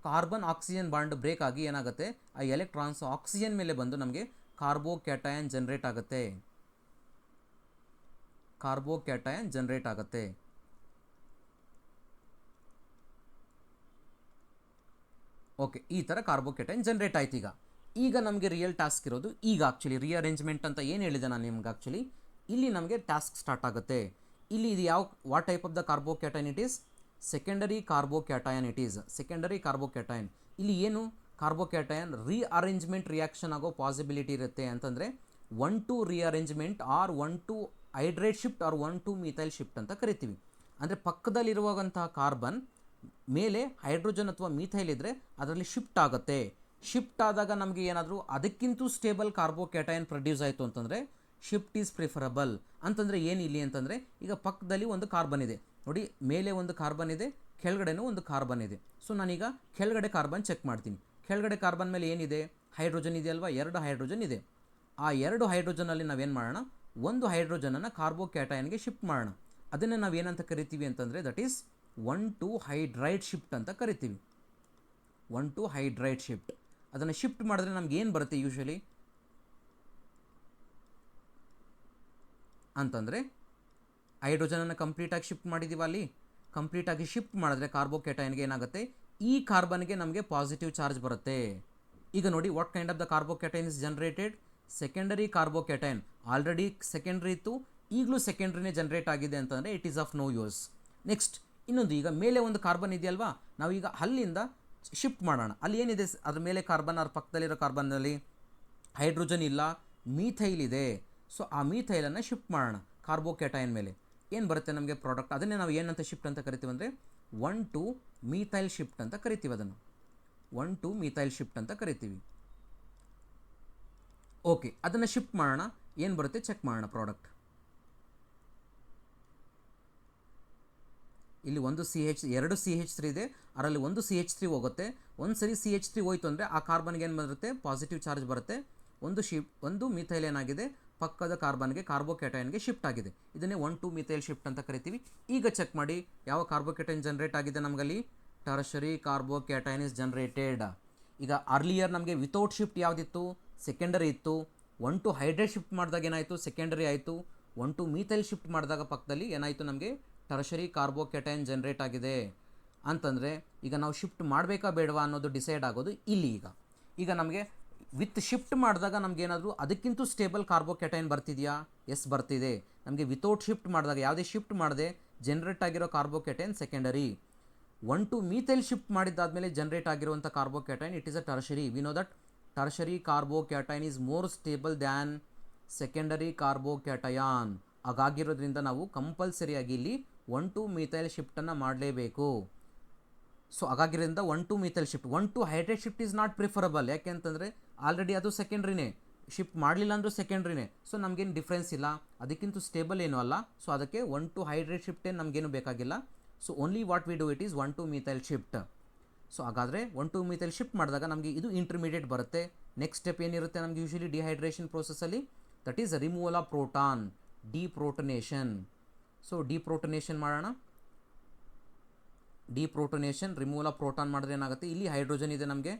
ಕಾರ್ಬನ್ ಆಕ್ಸಿಜನ್ ಬಾಂಡ್ ಬ್ರೇಕ್ ಆಗಿ ಏನಾಗುತ್ತೆ ಆ ಎಲೆಕ್ಟ್ರಾನ್ಸ್ ಆಕ್ಸಿಜನ್ ಮೇಲೆ ಬಂದು ನಮಗೆ ಕಾರ್ಬೋಕ್ಯಾಟಯನ್ ಜನರೇಟ್ ಆಗುತ್ತೆ. ಓಕೆ, ಈ ಥರ ಕಾರ್ಬೋಕ್ಯಾಟಯನ್ ಜನರೇಟ್ ಆಯ್ತು. ಈಗ ನಮಗೆ ರಿಯಲ್ ಟಾಸ್ಕ್ ಇರೋದು ಈಗ ಆ್ಯಕ್ಚುಲಿ ರೀಅರೇಂಜ್ಮೆಂಟ್ ಅಂತ ಏನು ಹೇಳಿದೆ ನಾನು ನಿಮ್ಗೆ. ಆ್ಯಕ್ಚುಲಿ ಇಲ್ಲಿ ನಮಗೆ ಟಾಸ್ಕ್ ಸ್ಟಾರ್ಟ್ ಆಗುತ್ತೆ. ಇಲ್ಲಿ ಇದು what type of the carbocation it is, secondary carbocation. ಇಲ್ಲಿ ಏನು ಕಾರ್ಬೋಕ್ಯಾಟಯನ್ ರೀಅರೇಂಜ್ಮೆಂಟ್ ರಿಯಾಕ್ಷನ್ ಆಗೋ ಪಾಸಿಬಿಲಿಟಿ ಇರುತ್ತೆ ಅಂತಂದರೆ 1-2 rearrangement or 1-2 hydride shift or 1-2 methyl shift ಅಂತ ಕರಿತೀವಿ. ಅಂದರೆ ಪಕ್ಕದಲ್ಲಿರುವಂತಹ ಕಾರ್ಬನ್ ಮೇಲೆ ಹೈಡ್ರೋಜನ್ ಅಥವಾ ಮೀಥೈಲ್ ಇದ್ದರೆ ಅದರಲ್ಲಿ ಶಿಫ್ಟ್ ಆಗುತ್ತೆ. ಶಿಫ್ಟ್ ಆದಾಗ ನಮಗೆ ಏನಾದರೂ ಅದಕ್ಕಿಂತ ಸ್ಟೇಬಲ್ ಕಾರ್ಬೋಕ್ಯಾಟಯನ್ ಪ್ರೊಡ್ಯೂಸ್ ಆಯಿತು ಅಂತಂದರೆ ಶಿಫ್ಟ್ ಈಸ್ ಪ್ರಿಫರಬಲ್. ಅಂತಂದರೆ ಏನಿಲ್ಲ ಅಂತಂದರೆ ಈಗ ಪಕ್ಕದಲ್ಲಿ ಒಂದು ಕಾರ್ಬನ್ ಇದೆ ನೋಡಿ, ಮೇಲೆ ಒಂದು ಕಾರ್ಬನ್ ಇದೆ, ಕೆಳಗಡೆನೂ ಒಂದು ಕಾರ್ಬನ್ ಇದೆ. ಸೊ ನಾನೀಗ ಕೆಳಗಡೆ ಕಾರ್ಬನ್ ಚೆಕ್ ಮಾಡ್ತೀನಿ. ಕೆಳಗಡೆ ಕಾರ್ಬನ್ ಮೇಲೆ ಏನಿದೆ, ಹೈಡ್ರೋಜನ್ ಇದೆ ಅಲ್ವಾ, 2 ಹೈಡ್ರೋಜನ್ ಇದೆ. ಆ 2 ಹೈಡ್ರೋಜನಲ್ಲಿ ನಾವೇನು ಮಾಡೋಣ, ಒಂದು ಹೈಡ್ರೋಜನನ್ನು ಕಾರ್ಬೋಕ್ಯಾಟಯನ್ಗೆ ಶಿಫ್ಟ್ ಮಾಡೋಣ. ಅದನ್ನು ನಾವೇನಂತ ಕರಿತೀವಿ ಅಂತಂದರೆ ದಟ್ ಈಸ್ 1-2 ಹೈಡ್ರೈಡ್ ಶಿಫ್ಟ್ ಅಂತ ಕರಿತೀವಿ. 1-2 ಹೈಡ್ರೈಡ್ ಶಿಫ್ಟ್. ಅದನ್ನು ಶಿಫ್ಟ್ ಮಾಡಿದ್ರೆ ನಮ್ಗೆ ಏನು ಬರುತ್ತೆ ಯೂಶಲಿ ಅಂತಂದರೆ, ಹೈಡ್ರೋಜನನ್ನು ಕಂಪ್ಲೀಟಾಗಿ ಶಿಫ್ಟ್ ಮಾಡಿದ್ದೀವಿ. ಅಲ್ಲಿ ಕಂಪ್ಲೀಟಾಗಿ ಶಿಫ್ಟ್ ಮಾಡಿದ್ರೆ ಕಾರ್ಬೋಕ್ಯಾಟಯನ್ಗೆ ಏನಾಗುತ್ತೆ, ಈ ಕಾರ್ಬನ್ಗೆ ನಮಗೆ ಪಾಸಿಟಿವ್ ಚಾರ್ಜ್ ಬರುತ್ತೆ. ಈಗ ನೋಡಿ what kind of the carbocation is generated, secondary carbocation. Already secondary ಇತ್ತು, ಈಗಲೂ ಸೆಕೆಂಡ್ರಿನೇ ಜನರೇಟ್ ಆಗಿದೆ ಅಂತಂದರೆ it is of no use. Next ಇನ್ನೊಂದು, ಈಗ ಮೇಲೆ ಒಂದು ಕಾರ್ಬನ್ ಇದೆಯಲ್ವಾ, ನಾವೀಗ ಅಲ್ಲಿಂದ ಶಿಫ್ಟ್ ಮಾಡೋಣ. ಅಲ್ಲಿ ಏನಿದೆ ಅದ್ರ ಮೇಲೆ ಕಾರ್ಬನ್, ಅವ್ರ ಪಕ್ಕದಲ್ಲಿರೋ ಕಾರ್ಬನ್ನಲ್ಲಿ ಹೈಡ್ರೋಜನ್ ಇಲ್ಲ, ಮೀಥೈಲ್ ಇದೆ. ಸೊ ಆ ಮೀಥೈಲನ್ನು ಶಿಫ್ಟ್ ಮಾಡೋಣ ಕಾರ್ಬೋಕ್ಯಾಟಯನ್ ಮೇಲೆ. ಏನು ಬರುತ್ತೆ ನಮಗೆ ಪ್ರಾಡಕ್ಟ್, ಅದನ್ನೇ ನಾವು ಏನಂತ ಶಿಫ್ಟ್ ಅಂತ ಕರಿತೀವಿ ಅಂದರೆ 1 ಮೀಥೈಲ್ ಶಿಫ್ಟ್ ಅಂತ ಕರಿತೀವಿ. ಅದನ್ನು 1 ಮೀಥೈಲ್ ಶಿಫ್ಟ್ ಅಂತ ಕರಿತೀವಿ. ಓಕೆ, ಅದನ್ನು ಶಿಫ್ಟ್ ಮಾಡೋಣ, ಏನು ಬರುತ್ತೆ ಚೆಕ್ ಮಾಡೋಣ. ಪ್ರಾಡಕ್ಟ್ ಇಲ್ಲಿ ಒಂದು ಎರಡು CH3 ಇದೆ, ಅದರಲ್ಲಿ ಒಂದು CH3 ಹೋಗುತ್ತೆ. ಒಂದು ಸರಿ CH3 ಹೋಯ್ತು ಅಂದರೆ ಆ ಕಾರ್ಬನ್ಗೆ ಏನು ಬರುತ್ತೆ, ಪಾಸಿಟಿವ್ ಚಾರ್ಜ್ ಬರುತ್ತೆ. ಒಂದು ಮಿಥೈಲ್ ಏನಾಗಿದೆ, ಪಕ್ಕದ ಕಾರ್ಬನ್ಗೆ ಕಾರ್ಬೋಕ್ಯಾಟೈನ್ಗೆ ಶಿಫ್ಟ್ ಆಗಿದೆ. ಇದನ್ನೇ 1 ಮಿಥೈಲ್ ಶಿಫ್ಟ್ ಅಂತ ಕರಿತೀವಿ. ಈಗ ಚೆಕ್ ಮಾಡಿ ಯಾವ ಕಾರ್ಬೋಕ್ಯಾಟೈನ್ ಜನರೇಟ್ ಆಗಿದೆ ನಮಗಲ್ಲಿ, ಟರ್ಷರಿ ಕಾರ್ಬೋಕ್ಯಾಟೈನ್ ಇಸ್ ಜನರೇಟೆಡ್. ಈಗ ಅರ್ಲಿಯರ್ ನಮಗೆ ವಿತೌಟ್ ಶಿಫ್ಟ್ ಯಾವುದಿತ್ತು, ಸೆಕೆಂಡರಿ ಇತ್ತು. 1 ಹೈಡ್ರೇಟ್ ಶಿಫ್ಟ್ ಮಾಡಿದಾಗ ಏನಾಯಿತು, ಸೆಕೆಂಡರಿ ಆಯಿತು. 1 ಮೀಥೈಲ್ ಶಿಫ್ಟ್ ಮಾಡಿದಾಗ ಪಕ್ಕದಲ್ಲಿ ಏನಾಯಿತು, ನಮಗೆ ಟರ್ಷರಿ ಕಾರ್ಬೋಕ್ಯಾಟೈನ್ ಜನರೇಟ್ ಆಗಿದೆ. ಅಂತಂದರೆ ಈಗ ನಾವು ಶಿಫ್ಟ್ ಮಾಡಬೇಕಾ ಬೇಡವಾ ಅನ್ನೋದು ಡಿಸೈಡ್ ಆಗೋದು ಇಲ್ಲಿ. ಈಗ ನಮಗೆ ವಿತ್ ಶಿಫ್ಟ್ ಮಾಡಿದಾಗ ನಮಗೇನಾದರೂ ಅದಕ್ಕಿಂತ ಸ್ಟೇಬಲ್ ಕಾರ್ಬೋಕ್ಯಾಟೈನ್ ಬರ್ತಿದೆಯಾ, ಎಸ್ ಬರ್ತಿದೆ. ನಮಗೆ ವಿತೌಟ್ ಶಿಫ್ಟ್ ಮಾಡಿದಾಗ ಯಾವುದೇ ಶಿಫ್ಟ್ ಮಾಡದೆ ಜನರೇಟ್ ಆಗಿರೋ ಕಾರ್ಬೋಕ್ಯಾಟೈನ್ ಸೆಕೆಂಡರಿ. 1 ಮೀಥೈಲ್ ಶಿಫ್ಟ್ ಮಾಡಿದ್ದಾದಮೇಲೆ ಜನರೇಟ್ ಆಗಿರುವಂಥ carbocation it is a tertiary. We know that tertiary carbocation is more stable than secondary carbocation. ಹಾಗಾಗಿರೋದ್ರಿಂದ ನಾವು ಕಂಪಲ್ಸರಿಯಾಗಿ ಇಲ್ಲಿ 1 ಮೀಥೈಲ್ ಶಿಫ್ಟನ್ನು ಮಾಡಲೇಬೇಕು. ಸೊ ಹಾಗಾಗಿರೋದ್ರಿಂದ 1 methyl shift. 1 hydrate shift is not preferable. ಯಾಕೆ ಅಂತಂದರೆ ಆಲ್ರೆಡಿ ಅದು ಸೆಕೆಂಡ್ರಿನೇ, ಶಿಫ್ಟ್ ಮಾಡಲಿಲ್ಲ ಅಂದರೂ ಸೆಕೆಂಡ್ರಿನೇ. ಸೊ ನಮಗೇನು ಡಿಫ್ರೆನ್ಸ್ ಇಲ್ಲ, ಅದಕ್ಕಿಂತ ಸ್ಟೇಬಲ್ ಏನೂ ಅಲ್ಲ. ಸೊ ಅದಕ್ಕೆ 1 ಹೈಡ್ರೇಟ್ ಶಿಫ್ಟ್ ಏನು ನಮಗೇನು ಬೇಕಾಗಿಲ್ಲ. So only what we do it is 1 methyl shift. So ಹಾಗಾದರೆ 1 ಮೀಥೈಲ್ ಶಿಫ್ಟ್ ಮಾಡಿದಾಗ ನಮಗೆ ಇದು ಇಂಟರ್ಮೀಡಿಯೇಟ್ ಬರುತ್ತೆ. ನೆಕ್ಸ್ಟ್ ಸ್ಟೆಪ್ ಏನಿರುತ್ತೆ ನಮಗೆ ಯೂಶಲಿ ಡಿಹೈಡ್ರೇಷನ್ ಪ್ರೋಸೆಸ್ಸಲ್ಲಿ, that is removal of proton, deprotonation. So deprotonation ಮಾಡೋಣ. ಡಿಪ್ರೋಟನೇಷನ್, ರಿಮೂವಲ್ ಆಫ್ ಪ್ರೋಟಾನ್ ಮಾಡಿದ್ರೆ ಏನಾಗುತ್ತೆ, ಇಲ್ಲಿ ಹೈಡ್ರೋಜನ್ ಇದೆ, ನಮಗೆ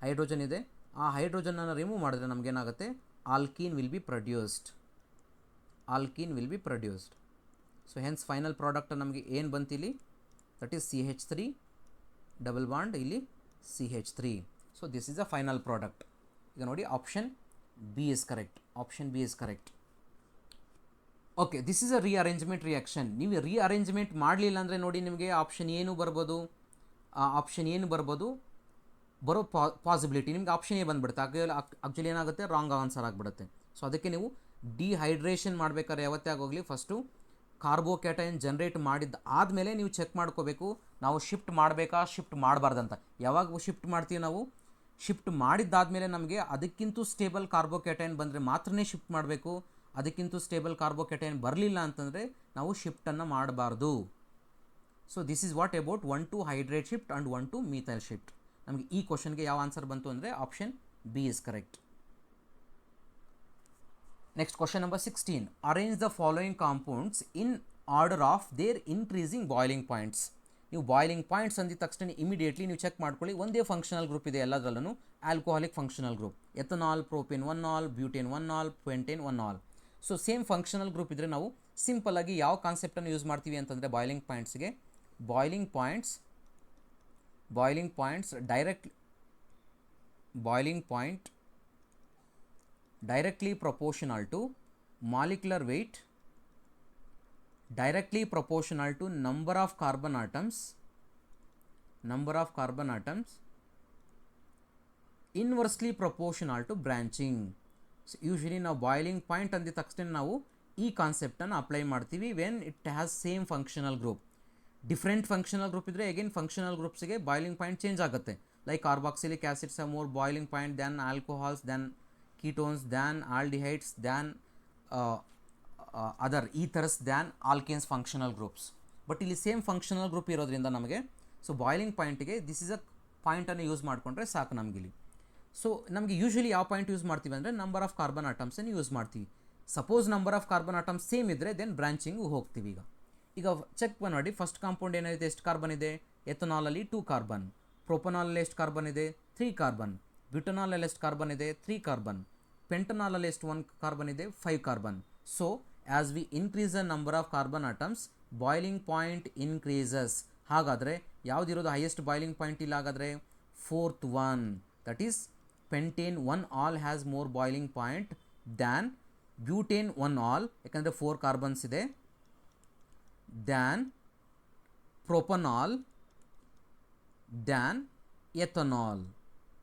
ಹೈಡ್ರೋಜನ್ ಇದೆ. ಆ ಹೈಡ್ರೋಜನನ್ನು ರಿಮೂವ್ ಮಾಡಿದ್ರೆ ನಮಗೇನಾಗುತ್ತೆ, alkene will be produced. Alkene will be produced. So hence final product ನಮಗೆ ಏನು ಬಂತು ಇಲ್ಲಿ, ದಟ್ ಈಸ್ CH3 ಡಬಲ್ ಬಾಂಡ್, ಇಲ್ಲಿ CH3. So this is a final product. ಈಗ ನೋಡಿ option B is correct. Option B is correct. Okay, this is a rearrangement reaction. ನೀವು rearrangement ಮಾಡಲಿಲ್ಲ ಅಂದರೆ ನೋಡಿ ನಿಮಗೆ ಆಪ್ಷನ್ ಏನು ಬರ್ಬೋದು, ಬರೋ ಪಾಸಿಬಿಲಿಟಿ ನಿಮ್ಗೆ ಆಪ್ಷನ್ ಎ ಬಂದುಬಿಡುತ್ತೆ. ಆಕ್ಚುಲಿ ಏನಾಗುತ್ತೆ, ರಾಂಗ್ ಆನ್ಸರ್ ಆಗಿಬಿಡುತ್ತೆ. ಸೊ ಅದಕ್ಕೆ ನೀವು ಡಿಹೈಡ್ರೇಷನ್ ಮಾಡಬೇಕಾದ್ರೆ ಯಾವತ್ತೇ ಆಗೋಗಲಿ ಫಸ್ಟು ಕಾರ್ಬೋಕ್ಯಾಟೈನ್ ಜನರೇಟ್ ಮಾಡಿದ್ದು ಆದಮೇಲೆ ನೀವು ಚೆಕ್ ಮಾಡ್ಕೋಬೇಕು ನಾವು ಶಿಫ್ಟ್ ಮಾಡಬೇಕಾ ಶಿಫ್ಟ್ ಮಾಡಬಾರ್ದಂತ. ಯಾವಾಗ ಶಿಫ್ಟ್ ಮಾಡ್ತೀವಿ ನಾವು, ಶಿಫ್ಟ್ ಮಾಡಿದ್ದಾದಮೇಲೆ ನಮಗೆ ಅದಕ್ಕಿಂತ ಸ್ಟೇಬಲ್ ಕಾರ್ಬೋಕ್ಯಾಟೈನ್ ಬಂದರೆ ಮಾತ್ರನೇ ಶಿಫ್ಟ್ ಮಾಡಬೇಕು. ಅದಕ್ಕಿಂತ ಸ್ಟೇಬಲ್ ಕಾರ್ಬೋಕ್ಯಾಟೈನ್ ಬರಲಿಲ್ಲ ಅಂತಂದರೆ ನಾವು ಶಿಫ್ಟನ್ನು ಮಾಡಬಾರ್ದು. So this is what about 1 hydrate shift and 1 methyl shift. ನಮಗೆ ಈ ಕ್ವಶನ್ಗೆ ಯಾವ ಆನ್ಸರ್ ಬಂತು ಅಂದರೆ option B is correct. Next question number 16. Arrange the following compounds in order of their increasing boiling points. ನೀವು ಬಾಯ್ಲಿಂಗ್ ಪಾಯಿಂಟ್ಸ್ ಅಂದಿದ ತಕ್ಷಣ immediately ನೀವು check ಮಾಡ್ಕೊಳ್ಳಿ, ಒಂದೇ ಫಂಕ್ಷನಲ್ ಗ್ರೂಪ್ ಇದೆ ಎಲ್ಲದರಲ್ಲೂ, alcoholic functional group. Ethanol, propane 1 ol, butane 1 ol, pentane 1 ol. So same functional group ಇದ್ದರೆ ನಾವು ಸಿಂಪಲ್ಲಾಗಿ ಯಾವ ಕಾನ್ಸೆಪ್ಟನ್ನು ಯೂಸ್ ಮಾಡ್ತೀವಿ ಅಂತಂದರೆ ಬಾಯ್ಲಿಂಗ್ ಪಾಯಿಂಟ್ಸ್ಗೆ, boiling points directly proportional to molecular weight, directly proportional to number of carbon atoms, inversely proportional to branching. So usually ನಾವು boiling point ಅಂದಿದ ತಕ್ಷಣ ನಾವು ಈ ಕಾನ್ಸೆಪ್ಟನ್ನು ಅಪ್ಲೈ ಮಾಡ್ತೀವಿ when it has same functional group. Different functional group ಇದ್ದರೆ again functional ಗ್ರೂಪ್ಸ್ಗೆ boiling point change ಆಗುತ್ತೆ. Like carboxylic acids are more boiling point than alcohols, than ketones, than aldehydes, than other ethers, than alkanes functional groups. But ಇಲ್ಲಿ same functional group ಇರೋದ್ರಿಂದ ನಮಗೆ so boiling ಪಾಯಿಂಟಿಗೆ this is a ಪಾಯಿಂಟನ್ನು use ಮಾಡಿಕೊಂಡ್ರೆ ಸಾಕು ನಮಗಿಲ್ಲಿ. So ನಮಗೆ usually ಯಾವ ಪಾಯಿಂಟ್ ಯೂಸ್ ಮಾಡ್ತೀವಿ ಅಂದರೆ ನಂಬರ್ ಆಫ್ ಕಾರ್ಬನ್ ಆಟಮ್ಸನ್ನು ಯೂಸ್ ಮಾಡ್ತೀವಿ. Suppose number of carbon atoms same ಇದ್ದರೆ ದೆನ್ ಬ್ರಾಂಚಿಂಗು ಹೋಗ್ತೀವಿ. ಈಗ ಚೆಕ್ ಮಾಡಿ, ಫಸ್ಟ್ ಕಾಂಪೌಂಡ್ ಏನಿದೆ, ಎಷ್ಟು ಕಾರ್ಬನ್ ಇದೆ, ಎಥನಾಲಲ್ಲಿ 2 ಕಾರ್ಬನ್, ಪ್ರೊಪನಾಲಲ್ಲಿ ಎಷ್ಟು ಕಾರ್ಬನ್ ಇದೆ, 3 ಕಾರ್ಬನ್, ಬ್ಯೂಟನಾಲಲ್ಲಿ ಎಷ್ಟು ಕಾರ್ಬನ್ ಇದೆ, 3 ಕಾರ್ಬನ್, ಪೆಂಟನಾಲಲ್ಲಿ ಎಷ್ಟು 1 ಕಾರ್ಬನ್ ಇದೆ, 5 carbon. So as we increase the number of carbon atoms boiling point increases. ಹಾಗಾದರೆ ಯಾವುದಿರೋದು ಹೈಯೆಸ್ಟ್ ಬಾಯ್ಲಿಂಗ್ ಪಾಯಿಂಟ್ ಇಲ್ಲ, ಹಾಗಾದರೆ 4th one, that is pentane 1 all has more boiling point than butane 1 all, ಯಾಕಂದರೆ 4 carbons ಇದೆ, than propanol, than ethanol.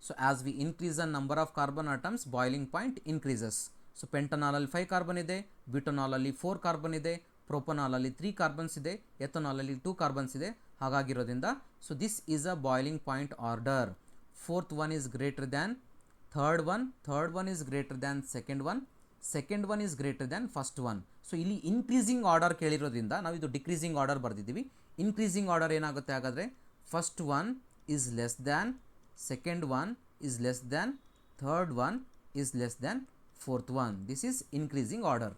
So as we increase the number of carbon atoms, boiling point increases. So pentanol ಅಲ್ಲಿ 5 carbon ಇದೆ, butanol ಅಲ್ಲಿ 4 carbon ಇದೆ, ಪ್ರೊಪನಾಲಲ್ಲಿ 3 carbons ಇದೆ, ಎಥನಾಲಲ್ಲಿ 2 carbons ಇದೆ. ಹಾಗಾಗಿರೋದ್ರಿಂದ so this is a boiling point order. Fourth one is greater than third one is greater than second one is greater than first one. So ಇಲ್ಲಿ increasing order ಕೇಳಿರೋದ್ರಿಂದ ನಾವು ಇದು decreasing order ಬರೆದಿದ್ದೀವಿ. Increasing order ಏನಾಗುತ್ತೆ ಹಾಗಾದರೆ, first one is less than, second one is less than, third one is less than fourth one. This is increasing order.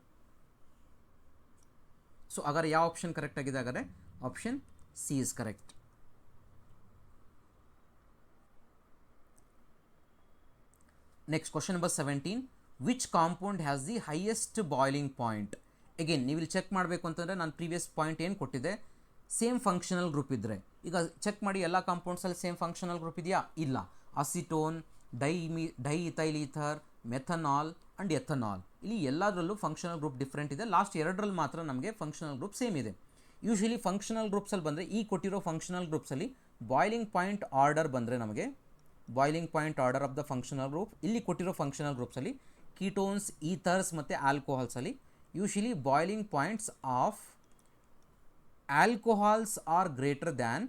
So ಹಾಗಾದ್ರೆ ಯಾವ option correct ಆಗಿದೆ? ಹಾಗಾದರೆ option C is correct. Next question number 17. Which compound has the highest boiling point? Again ನೀವು ಇಲ್ಲಿ check ಮಾಡಬೇಕು ಅಂತಂದರೆ ನಾನು previous point ಏನು ಕೊಟ್ಟಿದ್ದೆ, ಸೇಮ್ ಫಂಕ್ಷನಲ್ ಗ್ರೂಪ್ ಇದ್ದರೆ. ಈಗ ಚೆಕ್ ಮಾಡಿ ಎಲ್ಲ ಕಾಂಪೌಂಡ್ಸಲ್ಲಿ ಸೇಮ್ ಫಂಕ್ಷನಲ್ ಗ್ರೂಪ್ ಇದೆಯಾ? ಇಲ್ಲ. Acetone, diethyl ether, methanol and ethanol, ಇಲ್ಲಿ ಎಲ್ಲದರಲ್ಲೂ ಫಂಕ್ಷನಲ್ ಗ್ರೂಪ್ ಡಿಫ್ರೆಂಟ್ ಇದೆ. ಲಾಸ್ಟ್ ಎರಡರಲ್ಲಿ ಮಾತ್ರ ನಮಗೆ ಫಂಕ್ಷನಲ್ ಗ್ರೂಪ್ ಸೇಮ್ ಇದೆ. ಯೂಶಲಿ ಫಂಕ್ಷನಲ್ ಗ್ರೂಪ್ಸಲ್ಲಿ ಬಂದರೆ, ಈ ಕೊಟ್ಟಿರೋ ಫಂಕ್ಷನಲ್ ಗ್ರೂಪ್ಸಲ್ಲಿ ಬಾಯ್ಲಿಂಗ್ ಪಾಯಿಂಟ್ ಆರ್ಡರ್ ಬಂದರೆ ನಮಗೆ boiling point order of the functional group, ಇಲ್ಲಿ ಕೊಟ್ಟಿರೋ ಫಂಕ್ಷನಲ್ ಗ್ರೂಪ್ಸಲ್ಲಿ ಕೀಟೋನ್ಸ್, ಈಥರ್ಸ್ ಮತ್ತು ಆಲ್ಕೋಹಾಲ್ಸಲ್ಲಿ usually boiling points of alcohols are greater than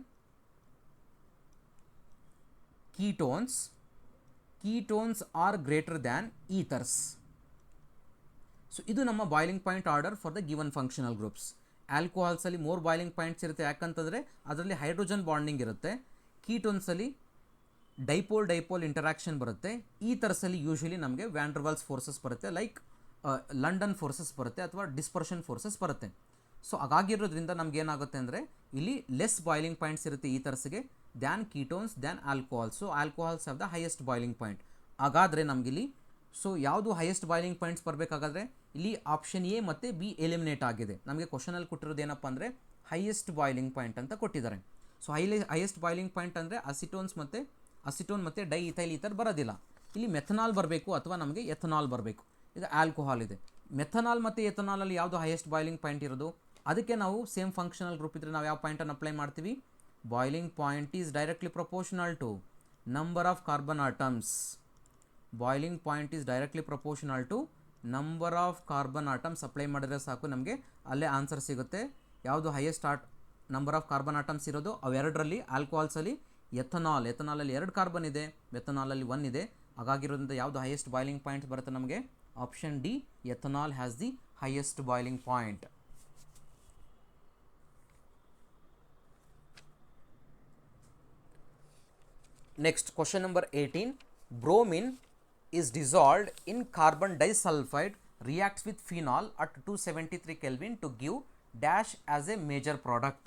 ketones are greater than ethers. So ಇದು ನಮ್ಮ boiling point order for the given functional groups. ಆಲ್ಕೋಹಾಲ್ಸಲ್ಲಿ more boiling points ಇರುತ್ತೆ, ಯಾಕಂತಂದರೆ ಅದರಲ್ಲಿ ಹೈಡ್ರೋಜನ್ ಬಾಂಡಿಂಗ್ ಇರುತ್ತೆ. ಕೀಟೋನ್ಸಲ್ಲಿ ಡೈಪೋಲ್ ಇಂಟರಾಕ್ಷನ್ ಬರುತ್ತೆ. ಈ ಥರಸಲ್ಲಿ ಯೂಶಲಿ ನಮಗೆ ವ್ಯಾನ್-ಡರ್-ವಾಲ್ಸ್ ಫೋರ್ಸಸ್ ಬರುತ್ತೆ, ಲೈಕ್ ಲಂಡನ್ ಫೋರ್ಸಸ್ ಬರುತ್ತೆ ಅಥವಾ ಡಿಸ್ಪರ್ಷನ್ ಫೋರ್ಸಸ್ ಬರುತ್ತೆ. ಸೊ ಹಾಗಾಗಿರೋದ್ರಿಂದ ನಮ್ಗೆ ಏನಾಗುತ್ತೆ ಅಂದರೆ ಇಲ್ಲಿ ಲೆಸ್ ಬಾಯ್ಲಿಂಗ್ ಪಾಯಿಂಟ್ಸ್ ಇರುತ್ತೆ ಈ ಥರಸಿಗೆ than ketones than alcohols. So alcohols have the highest boiling point. ಹಾಗಾದರೆ ನಮಗಿಲ್ಲಿ ಸೊ ಯಾವುದು ಹೈಯೆಸ್ಟ್ ಬಾಯ್ಲಿಂಗ್ ಪಾಯಿಂಟ್ಸ್ ಬರಬೇಕಾಗಾದ್ರೆ ಇಲ್ಲಿ ಆಪ್ಷನ್ ಎ ಮತ್ತು ಬಿ ಎಲಿಮಿನೇಟ್ ಆಗಿದೆ. ನಮಗೆ ಕ್ವಶನಲ್ಲಿ ಕೊಟ್ಟಿರೋದು ಏನಪ್ಪ ಅಂದರೆ ಹೈಯೆಸ್ಟ್ ಬಾಯ್ಲಿಂಗ್ ಪಾಯಿಂಟ್ ಅಂತ ಕೊಟ್ಟಿದ್ದಾರೆ. ಸೊ ಹೈಯೆಸ್ಟ್ ಬಾಯ್ಲಿಂಗ್ ಪಾಯಿಂಟ್ ಅಂದರೆ ಅಸಿಟೋನ್ ಮತ್ತು ಡೈಇಥೈಲ್ ಈಥರ್ ಬರೋದಿಲ್ಲ. ಇಲ್ಲಿ ಮೆಥನಾಲ್ ಬರಬೇಕು ಅಥವಾ ನಮಗೆ ಎಥನಾಲ್ ಬರಬೇಕು. ಈಗ ಆಲ್ಕೋಹಾಲ್ ಇದೆ, ಮೆಥನಾಲ್ ಮತ್ತು ಎಥನಾಲಲ್ಲಿ ಯಾವುದು ಹೈಯೆಸ್ಟ್ ಬಾಯ್ಲಿಂಗ್ ಪಾಯಿಂಟ್ ಇರೋದು, ಅದಕ್ಕೆ ನಾವು ಸೇಮ್ ಫಂಕ್ಷನಲ್ ಗ್ರೂಪ್ ಇದ್ದರೆ ನಾವು ಯಾವ ಪಾಯಿಂಟನ್ನು ಅಪ್ಲೈ ಮಾಡ್ತೀವಿ? Boiling point is directly proportional to number of carbon atoms. Boiling point is directly proportional to number of carbon atoms. Apply ಮಾಡಿದ್ರೆ ಸಾಕು, ನಮಗೆ ಅಲ್ಲೇ ಆನ್ಸರ್ ಸಿಗುತ್ತೆ. ಯಾವುದು highest number of carbon atoms ಇರೋದು ಅವೆರಡರಲ್ಲಿ. ಆಲ್ಕೋಹಾಲ್ಸಲ್ಲಿ ಎಥನಾಲಲ್ಲಿ 2 ಕಾರ್ಬನ್ ಇದೆ, ಮೆಥನಾಲಲ್ಲಿ 1 ಇದೆ. ಹಾಗಾಗಿರೋದ್ರಿಂದ ಯಾವುದು ಹೈಯೆಸ್ಟ್ ಬಾಯ್ಲಿಂಗ್ ಪಾಯಿಂಟ್ಸ್ ಬರುತ್ತೆ ನಮಗೆ? Option D, ethanol has the highest boiling point. Next question number 18. Bromine is dissolved in carbon disulfide, reacts with phenol at 273 Kelvin to give dash as a major product.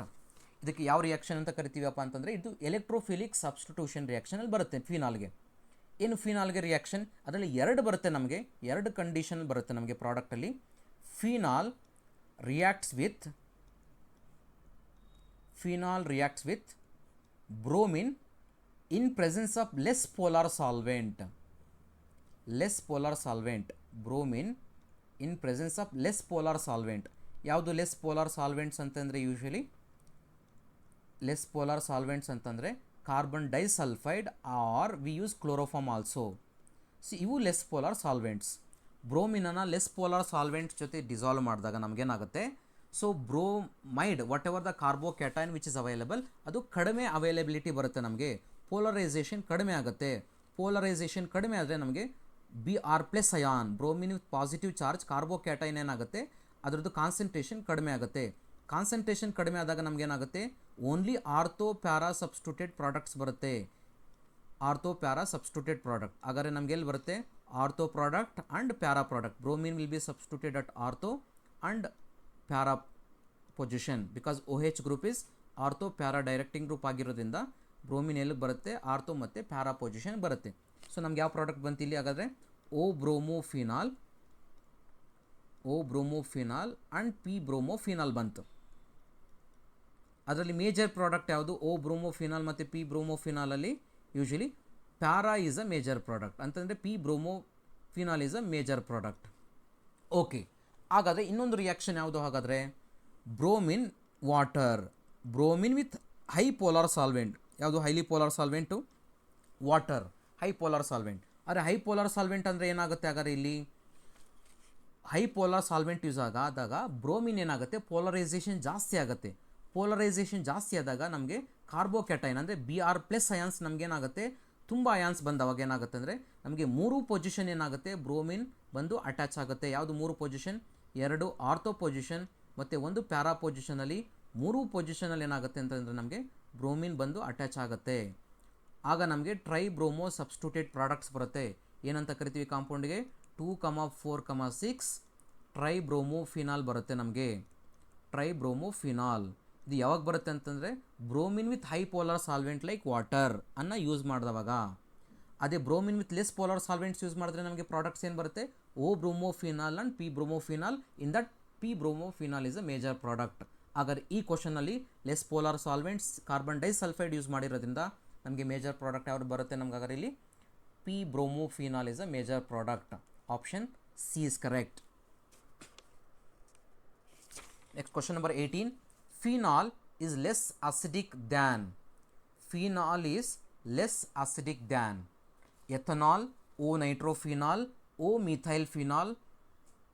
ಇದಕ್ಕೆ ಯಾವ reaction ಅಂತ ಕರಿತೀವಪ್ಪ ಅಂತಂದರೆ ಇದು electrophilic substitution ರಿಯಾಕ್ಷನಲ್ಲಿ ಬರುತ್ತೆ. ಫಿನಾಲ್ಗೆ ಏನು ಫಿನಾಲ್ಗೆ reaction ಅದರಲ್ಲಿ 2 ಬರುತ್ತೆ, ನಮಗೆ 2 ಕಂಡೀಷನ್ ಬರುತ್ತೆ ನಮಗೆ ಪ್ರಾಡಕ್ಟಲ್ಲಿ. Phenol reacts with bromine in presence of less polar solvent. Bromine in presence of less polar solvent. ಯಾವುದು ಲೆಸ್ ಪೋಲಾರ್ ಸಾಲ್ವೆಂಟ್ಸ್ ಅಂತಂದರೆ ಯೂಶಲಿ ಲೆಸ್ ಪೋಲಾರ್ ಸಾಲ್ವೆಂಟ್ಸ್ ಅಂತಂದರೆ carbon disulphide or we use chloroform also. So ಇವು less polar solvents. ಬ್ರೋಮಿನನ್ನು less polar solvents ಜೊತೆ dissolve ಮಾಡಿದಾಗ ನಮಗೇನಾಗುತ್ತೆ, so bromide whatever the carbocation which is available ಅದು ಕಡಿಮೆ availability ಬರುತ್ತೆ ನಮಗೆ. ಪೋಲರೈಸೇಷನ್ ಕಡಿಮೆ ಆಗುತ್ತೆ. ಪೋಲರೈಸೇಷನ್ ಕಡಿಮೆ ಆದರೆ ನಮಗೆ Br+ ion, bromine with positive charge carbocation ಏನಾಗುತ್ತೆ ಅದರದ್ದು ಕಾನ್ಸಂಟ್ರೇಷನ್ ಕಡಿಮೆ ಆಗುತ್ತೆ. ಕಾನ್ಸಂಟ್ರೇಷನ್ ಕಡಿಮೆ ಆದಾಗ ನಮಗೇನಾಗುತ್ತೆ, only ortho para substituted products ಬರುತ್ತೆ. ಹಾಗಾದರೆ ನಮ್ಗೆ ಎಲ್ಲಿ ಬರುತ್ತೆ? Ortho product and para product. Bromine will be substituted at ortho and para position because OH group is ortho para directing group ಆಗಿರೋದ್ರಿಂದ ಬ್ರೋಮಿನ್ ಎಲ್ಲಿ ಬರುತ್ತೆ? ಆರ್ಥೋ ಮತ್ತು ಪ್ಯಾರಾ ಪೊಸಿಷನ್ ಬರುತ್ತೆ. ಸೊ ನಮ್ಗೆ ಯಾವ ಪ್ರಾಡಕ್ಟ್ ಬಂತು ಇಲ್ಲಿ? ಹಾಗಾದರೆ O bromophenol and P bromophenol ಬಂತು. ಅದರಲ್ಲಿ ಮೇಜರ್ ಪ್ರಾಡಕ್ಟ್ ಯಾವುದು? O ಬ್ರೋಮೋಫಿನಾಲ್ ಮತ್ತು P ಬ್ರೋಮೋಫಿನಾಲಲ್ಲಿ usually para is a major product ಅಂತಂದರೆ P bromophenol is a major product. Okay, ಹಾಗಾದರೆ ಇನ್ನೊಂದು ರಿಯಾಕ್ಷನ್ ಯಾವುದು? ಹಾಗಾದರೆ bromine water, bromine with high polar solvent. ಯಾವುದು highly polar solvent? Water, high polar solvent. ಆದರೆ high polar solvent ಅಂದರೆ ಏನಾಗುತ್ತೆ? ಹಾಗಾದರೆ ಇಲ್ಲಿ ಹೈ ಪೋಲಾರ್ ಸಾಲ್ವೆಂಟ್ ಯೂಸ್ ಆದಾಗ ಬ್ರೋಮಿನ್ ಏನಾಗುತ್ತೆ, ಪೋಲರೈಸೇಷನ್ ಜಾಸ್ತಿ ಆಗುತ್ತೆ. ಪೋಲರೈಸೇಷನ್ ಜಾಸ್ತಿ ಆದಾಗ ನಮಗೆ ಕಾರ್ಬೋಕ್ಯಾಟೈನ್ ಅಂದರೆ Br+ ಅಯಾನ್ಸ್ ನಮಗೇನಾಗುತ್ತೆ, ತುಂಬ ಅಯಾನ್ಸ್ ಬಂದವಾಗ ಏನಾಗುತ್ತೆ ಅಂದರೆ ನಮಗೆ 3 ಪೊಸಿಷನ್ ಏನಾಗುತ್ತೆ, ಬ್ರೋಮಿನ್ ಬಂದು ಅಟ್ಯಾಚ್ ಆಗುತ್ತೆ. ಯಾವುದು 3 ಪೊಸಿಷನ್? 2 ಆರ್ಥೋ ಪೊಸಿಷನ್ ಮತ್ತು 1 ಪ್ಯಾರಾ ಪೊಸಿಷನಲ್ಲಿ 3 ಪೊಸಿಷನಲ್ಲಿ ಏನಾಗುತ್ತೆ ಅಂತಂದರೆ ನಮಗೆ ಬ್ರೋಮಿನ್ ಬಂದು ಅಟ್ಯಾಚ್ ಆಗುತ್ತೆ. ಆಗ ನಮಗೆ ಟ್ರೈ ಬ್ರೋಮೋ ಸಬ್ಸ್ಟಿಟ್ಯೂಟೆಡ್ ಪ್ರಾಡಕ್ಟ್ಸ್ ಬರುತ್ತೆ. ಏನಂತ ಕರಿತೀವಿ ಕಾಂಪೌಂಡ್ಗೆ? 2,4,6 ಟ್ರೈ ಬ್ರೋಮೋಫಿನಾಲ್ ಬರುತ್ತೆ ನಮಗೆ. ಟ್ರೈ ಬ್ರೋಮೋಫಿನಾಲ್ ಇದು ಯಾವಾಗ ಬರುತ್ತೆ ಅಂತಂದರೆ bromine with high polar solvent like water ಅನ್ನು ಯೂಸ್ ಮಾಡಿದವಾಗ. ಅದೇ bromine with less polar solvents use ಮಾಡಿದ್ರೆ ನಮಗೆ ಪ್ರಾಡಕ್ಟ್ಸ್ ಏನು ಬರುತ್ತೆ? O bromophenol and P bromophenol. In that P bromophenol is a major product. ಹಾಗಾದ್ರೆ ಈ ಕ್ವಶನಲ್ಲಿ less polar solvents carbon disulphide use ಮಾಡಿರೋದ್ರಿಂದ ನಮಗೆ ಮೇಜರ್ ಪ್ರಾಡಕ್ಟ್ ಯಾವುದು ಬರುತ್ತೆ ನಮ್ಗೆ? ಹಾಗಾದ್ರೆ ಇಲ್ಲಿ P bromophenol is a major product. Option C is correct. Next question number 18. Phenol is less acidic than. Phenol is less acidic than ethanol, O-nitrophenol, O-methylphenol,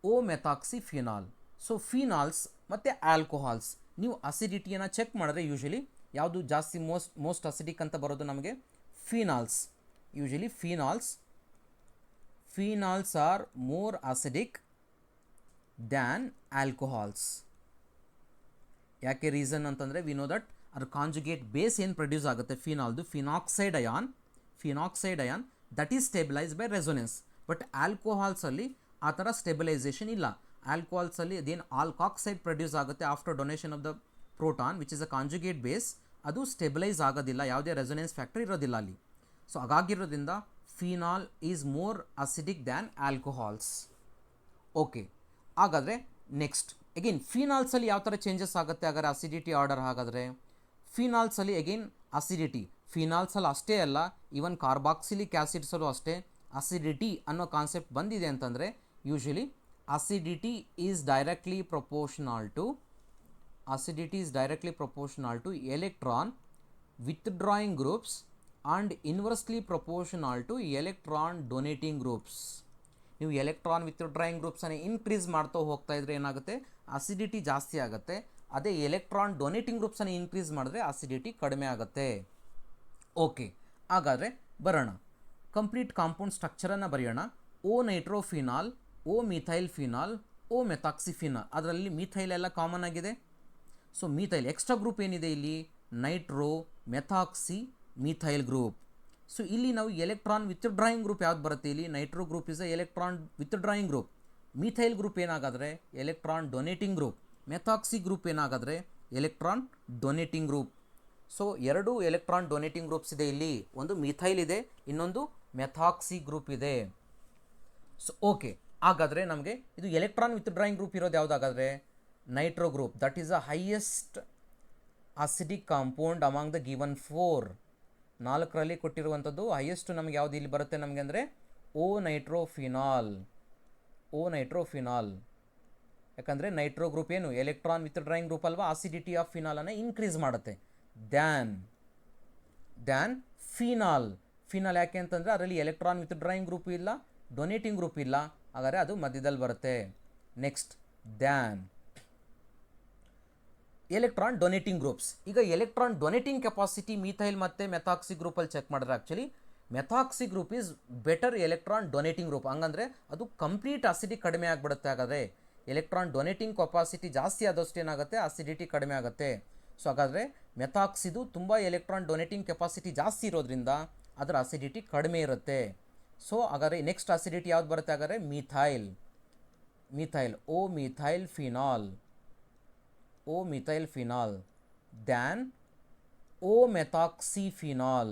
O-methoxyphenol. So phenols ಮತ್ತು alcohols ನೀವು ಅಸಿಡಿಟಿಯನ್ನು check ಮಾಡಿದ್ರೆ usually ಯಾವುದು ಜಾಸ್ತಿ most acidic ಅಂತ ಬರೋದು ನಮಗೆ? Phenols. Usually phenols are more acidic than alcohols. ಯಾಕೆ reason ಅಂತಂದರೆ ವಿ ನೋ ದಟ್ ಅದ್ರ ಕಾಂಜುಗೇಟ್ ಬೇಸ್ ಏನು ಪ್ರೊಡ್ಯೂಸ್ ಆಗುತ್ತೆ ಫಿನಾಲ್ದು, phenoxide ion that is stabilise by resonance. But ಆಲ್ಕೋಹಾಲ್ಸಲ್ಲಿ ಆ ಥರ ಸ್ಟೆಬಿಲೈಸೇಷನ್ ಇಲ್ಲ. ಆಲ್ಕೋಹಾಲ್ಸಲ್ಲಿ ಅದೇನು ಆಲ್ಕಾಕ್ಸೈಡ್ ಪ್ರೊಡ್ಯೂಸ್ ಆಗುತ್ತೆ after donation of the proton which is a conjugate base, ಅದು ಸ್ಟೆಬಿಲೈಸ್ ಆಗೋದಿಲ್ಲ, ಯಾವುದೇ ರೆಸೊನೆನ್ಸ್ ಫ್ಯಾಕ್ಟರ್ ಇರೋದಿಲ್ಲ ಅಲ್ಲಿ. ಸೊ ಹಾಗಾಗಿರೋದ್ರಿಂದ phenol is more acidic than alcohols. Okay, ಹಾಗಾದರೆ ನೆಕ್ಸ್ಟ್ ಅಗೇನ್ ಫಿನಾಲ್ಸಲ್ಲಿ ಯಾವ ಥರ ಚೇಂಜಸ್ ಆಗುತ್ತೆ ಹಾಗಾದ್ರೆ ಅಸಿಡಿಟಿ ಆರ್ಡರ್? ಹಾಗಾದರೆ ಫಿನಾಲ್ಸಲ್ಲಿ ಅಗೇನ್ ಅಸಿಡಿಟಿ, ಫಿನಾಲ್ಸಲ್ಲಿ ಅಷ್ಟೇ ಅಲ್ಲ, ಈವನ್ ಕಾರ್ಬಾಕ್ಸಿಲಿಕ್ ಆ್ಯಸಿಡ್ಸಲ್ಲೂ ಅಷ್ಟೇ ಅಸಿಡಿಟಿ ಅನ್ನೋ ಕಾನ್ಸೆಪ್ಟ್ ಬಂದಿದೆ ಅಂತಂದರೆ usually acidity is directly proportional to electron withdrawing groups and inversely proportional to electron donating groups. ನೀವು ಎಲೆಕ್ಟ್ರಾನ್ ವಿತ್ಡ್ರಾಯಿಂಗ್ ಗ್ರೂಪ್ಸನ್ನು ಇನ್ಕ್ರೀಸ್ ಮಾಡ್ತಾ ಹೋಗ್ತಾ ಇದ್ರೆ ಏನಾಗುತ್ತೆ, ಅಸಿಡಿಟಿ ಜಾಸ್ತಿ ಆಗುತ್ತೆ. ಅದೇ ಎಲೆಕ್ಟ್ರಾನ್ ಡೊನೇಟಿಂಗ್ ಗ್ರೂಪ್ಸನ್ನು ಇನ್ಕ್ರೀಸ್ ಮಾಡಿದ್ರೆ ಅಸಿಡಿಟಿ ಕಡಿಮೆ ಆಗುತ್ತೆ. ಓಕೆ, ಹಾಗಾದರೆ ಬರೋಣ, ಕಂಪ್ಲೀಟ್ ಕಾಂಪೌಂಡ್ ಸ್ಟ್ರಕ್ಚರನ್ನು ಬರೆಯೋಣ. O-nitrophenol, O-methylphenol, O-methoxyphenol. ಅದರಲ್ಲಿ ಮಿಥೈಲ್ ಎಲ್ಲ ಕಾಮನ್ ಆಗಿದೆ. ಸೊ ಮಿಥೈಲ್ ಎಕ್ಸ್ಟ್ರಾ ಗ್ರೂಪ್ ಏನಿದೆ ಇಲ್ಲಿ? Nitro methoxy methyl group. So ಇಲ್ಲಿ ನಾವು ಎಲೆಕ್ಟ್ರಾನ್ ವಿತ್ಡ್ರಾಯಿಂಗ್ ಗ್ರೂಪ್ ಯಾವ್ದು ಬರುತ್ತೆ ಇಲ್ಲಿ? Nitro group is a electron withdrawing group. Methyl group ಏನಾಗಾದರೆ electron donating group. Methoxy group ಏನಾಗಾದರೆ electron donating group. So 2 electron donating groups ಇದೆ ಇಲ್ಲಿ, ಒಂದು ಮಿಥೈಲ್ ಇದೆ, ಇನ್ನೊಂದು ಮೆಥಾಕ್ಸಿ ಗ್ರೂಪ್ ಇದೆ. ಸೊ ಓಕೆ, ಹಾಗಾದರೆ ನಮಗೆ ಇದು ಎಲೆಕ್ಟ್ರಾನ್ ವಿತ್ಡ್ರಾಯಿಂಗ್ ಗ್ರೂಪ್ ಇರೋದು ಯಾವುದಾಗಾದರೆ? Nitro group. That is the highest acidic compound among the given 4. 4ರಲ್ಲಿ ಕೊಟ್ಟಿರುವಂಥದ್ದು ಹೈಯೆಸ್ಟ್ ನಮಗೆ ಯಾವುದು ಇಲ್ಲಿ ಬರುತ್ತೆ ನಮಗೆ ಅಂದರೆ O-nitrophenol. ಯಾಕಂದರೆ ನೈಟ್ರೋ ಗ್ರೂಪ್ ಏನು ಎಲೆಕ್ಟ್ರಾನ್ ವಿತ್ಡ್ರಾಯಿಂಗ್ ಗ್ರೂಪ್ ಅಲ್ವಾ, ಅಸಿಡಿಟಿ ಆಫ್ ಫಿನಾಲನ್ನು ಇನ್ಕ್ರೀಸ್ ಮಾಡುತ್ತೆ ದ್ಯಾನ್ ಫಿನಾಲ್. ಯಾಕೆ ಅಂತಂದರೆ ಅದರಲ್ಲಿ ಎಲೆಕ್ಟ್ರಾನ್ ವಿತ್ಡ್ರಾಯಿಂಗ್ ಗ್ರೂಪ್ ಇಲ್ಲ, ಡೊನೇಟಿಂಗ್ ಗ್ರೂಪ್ ಇಲ್ಲ, ಹಾಗಾದರೆ ಅದು ಮಧ್ಯದಲ್ಲಿ ಬರುತ್ತೆ. Next than electron donating groups. ಈಗ ಎಲೆಕ್ಟ್ರಾನ್ ಡೊನೇಟಿಂಗ್ ಕೆಪಾಸಿಟಿ ಮಿಥೈಲ್ ಮತ್ತು ಮೆಥಾಕ್ಸಿ ಗ್ರೂಪಲ್ಲಿ ಚೆಕ್ ಮಾಡಿದ್ರೆ actually methoxy group is better electron donating group. ಹಂಗಂದರೆ ಅದು ಕಂಪ್ಲೀಟ್ ಅಸಿಡಿಟಿ ಕಡಿಮೆ ಆಗಿಬಿಡುತ್ತೆ. ಹಾಗಾದರೆ ಎಲೆಕ್ಟ್ರಾನ್ ಡೊನೇಟಿಂಗ್ ಕೆಪಾಸಿಟಿ ಜಾಸ್ತಿ ಆದಷ್ಟು ಏನಾಗುತ್ತೆ, ಅಸಿಡಿಟಿ ಕಡಿಮೆ ಆಗುತ್ತೆ. ಸೊ ಹಾಗಾದರೆ ಮೆಥಾಕ್ಸಿದು ತುಂಬ ಎಲೆಕ್ಟ್ರಾನ್ ಡೊನೇಟಿಂಗ್ ಕೆಪಾಸಿಟಿ ಜಾಸ್ತಿ ಇರೋದ್ರಿಂದ ಅದರ ಅಸಿಡಿಟಿ ಕಡಿಮೆ ಇರುತ್ತೆ. ಸೊ ಹಾಗಾದರೆ ನೆಕ್ಸ್ಟ್ ಅಸಿಡಿಟಿ ಯಾವ್ದು ಬರುತ್ತೆ ಹಾಗಾದರೆ? Methyl. O-methylphenol than O-methoxyphenol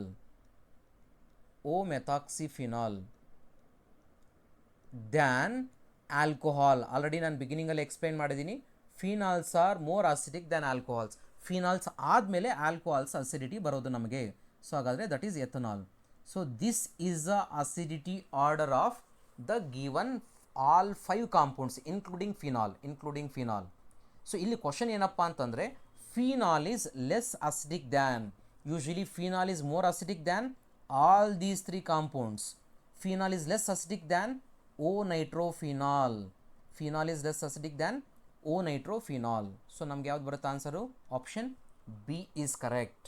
than alcohol. Already ನಾನು ಬಿಗಿನಿಂಗಲ್ಲಿ ಎಕ್ಸ್ಪ್ಲೈನ್ ಮಾಡಿದ್ದೀನಿ, phenols are more acidic than alcohols. Phenols ಆದಮೇಲೆ ಆಲ್ಕೋಹಾಲ್ಸ್ ಅಸಿಡಿಟಿ ಬರೋದು ನಮಗೆ. ಸೊ ಹಾಗಾದರೆ that is ethanol. So this is the acidity order of the given all 5 compounds including phenol. So ಇಲ್ಲಿ question ಏನಪ್ಪ ಅಂತಂದರೆ phenol is less acidic than. Usually phenol is more acidic than all these 3 compounds. Phenol is less acidic than O-nitrophenol. Phenol is less acidic than O nitrophenol. So ನಮ್ಗೆ ಯಾವ್ದು ಬರುತ್ತೆ answer? Option B is correct.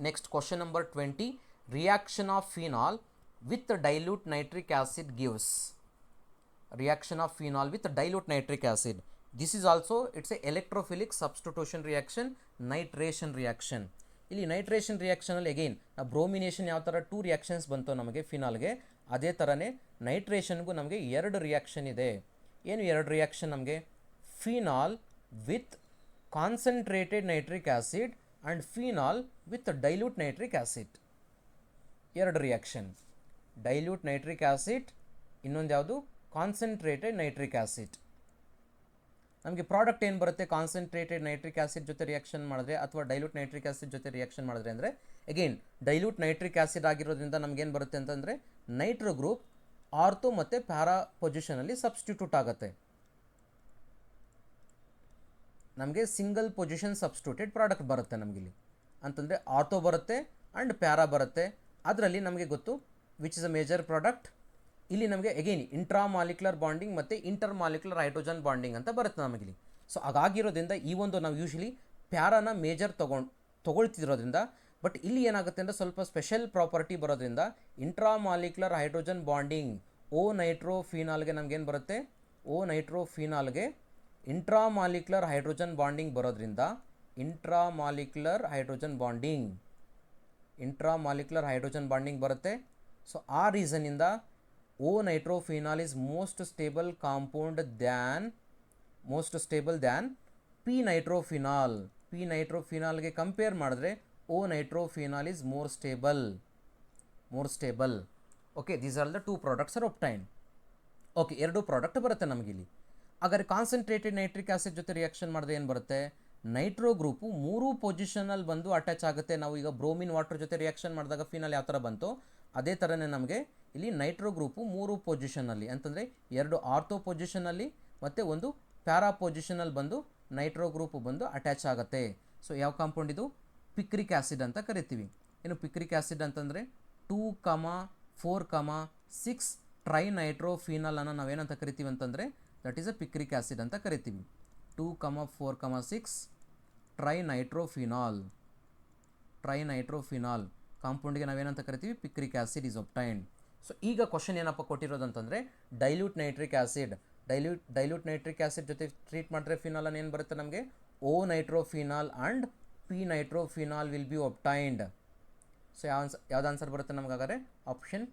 Next question number 20. Reaction of phenol with dilute nitric acid gives. Reaction of phenol with dilute nitric acid. This is also, it's a electrophilic substitution reaction, nitration reaction. ಇಲ್ಲಿ nitration ರಿಯಾಕ್ಷನಲ್ಲಿ again bromination ಯಾವ ಥರ 2 reactions ಬಂತು ನಮಗೆ ಫಿನಾಲ್ಗೆ, ಅದೇ ಥರನೇ ನೈಟ್ರೇಷನ್ಗೂ ನಮಗೆ 2 reaction ಇದೆ. ಏನು 2 ರಿಯಾಕ್ಷನ್ ನಮಗೆ? Phenol with concentrated nitric acid and phenol with dilute nitric acid. 2 reaction, dilute nitric acid, ಇನ್ನೊಂದು ಯಾವುದು? Concentrated nitric acid. ನಮಗೆ ಪ್ರಾಡಕ್ಟ್ ಏನು ಬರುತ್ತೆ ಕಾನ್ಸಂಟ್ರೇಟೆಡ್ ನೈಟ್ರಿಕ್ ಆಸಿಡ್ ಜೊತೆ ರಿಯಾಕ್ಷನ್ ಮಾಡಿದ್ರೆ ಅಥವಾ ಡೈಲ್ಯೂಟ್ ನೈಟ್ರಿಕ್ ಆಸಿಡ್ ಜೊತೆ ರಿಯಾಕ್ಷನ್ ಮಾಡಿದ್ರೆ ಅಂದರೆ ಅಗೈನ್ ಡೈಲ್ಯೂಟ್ ನೈಟ್ರಿಕ್ ಆಸಿಡ್ ಆಗಿರೋದ್ರಿಂದ ನಮಗೇನು ಬರುತ್ತೆ ಅಂತಂದರೆ ನೈಟ್ರೋ ಗ್ರೂಪ್ ಆರ್ಥೋ ಮತ್ತು ಪ್ಯಾರಾ ಪೊಸಿಷನಲ್ಲಿ ಸಬ್ಸ್ಟಿಟ್ಯೂಟ್ ಆಗುತ್ತೆ. ನಮಗೆ ಸಿಂಗಲ್ ಪೊಸಿಷನ್ ಸಬ್ಸ್ಟಿಟ್ಯೂಟೆಡ್ ಪ್ರಾಡಕ್ಟ್ ಬರುತ್ತೆ ನಮಗಿಲ್ಲಿ ಅಂತಂದರೆ ಆರ್ಥೋ ಬರುತ್ತೆ ಆ್ಯಂಡ್ ಪ್ಯಾರಾ ಬರುತ್ತೆ. ಅದರಲ್ಲಿ ನಮಗೆ ಗೊತ್ತು which is a major product. ಇಲ್ಲಿ ನಮಗೆ ಅಗೈನ್ ಇಂಟ್ರಾಮಾಲಿಕ್ಯುಲರ್ ಬಾಂಡಿಂಗ್ ಮತ್ತು ಇಂಟರ್ಮಾಲಿಕ್ಯುಲರ್ ಹೈಡ್ರೋಜನ್ ಬಾಂಡಿಂಗ್ ಅಂತ ಬರುತ್ತೆ ನಮಗಿಲ್ಲಿ. ಸೊ ಹಾಗಾಗಿರೋದ್ರಿಂದ ಈ ಒಂದು ನಾವು ಯೂಶ್ವಲಿ ಪ್ಯಾರಾನ ಮೇಜರ್ ತೊಗೊಳ್ತಿರೋದ್ರಿಂದ, ಬಟ್ ಇಲ್ಲಿ ಏನಾಗುತ್ತೆ ಅಂದರೆ ಸ್ವಲ್ಪ ಸ್ಪೆಷಲ್ ಪ್ರಾಪರ್ಟಿ ಬರೋದ್ರಿಂದ ಇಂಟ್ರಾಮಾಲಿಕ್ಯುಲರ್ ಹೈಡ್ರೋಜನ್ ಬಾಂಡಿಂಗ್ ಓ ನೈಟ್ರೋಫಿನಾಲ್ಗೆ ನಮಗೇನು ಬರುತ್ತೆ? ಓ ನೈಟ್ರೋಫಿನಾಲ್ಗೆ ಇಂಟ್ರಾಮಾಲಿಕ್ಯುಲರ್ ಹೈಡ್ರೋಜನ್ ಬಾಂಡಿಂಗ್ ಬರೋದ್ರಿಂದ ಇಂಟ್ರಾಮಾಲಿಕ್ಯುಲರ್ ಹೈಡ್ರೋಜನ್ ಬಾಂಡಿಂಗ್ ಬರುತ್ತೆ. ಸೊ ಆ ರೀಸನ್ನಿಂದ O nitrophenol is most stable than P nitrophenol. P nitrophenol ಗೆ ಕಂಪೇರ್ ಮಾಡಿದ್ರೆ O nitrophenol is more stable. Okay, these are the 2 products are obtained. Okay, 2 product ಬರುತ್ತೆ ನಮಗಿಲ್ಲಿ. ಹಾಗಾದ್ರೆ concentrated nitric acid ಜೊತೆ reaction ಮಾಡಿದ್ರೆ ಏನು ಬರುತ್ತೆ? ನೈಟ್ರೋ ಗ್ರೂಪು 3 ಪೊಸಿಷನಲ್ಲಿ ಬಂದು ಅಟ್ಯಾಚ್ ಆಗುತ್ತೆ. ನಾವು ಈಗ ಬ್ರೋಮಿನ್ ವಾಟರ್ ಜೊತೆ ರಿಯಾಕ್ಷನ್ ಮಾಡಿದಾಗ ಫಿನಾಲ್ ಯಾವ ಥರ ಬಂತು ಅದೇ ಥರನೇ ನಮಗೆ ಇಲ್ಲಿ ನೈಟ್ರೋ ಗ್ರೂಪು 3 ಪೊಸಿಷನಲ್ಲಿ ಅಂತಂದರೆ 2 ಆರ್ಥೋ ಪೊಸಿಷನಲ್ಲಿ ಮತ್ತು 1 ಪ್ಯಾರಾ ಪೊಸಿಷನಲ್ಲಿ ಬಂದು ನೈಟ್ರೋ ಗ್ರೂಪು ಬಂದು ಅಟ್ಯಾಚ್ ಆಗುತ್ತೆ. ಸೊ ಯಾವ ಕಾಂಪೌಂಡ್ ಇದು? ಪಿಕ್ರಿಕ್ ಆ್ಯಸಿಡ್ ಅಂತ ಕರಿತೀವಿ. ಏನು ಪಿಕ್ರಿಕ್ ಆ್ಯಸಿಡ್ ಅಂತಂದರೆ 2,4,6 ಟ್ರೈನೈಟ್ರೋಫಿನಾಲ್ ಅನ್ನು ನಾವೇನಂತ ಕರಿತೀವಿ ಅಂತಂದರೆ that is a picric acid ಅಂತ ಕರಿತೀವಿ. 2,4,6 ಟ್ರೈನೈಟ್ರೋಫಿನಾಲ್ ಕಾಂಪೌಂಡ್ಗೆ ನಾವೇನಂತ ಕರಿತೀವಿ? Picric acid is obtained. So ಈಗ ಕ್ವಶನ್ ಏನಪ್ಪ ಕೊಟ್ಟಿರೋದಂತಂದರೆ ಡೈಲ್ಯೂಟ್ ನೈಟ್ರಿಕ್ ಆ್ಯಸಿಡ್ ಜೊತೆ ಟ್ರೀಟ್ ಮಾಡಿದ್ರೆ ಫಿನಾಲ್ ಏನು ಬರುತ್ತೆ ನಮಗೆ? O nitrophenol and P nitrophenol will be obtained. So ಯಾವ್ದು ಆನ್ಸರ್ ಬರುತ್ತೆ ನಮ್ಗೆ? ಹಾಗಾದರೆ option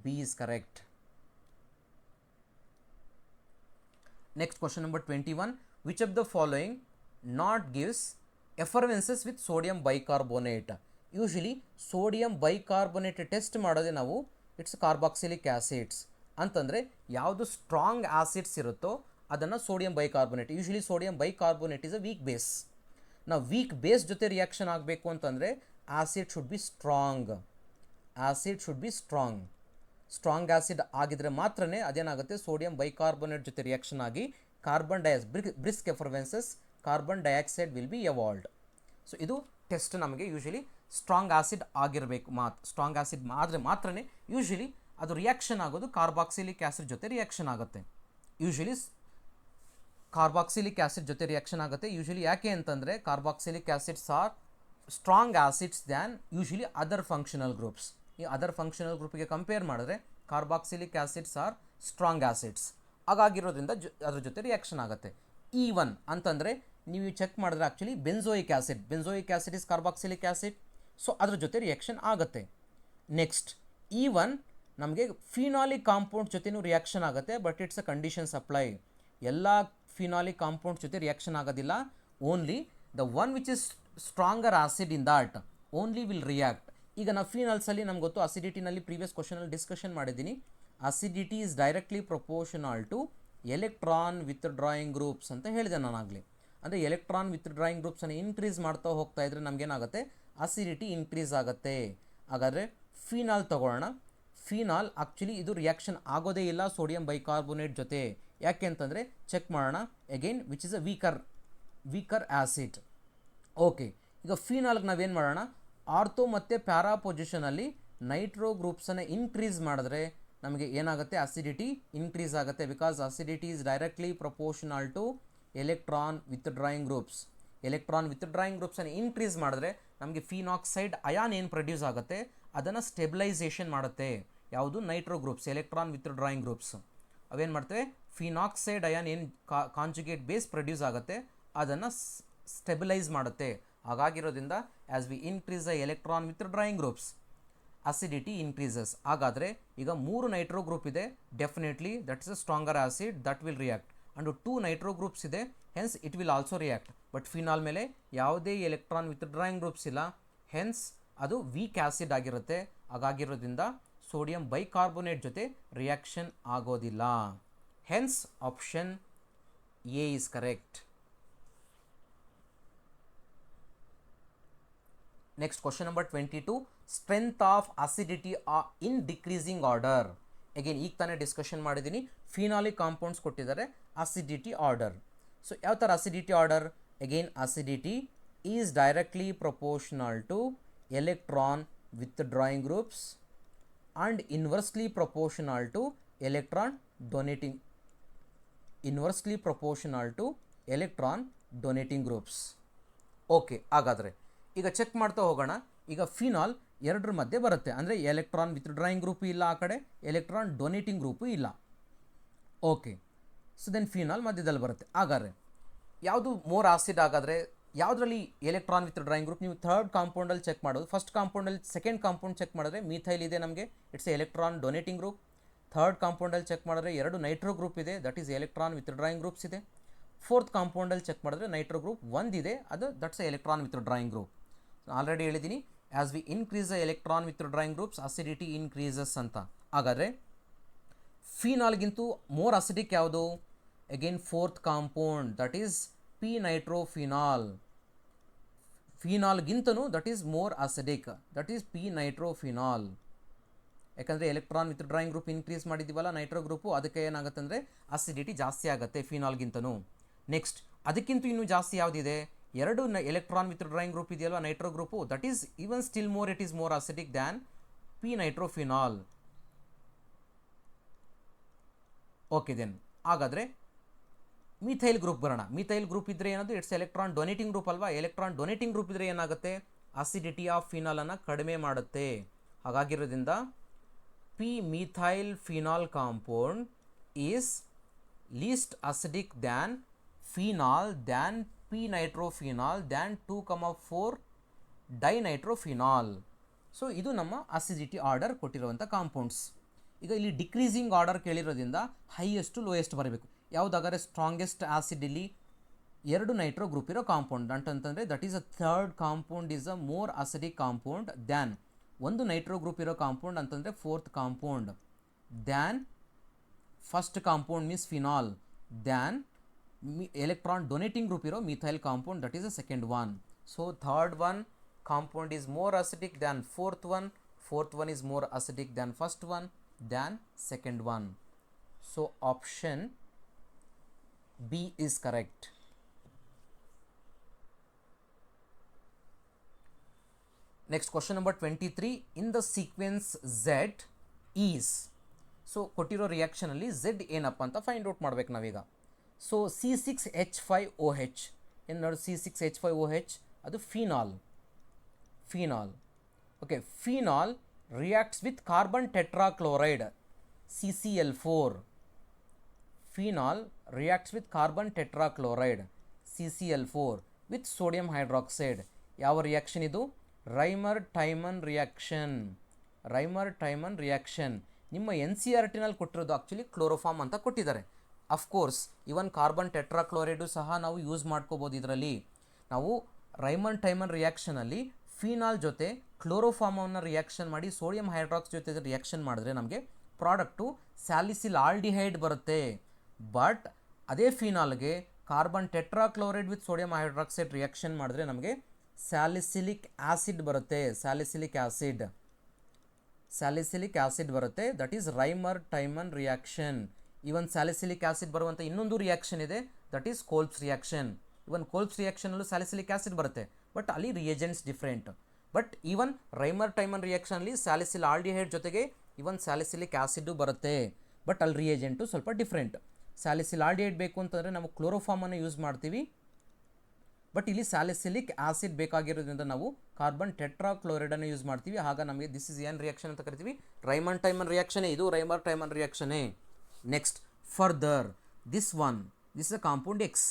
B is correct. Next question number 21. Which of the following not gives effervescences with sodium bicarbonate? Usually sodium bicarbonate test ಮಾಡೋದೇ ನಾವು it's carboxylic acids ಅಂತಂದರೆ ಯಾವುದು strong acids ಇರುತ್ತೋ ಅದನ್ನು sodium bicarbonate. Usually sodium bicarbonate is a weak base. ನಾವು weak base ಜೊತೆ reaction ಆಗಬೇಕು ಅಂತಂದರೆ acid should be strong acid ಆಗಿದ್ರೆ ಮಾತ್ರನೇ ಅದೇನಾಗುತ್ತೆ ಸೋಡಿಯಂ ಬೈಕಾರ್ಬೋನೇಟ್ ಜೊತೆ ರಿಯಾಕ್ಷನ್ ಆಗಿ brisk effervescences carbon dioxide will be evolved. So ಇದು ಟೆಸ್ಟ್ ನಮಗೆ ಯೂಶಲಿ ಸ್ಟ್ರಾಂಗ್ ಆ್ಯಸಿಡ್ ಆಗಿರಬೇಕು. ಸ್ಟ್ರಾಂಗ್ ಆ್ಯಸಿಡ್ ಆದರೆ ಮಾತ್ರನೇ ಯೂಶಲಿ ಅದು ರಿಯಾಕ್ಷನ್ ಆಗೋದು ಕಾರ್ಬಾಕ್ಸಿಲಿಕ್ ಆ್ಯಸಿಡ್ ಜೊತೆ ರಿಯಾಕ್ಷನ್ ಆಗುತ್ತೆ. ಯೂಶಲಿ ಕಾರ್ಬಾಕ್ಸಿಲಿಕ್ ಆ್ಯಸಿಡ್ ಜೊತೆ ರಿಯಾಕ್ಷನ್ ಆಗುತ್ತೆ. ಯೂಶಲಿ ಯಾಕೆ ಅಂತಂದರೆ carboxylic acids are strong acids than usually other functional groups. ಈ ಅದರ್ ಫಂಕ್ಷನಲ್ ಗ್ರೂಪಿಗೆ ಕಂಪೇರ್ ಮಾಡಿದ್ರೆ carboxylic acids are strong acids. ಹಾಗಾಗಿರೋದ್ರಿಂದ ಅದ್ರ ಜೊತೆ ರಿಯಾಕ್ಷನ್ ಆಗುತ್ತೆ. E1 ಅಂತಂದರೆ ನೀವು ಚೆಕ್ ಮಾಡಿದ್ರೆ actually benzoic acid is carboxylic acid. So ಅದ್ರ ಜೊತೆ ರಿಯಾಕ್ಷನ್ ಆಗುತ್ತೆ. ನೆಕ್ಸ್ಟ್ E1 ನಮಗೆ ಫಿನಾಲಿಕ್ ಕಾಂಪೌಂಡ್ ಜೊತೆನೂ ರಿಯಾಕ್ಷನ್ ಆಗುತ್ತೆ, but it's a conditions apply. ಎಲ್ಲ ಫಿನಾಲಿಕ್ ಕಾಂಪೌಂಡ್ ಜೊತೆ ರಿಯಾಕ್ಷನ್ ಆಗೋದಿಲ್ಲ. Only the one which is stronger acid in that only will react. ಈಗ ನಾವು ಫಿನಾಲ್ಸಲ್ಲಿ ನಮ್ಗೆ ಗೊತ್ತು ಅಸಿಡಿಟಿನಲ್ಲಿ ಪ್ರೀವಿಯಸ್ ಕ್ವಶನಲ್ಲಿ ಡಿಸ್ಕಷನ್ ಮಾಡಿದ್ದೀನಿ. Acidity is directly proportional to electron withdrawing groups ಅಂತ ಹೇಳಿದೆ ನಾನಾಗಲಿ. ಅಂದರೆ ಎಲೆಕ್ಟ್ರಾನ್ ವಿತ್ಡ್ರಾಯಿಂಗ್ ಗ್ರೂಪ್ಸನ್ನು ಇನ್ಕ್ರೀಸ್ ಮಾಡ್ತಾ ಹೋಗ್ತಾ ಇದ್ರೆ ನಮಗೇನಾಗುತ್ತೆ ಅಸಿಡಿಟಿ ಇನ್ಕ್ರೀಸ್ ಆಗುತ್ತೆ. ಹಾಗಾದರೆ ಫಿನಾಲ್ ತಗೊಳ್ಳೋಣ. ಫಿನಾಲ್ ಆ್ಯಕ್ಚುಲಿ ಇದು ರಿಯಾಕ್ಷನ್ ಆಗೋದೇ ಇಲ್ಲ ಸೋಡಿಯಂ ಬೈಕಾರ್ಬೋನೇಟ್ ಜೊತೆ. ಯಾಕೆ ಅಂತಂದರೆ ಚೆಕ್ ಮಾಡೋಣ again which is a weaker acid. Okay, ಈಗ ಫಿನಾಲ್ಗೆ ನಾವೇನು ಮಾಡೋಣ, ಆರ್ಥೋ ಮತ್ತು ಪ್ಯಾರಾ ಪೊಸಿಷನಲ್ಲಿ ನೈಟ್ರೋ ಗ್ರೂಪ್ಸನ್ನು ಇನ್ಕ್ರೀಸ್ ಮಾಡಿದ್ರೆ ನಮಗೆ ಏನಾಗುತ್ತೆ, ಅಸಿಡಿಟಿ ಇನ್ಕ್ರೀಸ್ ಆಗುತ್ತೆ. Because acidity is directly proportional to electron withdrawing groups. Electron withdrawing ಗ್ರೂಪ್ಸನ್ನು ಇನ್ಕ್ರೀಸ್ ಮಾಡಿದ್ರೆ ನಮಗೆ ಫಿನಾಕ್ಸೈಡ್ ಅಯಾನ್ ಏನು ಪ್ರೊಡ್ಯೂಸ್ ಆಗುತ್ತೆ ಅದನ್ನು ಸ್ಟೆಬಿಲೈಸೇಷನ್ ಮಾಡುತ್ತೆ. ಯಾವುದು? Nitro groups, electron withdrawing groups ಅವೇನು ಮಾಡ್ತವೆ, ಫಿನಾಕ್ಸೈಡ್ ಅಯಾನ್ ಏನು ಕಾಂಜುಗೇಟ್ ಬೇಸ್ ಪ್ರೊಡ್ಯೂಸ್ ಆಗುತ್ತೆ ಅದನ್ನು ಸ್ಟೆಬಿಲೈಸ್ ಮಾಡುತ್ತೆ. ಹಾಗಾಗಿರೋದ್ರಿಂದ as we increase the electron withdrawing groups acidity increases. ಹಾಗಾದರೆ ಈಗ 3 ನೈಟ್ರೋ ಗ್ರೂಪ್ ಇದೆ, definitely that is a stronger acid that will react. And 2 nitro groups ಇದೆ, hence it will also react. But phenol ಮೇಲೆ ಯಾವುದೇ electron withdrawing groups ಇಲ್ಲ, hence ಅದು weak acid ಆಗಿರುತ್ತೆ. ಹಾಗಾಗಿರೋದ್ರಿಂದ sodium bicarbonate ಜೊತೆ ರಿಯಾಕ್ಷನ್ ಆಗೋದಿಲ್ಲ. Hence option A is correct. Next, question number 22. Strength of acidity in decreasing order. Again, ಈಗ ತಾನೇ discussion ಮಾಡಿದ್ದೀನಿ. ಫಿನಾಲಿಕ್ ಕಾಂಪೌಂಡ್ಸ್ ಕೊಟ್ಟಿದ್ದಾರೆ, ಅಸಿಡಿಟಿ ಆರ್ಡರ್. ಸೊ ಯಾವ ಥರ acidity order? Again acidity is directly proportional to electron withdrawing groups and inversely proportional to electron donating groups. Okay, ಹಾಗಾದರೆ ಈಗ check ಮಾಡ್ತಾ ಹೋಗೋಣ. ಈಗ ಫಿನಾಲ್ ಎರಡರ ಮಧ್ಯೆ ಬರುತ್ತೆ, ಅಂದರೆ ಎಲೆಕ್ಟ್ರಾನ್ ವಿತ್ಡ್ರಾಯಿಂಗ್ ಗ್ರೂಪು ಇಲ್ಲ, ಆ ಕಡೆ ಎಲೆಕ್ಟ್ರಾನ್ ಡೊನೇಟಿಂಗ್ ಗ್ರೂಪು ಇಲ್ಲ. ಓಕೆ, ಸೊ ದೆನ್ ಫಿನಾಲ್ ಮಧ್ಯದಲ್ಲಿ ಬರುತ್ತೆ. ಹಾಗಾದರೆ ಯಾವುದು ಮೋರ್ ಆಸಿಡ್? ಹಾಗಾದರೆ ಯಾವುದರಲ್ಲಿ ಎಲೆಕ್ಟ್ರಾನ್ ವಿತ್ಡ್ರಾಯಿಂಗ್ ಗ್ರೂಪ್? ನೀವು ಥರ್ಡ್ ಕಾಂಪೌಂಡಲ್ಲಿ ಚೆಕ್ ಮಾಡೋದು. ಫಸ್ಟ್ ಕಾಂಪೌಂಡಲ್ಲಿ ಸೆಕೆಂಡ್ ಕಾಂಪೌಂಡ್ ಚೆಕ್ ಮಾಡಿದ್ರೆ ಮೀಥೈಲ್ ಇದೆ ನಮಗೆ, it's electron donating group. Third ಕಾಂಪೌಂಡಲ್ಲಿ ಚೆಕ್ ಮಾಡಿದ್ರೆ 2 ನೈಟ್ರೋ ಗ್ರೂಪ್ ಇದೆ, that is electron withdrawing groups ಇದೆ. ಫೋರ್ತ್ ಕಾಂಪೌಂಡಲ್ಲಿ ಚೆಕ್ ಮಾಡಿದ್ರೆ ನೈಟ್ರೋ ಗ್ರೂಪ್ 1 ಇದೆ, ಅದು that's electron withdrawing group. Already ಹೇಳಿದ್ದೀನಿ, as we increase the electron withdrawing groups acidity increases ಅಂತ. ಹಾಗಾದರೆ ಫಿನಾಲ್ಗಿಂತೂ ಮೋರ್ ಅಸಿಡಿಕ್ ಯಾವುದು? Again fourth compound, that is P nitrophenol. ಫಿನಾಲ್ಗಿಂತನೂ that is more acidic, that is P nitrophenol. ಯಾಕಂದರೆ electron withdrawing group increase ಮಾಡಿದ್ದೀವಲ್ಲ nitro group, ಅದಕ್ಕೆ ಏನಾಗುತ್ತೆ ಅಂದರೆ ಅಸಿಡಿಟಿ ಜಾಸ್ತಿ ಆಗುತ್ತೆ ಫಿನಾಲ್ಗಿಂತನೂ. ನೆಕ್ಸ್ಟ್ ಅದಕ್ಕಿಂತ ಇನ್ನೂ ಜಾಸ್ತಿ ಯಾವುದಿದೆ? 2 ಎಲೆಕ್ಟ್ರಾನ್ ವಿತ್ಡ್ರಾಯಿಂಗ್ ಗ್ರೂಪ್ ಇದೆಯಲ್ವ nitro group, that is even still more, it is more acidic than P nitrophenol. Okay, then ಹಾಗಾದರೆ ಮಿಥೈಲ್ ಗ್ರೂಪ್ ಬರೋಣ. ಮಿಥೈಲ್ ಗ್ರೂಪ್ ಇದ್ದರೆ ಏನದು? ಇಟ್ಸ್ ಎಲೆಕ್ಟ್ರಾನ್ ಡೊನೇಟಿಂಗ್ ಗ್ರೂಪ್ ಅಲ್ವಾ. ಎಲೆಕ್ಟ್ರಾನ್ ಡೊನೇಟಿಂಗ್ ಗ್ರೂಪ್ ಇದ್ದರೆ ಏನಾಗುತ್ತೆ? ಅಸಿಡಿಟಿ ಆಫ್ ಫಿನಾಲನ್ನು ಕಡಿಮೆ ಮಾಡುತ್ತೆ. ಹಾಗಾಗಿರೋದ್ರಿಂದ P methyl phenol compound is least acidic than phenol than P nitrophenol than 2,4 dinitrophenol. So ಇದು ನಮ್ಮ ಅಸಿಡಿಟಿ ಆರ್ಡರ್ ಕೊಟ್ಟಿರುವಂಥ ಕಾಂಪೌಂಡ್ಸ್. ಈಗ ಇಲ್ಲಿ ಡಿಕ್ರೀಸಿಂಗ್ ಆರ್ಡರ್ ಕೇಳಿರೋದ್ರಿಂದ ಹೈಯೆಸ್ಟ್ ಲೋಯೆಸ್ಟ್ ಬರಬೇಕು. ಯಾವುದಾದರೆ ಸ್ಟ್ರಾಂಗೆಸ್ಟ್ ಆಸಿಡ್ ಇಲ್ಲಿ 2 ನೈಟ್ರೋ ಗ್ರೂಪ್ ಇರೋ ಕಾಂಪೌಂಡ್ ಅಂತಂತಂದರೆ that is a third compound is a more acidic compound than 1 Nitro group ಇರೋ ಕಾಂಪೌಂಡ್ ಅಂತಂದರೆ fourth compound, than first compound means phenol, than electron donating group iro methyl compound, that is the second one. So third one compound is more acidic than fourth one is more acidic than first one than second one. So option B is correct. Next, question number 23. In the sequence Z is, so ಕೊಟ್ಟಿರೋ reaction ಅಲ್ಲಿ Z ಏನಪ್ಪ ಅಂತ find out ಮಾಡ್ಬೇಕು ನಾವೀಗ. So C6H5OH ಏನು ನೋಡಿ, C6H5OH ಅದು phenol. Okay, phenol reacts with carbon tetrachloride CCl4. Phenol reacts with carbon tetrachloride CCl4 with sodium hydroxide. ಯಾವ ರಿಯಾಕ್ಷನ್ ಇದು? ರೈಮರ್ ಟೈಮನ್ ರಿಯಾಕ್ಷನ್. ನಿಮ್ಮ NCERTನಲ್ಲಿ ಕೊಟ್ಟಿರೋದು ಆ್ಯಕ್ಚುಲಿ ಕ್ಲೋರೋಫಾರ್ಮ್ ಅಂತ ಕೊಟ್ಟಿದ್ದಾರೆ. ಅಫ್ಕೋರ್ಸ್ ಇವನ್ ಕಾರ್ಬನ್ ಟೆಟ್ರಾಕ್ಲೋರೈಡು ಸಹ ನಾವು ಯೂಸ್ ಮಾಡ್ಕೋಬೋದು. ಇದರಲ್ಲಿ ನಾವು ರೈಮನ್ ಟೈಮನ್ ರಿಯಾಕ್ಷನಲ್ಲಿ ಫಿನಾಲ್ ಜೊತೆ ಕ್ಲೋರೋಫಾರ್ಮನ್ನು ರಿಯಾಕ್ಷನ್ ಮಾಡಿ ಸೋಡಿಯಂ ಹೈಡ್ರಾಕ್ಸ್ ಜೊತೆ ರಿಯಾಕ್ಷನ್ ಮಾಡಿದ್ರೆ ನಮಗೆ ಪ್ರಾಡಕ್ಟು ಸ್ಯಾಲಿಸಿಲ್ ಆಲ್ಡಿಹೈಡ್ ಬರುತ್ತೆ. ಬಟ್ ಅದೇ ಫಿನಾಲ್ಗೆ carbon tetrachloride with sodium hydroxide reaction ಮಾಡಿದ್ರೆ ನಮಗೆ ಸ್ಯಾಲಿಸಿಲಿಕ್ ಆ್ಯಸಿಡ್ ಬರುತ್ತೆ. ಸ್ಯಾಲಿಸಿಲಿಕ್ ಆ್ಯಸಿಡ್ ಬರುತ್ತೆ. That is Reimer Tiemann reaction. Even salicylic acid ಬರುವಂಥ ಇನ್ನೊಂದು ರಿಯಾಕ್ಷನ್ ಇದೆ, that is Kolbe's reaction. Even Kolbe's ರಿಯಾಕ್ಷನಲ್ಲೂ ಸ್ಯಾಲಿಸಿಲಿಕ್ ಆ್ಯಸಿಡ್ ಬರುತ್ತೆ, ಬಟ್ ಅಲ್ಲಿ reagents different. But even Reimer Tiemann ರಿಯಾಕ್ಷನಲ್ಲಿ ಸ್ಯಾಲಿಸಿಲ್ ಆಲ್ಡಿಹೈಡ್ ಜೊತೆಗೆ ಇವನ್ ಸ್ಯಾಲಿಸಿಲಿಕ್ ಆ್ಯಸಿಡ್ಡು ಬರುತ್ತೆ, ಬಟ್ ಅಲ್ಲಿ ರಿಯೇಜೆಂಟು ಸ್ವಲ್ಪ ಡಿಫ್ರೆಂಟ್. ಸ್ಯಾಲಿಸಿಲಾಡಿಯೇಟ್ ಬೇಕು ಅಂತಂದರೆ ನಾವು ಕ್ಲೋರೋಫಾರ್ಮನ್ನು ಯೂಸ್ ಮಾಡ್ತೀವಿ, ಬಟ್ ಇಲ್ಲಿ ಸ್ಯಾಲಿಸಿಲಿಕ್ ಆ್ಯಸಿಡ್ ಬೇಕಾಗಿರೋದ್ರಿಂದ ನಾವು ಕಾರ್ಬನ್ ಟೆಟ್ರಾಕ್ಲೋರೈಡನ್ನು ಯೂಸ್ ಮಾಡ್ತೀವಿ. ಆಗ ನಮಗೆ ದಿಸ್ ಇಸ್ ಏನು ರಿಯಾಕ್ಷನ್ ಅಂತ ಕರಿತೀವಿ? ರೈಮಂಡ್ ಟೈಮನ್ ರಿಯಾಕ್ಷನೇ. ಇದು ರೈಮಂಡ್ ಟೈಮನ್ ರಿಯಾಕ್ಷನೇ. Next further this is a compound X.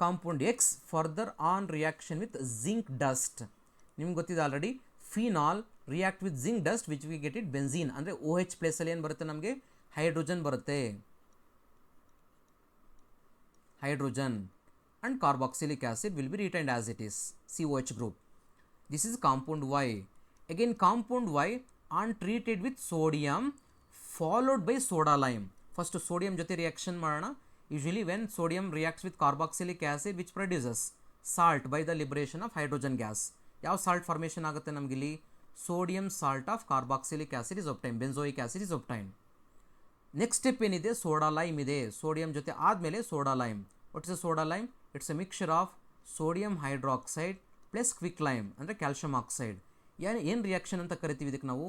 Compound X further on reaction with zinc dust. ನಿಮ್ಗೆ ಗೊತ್ತಿದೆ ಆಲ್ರೆಡಿ, phenol react with zinc dust which we get it benzene. ಅಂದರೆ OH ಪ್ಲೇಸಲ್ಲಿ ಏನು ಬರುತ್ತೆ ನಮಗೆ? ಹೈಡ್ರೋಜನ್ ಬರುತ್ತೆ, hydrogen, and carboxylic acid will be retained as it is, COH group. This is compound Y. Again compound Y on treated with sodium followed by soda lime. First sodium ಜೊತೆ reaction ಮಾಡೋಣ. Usually when sodium reacts with carboxylic acid which produces salt by the liberation of hydrogen gas. ಯಾವ salt formation ಆಗುತ್ತೆ ನಮಗಿಲ್ಲಿ? sodium salt of carboxylic acid is obtained, benzoic acid is obtained. Next step ಏನಿದೆ? Soda lime ಇದೆ. Sodium ಜೊತೆ ಆದಮೇಲೆ soda lime. What is a soda lime? It's a mixture of sodium hydroxide plus quick lime ಅಂದರೆ calcium oxide. ಏನು reaction ಅಂತ ಕರಿತೀವಿ ಇದಕ್ಕೆ ನಾವು?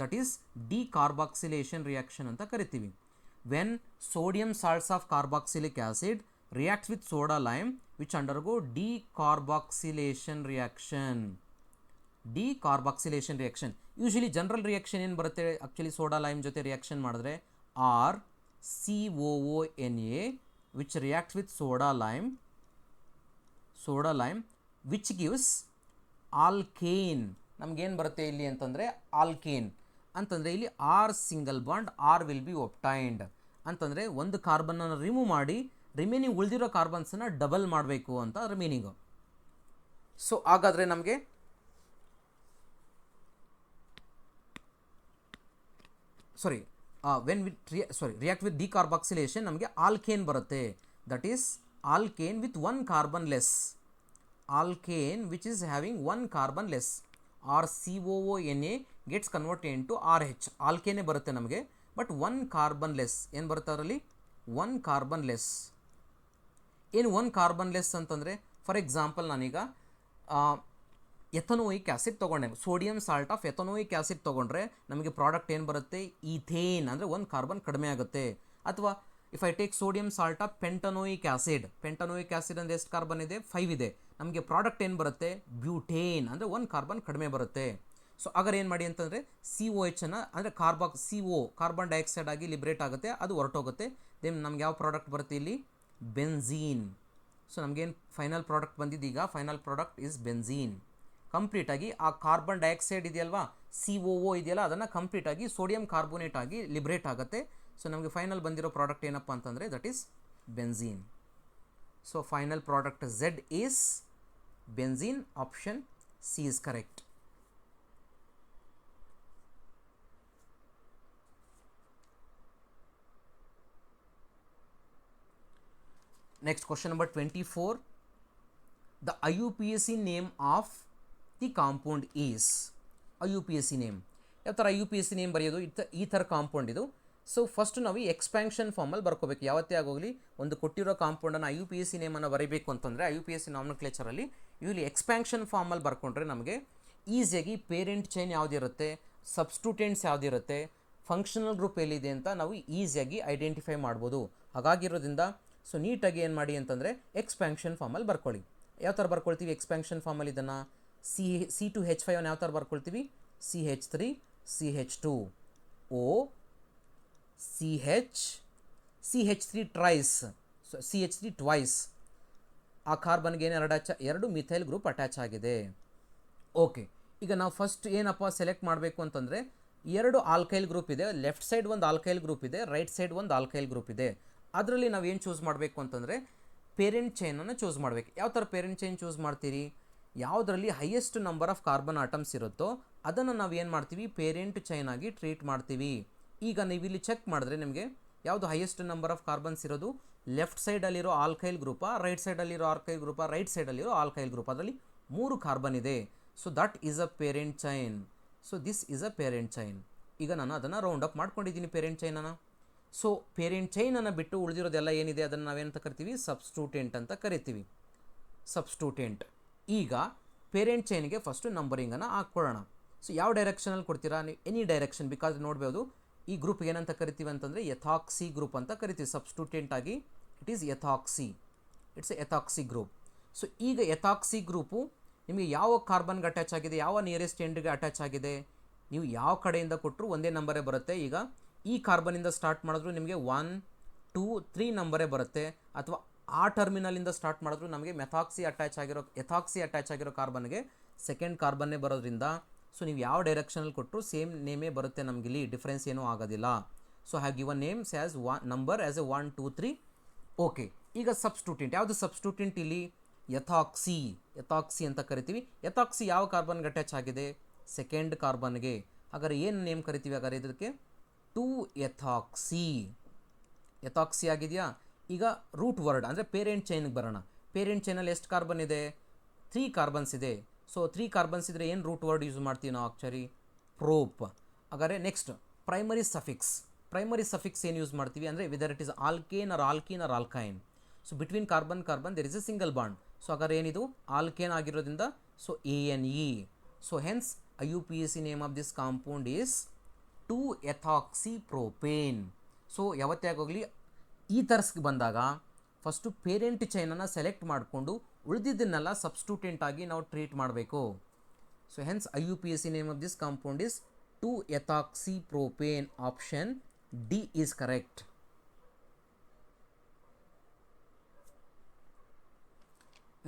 ದಟ್ ಈಸ್ ಡಿಕಾರ್ಬಾಕ್ಸಿಲೇಷನ್ ರಿಯಾಕ್ಷನ್ ಅಂತ ಕರಿತೀವಿ. When sodium salts of carboxylic acid reacts with soda lime which undergo decarboxylation reaction. Decarboxylation reaction. Usually general reaction ಏನು ಬರುತ್ತೆ ಆ್ಯಕ್ಚುಲಿ ಸೋಡಾ ಲೈಮ್ ಜೊತೆ ರಿಯಾಕ್ಷನ್ ಮಾಡಿದ್ರೆ? COONA which reacts with soda lime which gives alkane. ನಮಗೇನು ಬರುತ್ತೆ ಇಲ್ಲಿ ಅಂತಂದರೆ alkane ಅಂತಂದರೆ ಇಲ್ಲಿ R single bond R will be obtained ಅಂತಂದರೆ ಒಂದು ಕಾರ್ಬನನ್ನು ರಿಮೂವ್ ಮಾಡಿ ರಿಮೈನಿಂಗ್ ಉಳಿದಿರೋ ಕಾರ್ಬನ್ಸನ್ನು ಡಬಲ್ ಮಾಡಬೇಕು ಅಂತ ಅದರ ಮೀನಿಂಗು. ಸೊ ಹಾಗಾದರೆ ನಮಗೆ react with decarboxylation ನಮಗೆ ಆಲ್ಕೇನ್ ಬರುತ್ತೆ. That is alkane with one carbon less. Alkane which is having one carbon less. COONA gets converted into RH. ಆಲ್ಕೇನೇ ಬರುತ್ತೆ ನಮಗೆ, ಬಟ್ ಒನ್ ಕಾರ್ಬನ್ ಲೆಸ್. ಏನು ಬರುತ್ತೆ ಅದರಲ್ಲಿ? One carbon less. ಏನು ಒನ್ ಕಾರ್ಬನ್ ಲೆಸ್ ಅಂತಂದರೆ, for example ನಾನೀಗ ಎಥನೋಯಿಕ್ acid ತೊಗೊಂಡೆ, sodium salt of ಎಥನೋಯಿಕ್ acid ತೊಗೊಂಡ್ರೆ ನಮಗೆ ಪ್ರಾಡಕ್ಟ್ ಏನು ಬರುತ್ತೆ? ಈಥೇನ್. ಅಂದರೆ ಒಂದು ಕಾರ್ಬನ್ ಕಡಿಮೆ ಆಗುತ್ತೆ. ಅಥವಾ if I take sodium salt of pentanoic acid ಅಂದರೆ ಎಷ್ಟು ಕಾರ್ಬನ್ ಇದೆ? 5 ಇದೆ. ನಮಗೆ ಪ್ರಾಡಕ್ಟ್ ಏನು ಬರುತ್ತೆ? ಬ್ಯೂಟೇನ್. ಅಂದರೆ ಒಂದು ಕಾರ್ಬನ್ ಕಡಿಮೆ ಬರುತ್ತೆ. ಸೊ ಅಗರ್ ಏನು ಮಾಡಿ ಅಂತಂದರೆ COH ಅಂದರೆ ಕಾರ್ಬನ್ ಡೈಆಕ್ಸೈಡ್ ಆಗಿ ಲಿಬ್ರೇಟ್ ಆಗುತ್ತೆ, ಅದು ಹೊರಟೋಗುತ್ತೆ. ದೆನ್ ನಮ್ಗೆ ಯಾವ ಪ್ರಾಡಕ್ಟ್ ಬರುತ್ತೆ ಇಲ್ಲಿ? ಬೆನ್ಝೀನ್. ಸೊ ನಮಗೇನು ಫೈನಲ್ ಪ್ರಾಡಕ್ಟ್ ಬಂದಿದ್ದೀಗ? Final product is benzene. ಕಂಪ್ಲೀಟಾಗಿ ಆ ಕಾರ್ಬನ್ ಡೈಆಕ್ಸೈಡ್ ಇದೆಯಲ್ವಾ, COO ಇದೆಯಲ್ಲ, ಅದನ್ನು ಕಂಪ್ಲೀಟಾಗಿ ಸೋಡಿಯಂ ಕಾರ್ಬೋನೇಟ್ ಆಗಿ ಲಿಬ್ರೇಟ್ ಆಗುತ್ತೆ. ಸೊ ನಮಗೆ ಫೈನಲ್ ಬಂದಿರೋ ಪ್ರಾಡಕ್ಟ್ ಏನಪ್ಪ ಅಂತಂದರೆ that is benzene. So final product Z is benzene. Option C is correct. Next question number 24. The IUPAC name of the compound is. IUPAC name. ಯಾವ ಥರ IUPAC name ಬರೆಯೋದು? ಈ ಥರ ಕಾಂಪೌಂಡ್ ಇದು. ಸೊ ಫಸ್ಟ್ ನಾವು ಈ ಎಕ್ಸ್ಪ್ಯಾನ್ಷನ್ ಫಾರ್ಮಲ್ಲಿ ಬರ್ಕೋಬೇಕು. ಯಾವತ್ತೇ ಆಗೋಗಲಿ ಒಂದು ಕೊಟ್ಟಿರೋ ಕಾಂಪೌಂಡನ್ನು IUPAC ನೇಮನ್ನು ಬರೀಬೇಕು ಅಂತಂದರೆ IUPAC ನಾಮಿನೋಕ್ಲೇಚರಲ್ಲಿ ಇಲ್ಲಿ ಎಕ್ಸ್ಪ್ಯಾನ್ಷನ್ ಫಾರ್ಮಲ್ಲಿ ಬರ್ಕೊಂಡ್ರೆ ನಮಗೆ ಈಸಿಯಾಗಿ ಪೇರೆಂಟ್ ಚೈನ್ ಯಾವುದಿರುತ್ತೆ, ಸಬ್ಸ್ಟಿಟ್ಯೂಯೆಂಟ್ಸ್ ಯಾವುದಿರುತ್ತೆ, ಫಂಕ್ಷನಲ್ ಗ್ರೂಪ್ ಎಲ್ಲಿದೆ ಅಂತ ನಾವು ಈಸಿಯಾಗಿ ಐಡೆಂಟಿಫೈ ಮಾಡ್ಬೋದು. ಹಾಗಾಗಿರೋದ್ರಿಂದ ಸೊ ನೀಟಾಗಿ ಏನು ಮಾಡಿ ಅಂತಂದರೆ ಎಕ್ಸ್ಪ್ಯಾನ್ಷನ್ ಫಾರ್ಮಲ್ಲಿ ಬರ್ಕೊಳ್ಳಿ. ಯಾವ ಥರ ಬರ್ಕೊಳ್ತೀವಿ ಎಕ್ಸ್ಪ್ಯಾನ್ಷನ್ ಫಾರ್ಮಲ್ಲಿ? ಇದನ್ನು C2H5 ಯಾವ ಥರ ಬರ್ಕೊಳ್ತೀವಿ? CH3 CH2 O CH3 tries. So CH3 twice. ಆ ಕಾರ್ಬನ್ಗೆ ಏನು ಎರಡು ಮಿಥೈಲ್ ಗ್ರೂಪ್ ಅಟ್ಯಾಚ್ ಆಗಿದೆ. ಓಕೆ, ಈಗ ನಾವು ಫಸ್ಟ್ ಏನಪ್ಪ ಸೆಲೆಕ್ಟ್ ಮಾಡಬೇಕು ಅಂತಂದರೆ ಎರಡು ಆಲ್ಕೈಲ್ ಗ್ರೂಪ್ ಇದೆ. ಲೆಫ್ಟ್ ಸೈಡ್ ಒಂದು ಆಲ್ಕೈಲ್ ಗ್ರೂಪ್ ಇದೆ, ರೈಟ್ ಸೈಡ್ ಒಂದು ಆಲ್ಕೈಲ್ ಗ್ರೂಪ್ ಇದೆ. ಅದರಲ್ಲಿ ನಾವು ಏನು ಚೂಸ್ ಮಾಡಬೇಕು ಅಂತಂದರೆ ಪೇರೆಂಟ್ ಚೈನನ್ನು ಚೂಸ್ ಮಾಡಬೇಕು. ಯಾವ ಥರ ಪೇರೆಂಟ್ ಚೈನ್ ಚೂಸ್ ಮಾಡ್ತೀರಿ? ಯಾವುದರಲ್ಲಿ highest number of carbon atoms ಇರುತ್ತೋ ಅದನ್ನು ನಾವು ಏನು ಮಾಡ್ತೀವಿ? ಪೇರೆಂಟ್ ಚೈನ್ ಆಗಿ ಟ್ರೀಟ್ ಮಾಡ್ತೀವಿ. ಈಗ ನೀವು ಇಲ್ಲಿ ಚೆಕ್ ಮಾಡಿದ್ರೆ ನಿಮಗೆ ಯಾವುದು ಹೈಯೆಸ್ಟ್ ನಂಬರ್ ಆಫ್ ಕಾರ್ಬನ್ಸ್ ಇರೋದು? ಲೆಫ್ಟ್ ಸೈಡಲ್ಲಿರೋ ಆಲ್ಕೈಲ್ ಗ್ರೂಪಾ, ರೈಟ್ ಸೈಡಲ್ಲಿರೋ ಆಲ್ಕೈಲ್ ಗ್ರೂಪಾ? ರೈಟ್ ಸೈಡಲ್ಲಿರೋ ಆಲ್ಕೈಲ್ ಗ್ರೂಪ್. ಅದರಲ್ಲಿ 3 ಕಾರ್ಬನ್ ಇದೆ. So that is a parent chain. So this is a parent chain. ಈಗ ನಾನು ಅದನ್ನು ರೌಂಡ್ ಅಪ್ ಮಾಡ್ಕೊಂಡಿದ್ದೀನಿ ಪೇರೆಂಟ್ ಚೈನನ್ನು. ಸೊ ಪೇರೆಂಟ್ ಚೈನನ್ನು ಬಿಟ್ಟು ಉಳಿದಿರೋದೆಲ್ಲ ಏನಿದೆ ಅದನ್ನು ನಾವೇನಂತ ಕರಿತೀವಿ? ಸಬ್ಸ್ಟಿಟ್ಯೂಯೆಂಟ್ ಅಂತ ಕರಿತೀವಿ. ಸಬ್ಸ್ಟಿಟ್ಯೂಯೆಂಟ್. ಈಗ ಪೇರೆಂಟ್ ಚೈನ್ಗೆ ಫಸ್ಟು ನಂಬರಿಂಗನ್ನು ಹಾಕ್ಕೊಳ್ಳೋಣ. ಸೊ ಯಾವ ಡೈರೆಕ್ಷನಲ್ಲಿ ಕೊಡ್ತೀರಾ ನೀವು, ಎನಿ ಡೈರೆಕ್ಷನ್, ಬಿಕಾಸ್ ನೋಡ್ಬೋದು ಈ ಗ್ರೂಪ್ ಏನಂತ ಕರಿತೀವಿ ಅಂತಂದರೆ ಎಥಾಕ್ಸಿ ಗ್ರೂಪ್ ಅಂತ ಕರಿತೀವಿ. ಸಬ್ಸ್ಟಿಟ್ಯೂಯೆಂಟ್ ಆಗಿ it is ethoxy, it's a ethoxy group. So ಈಗ ಎಥಾಕ್ಸಿ ಗ್ರೂಪು ನಿಮಗೆ ಯಾವ ಕಾರ್ಬನ್ಗೆ ಅಟ್ಯಾಚ್ ಆಗಿದೆ, ಯಾವ ನಿಯರೆಸ್ಟ್ ಎಂಡ್ಗೆ ಅಟ್ಯಾಚ್ ಆಗಿದೆ, ನೀವು ಯಾವ ಕಡೆಯಿಂದ ಕೊಟ್ಟರು ಒಂದೇ ನಂಬರೇ ಬರುತ್ತೆ. ಈಗ ಈ ಕಾರ್ಬನಿಂದ ಸ್ಟಾರ್ಟ್ ಮಾಡಿದ್ರು ನಿಮಗೆ 1 2 3 ನಂಬರೇ ಬರುತ್ತೆ, ಅಥವಾ ಆ ಟರ್ಮಿನಲಿಂದ ಸ್ಟಾರ್ಟ್ ಮಾಡಿದ್ರು ನಮಗೆ ಎಥಾಕ್ಸಿ ಅಟ್ಯಾಚ್ ಆಗಿರೋ ಕಾರ್ಬನ್ಗೆ ಸೆಕೆಂಡ್ ಕಾರ್ಬನ್ನೇ ಬರೋದ್ರಿಂದ ಸೊ ನೀವು ಯಾವ ಡೈರೆಕ್ಷನಲ್ಲಿ ಕೊಟ್ಟರು ಸೇಮ್ ನೇಮೇ ಬರುತ್ತೆ ನಮಗಿಲ್ಲಿ, ಡಿಫ್ರೆನ್ಸ್ ಏನೂ ಆಗೋದಿಲ್ಲ. So have given names as number as A 1 2 3. Okay, ಈಗ ಸಬ್ಸ್ಟಿಟ್ಯೂಯೆಂಟ್ ಯಾವುದು ಸಬ್ಸ್ಟಿಟ್ಯೂಯೆಂಟ್ ಇಲ್ಲಿ ಎಥಾಕ್ಸಿ ಅಂತ ಕರಿತೀವಿ. ಎಥಾಕ್ಸಿ ಯಾವ ಕಾರ್ಬನ್ಗೆ ಅಟ್ಯಾಚ್ ಆಗಿದೆ, ಸೆಕೆಂಡ್ ಕಾರ್ಬನ್ಗೆ. ಹಾಗಾದ್ರೆ ಏನು ನೇಮ್ ಕರಿತೀವಿ ಹಾಗಾದ್ರೆ ಇದಕ್ಕೆ 2 ಎಥಾಕ್ಸಿ ಆಗಿದೆಯಾ. ಈಗ ರೂಟ್ ವರ್ಡ್ ಅಂದರೆ ಪೇರೆಂಟ್ ಚೈನ್ಗೆ ಬರೋಣ. ಪೇರೆಂಟ್ ಚೈನಲ್ಲಿ ಎಷ್ಟು ಕಾರ್ಬನ್ ಇದೆ, 3 ಕಾರ್ಬನ್ಸ್ ಇದೆ. ಸೊ 3 ಕಾರ್ಬನ್ಸ್ ಇದ್ದರೆ ಏನು ರೂಟ್ ವರ್ಡ್ ಯೂಸ್ ಮಾಡ್ತೀವಿ ನಾವು ಆಕ್ಚುಲಿ, ಪ್ರೋಪ್. ಹಾಗಾದರೆ ನೆಕ್ಸ್ಟ್ ಪ್ರೈಮರಿ ಸಫಿಕ್ಸ್ ಏನು ಯೂಸ್ ಮಾಡ್ತೀವಿ ಅಂದರೆ whether it is alkane or alkyne. So between carbon there is a single bond. So ಹಾಗಾದ್ರೆ ಏನಿದು ಆಲ್ಕೇನ್ ಆಗಿರೋದ್ರಿಂದ so ANE. So hence IUPAC name of this compound is 2-ethoxypropane. So ಯಾವತ್ತೇ ಆಗೋಗಲಿ ಈ ಥರ್ಸ್ಗೆ ಬಂದಾಗ ಫಸ್ಟು ಪೇರೆಂಟ್ ಚೈನನ್ನು ಸೆಲೆಕ್ಟ್ ಮಾಡಿಕೊಂಡು ಉಳಿದಿದ್ದನ್ನೆಲ್ಲ substituent ಆಗಿ ನಾವು ಟ್ರೀಟ್ ಮಾಡಬೇಕು. So hence IUPAC name of this compound is 2-ethoxypropane. Option D is correct.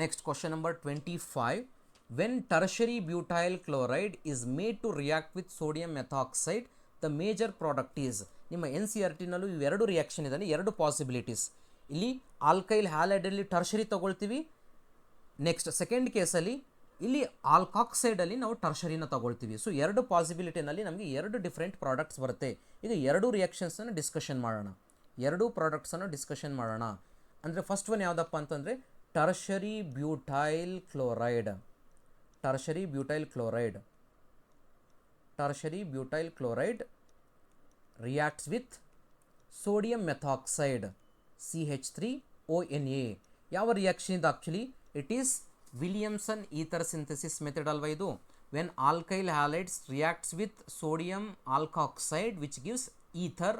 Next, question number 25. When tertiary butyl chloride is made to react with sodium methoxide, the major product is. ನಿಮ್ಮ NCERT-ನಲ್ಲೂ ಇವೆರಡು reaction ಇದೆ, ಎರಡು possibilities. ಇಲ್ಲಿ alkyl ಹ್ಯಾಲೈಡಲ್ಲಿ tertiary ತಗೊಳ್ತೀವಿ. Next second ಕೇಸಲ್ಲಿ ಇಲ್ಲಿ ಆಲ್ಕಾಕ್ಸೈಡಲ್ಲಿ ನಾವು ಟರ್ಷರಿನ ತಗೊಳ್ತೀವಿ. ಸೊ ಎರಡು ಪಾಸಿಬಿಲಿಟಿನಲ್ಲಿ ನಮಗೆ ಎರಡು ಡಿಫ್ರೆಂಟ್ ಪ್ರಾಡಕ್ಟ್ಸ್ ಬರುತ್ತೆ. ಈಗ ಎರಡು ರಿಯಾಕ್ಷನ್ಸನ್ನು ಡಿಸ್ಕಷನ್ ಮಾಡೋಣ, ಎರಡು ಪ್ರಾಡಕ್ಟ್ಸನ್ನು ಡಿಸ್ಕಷನ್ ಮಾಡೋಣ. ಅಂದರೆ ಫಸ್ಟ್ ಒನ್ ಯಾವುದಪ್ಪ ಅಂತಂದರೆ tertiary butyl chloride reacts with sodium methoxide CH3ONA. ಯಾವ ರಿಯಾಕ್ಷನ್ ಇದು actually, it is Williamson ether synthesis method ಅಲ್ವಾ ಇದು. When alkyl halides reacts with sodium alkoxide which gives ether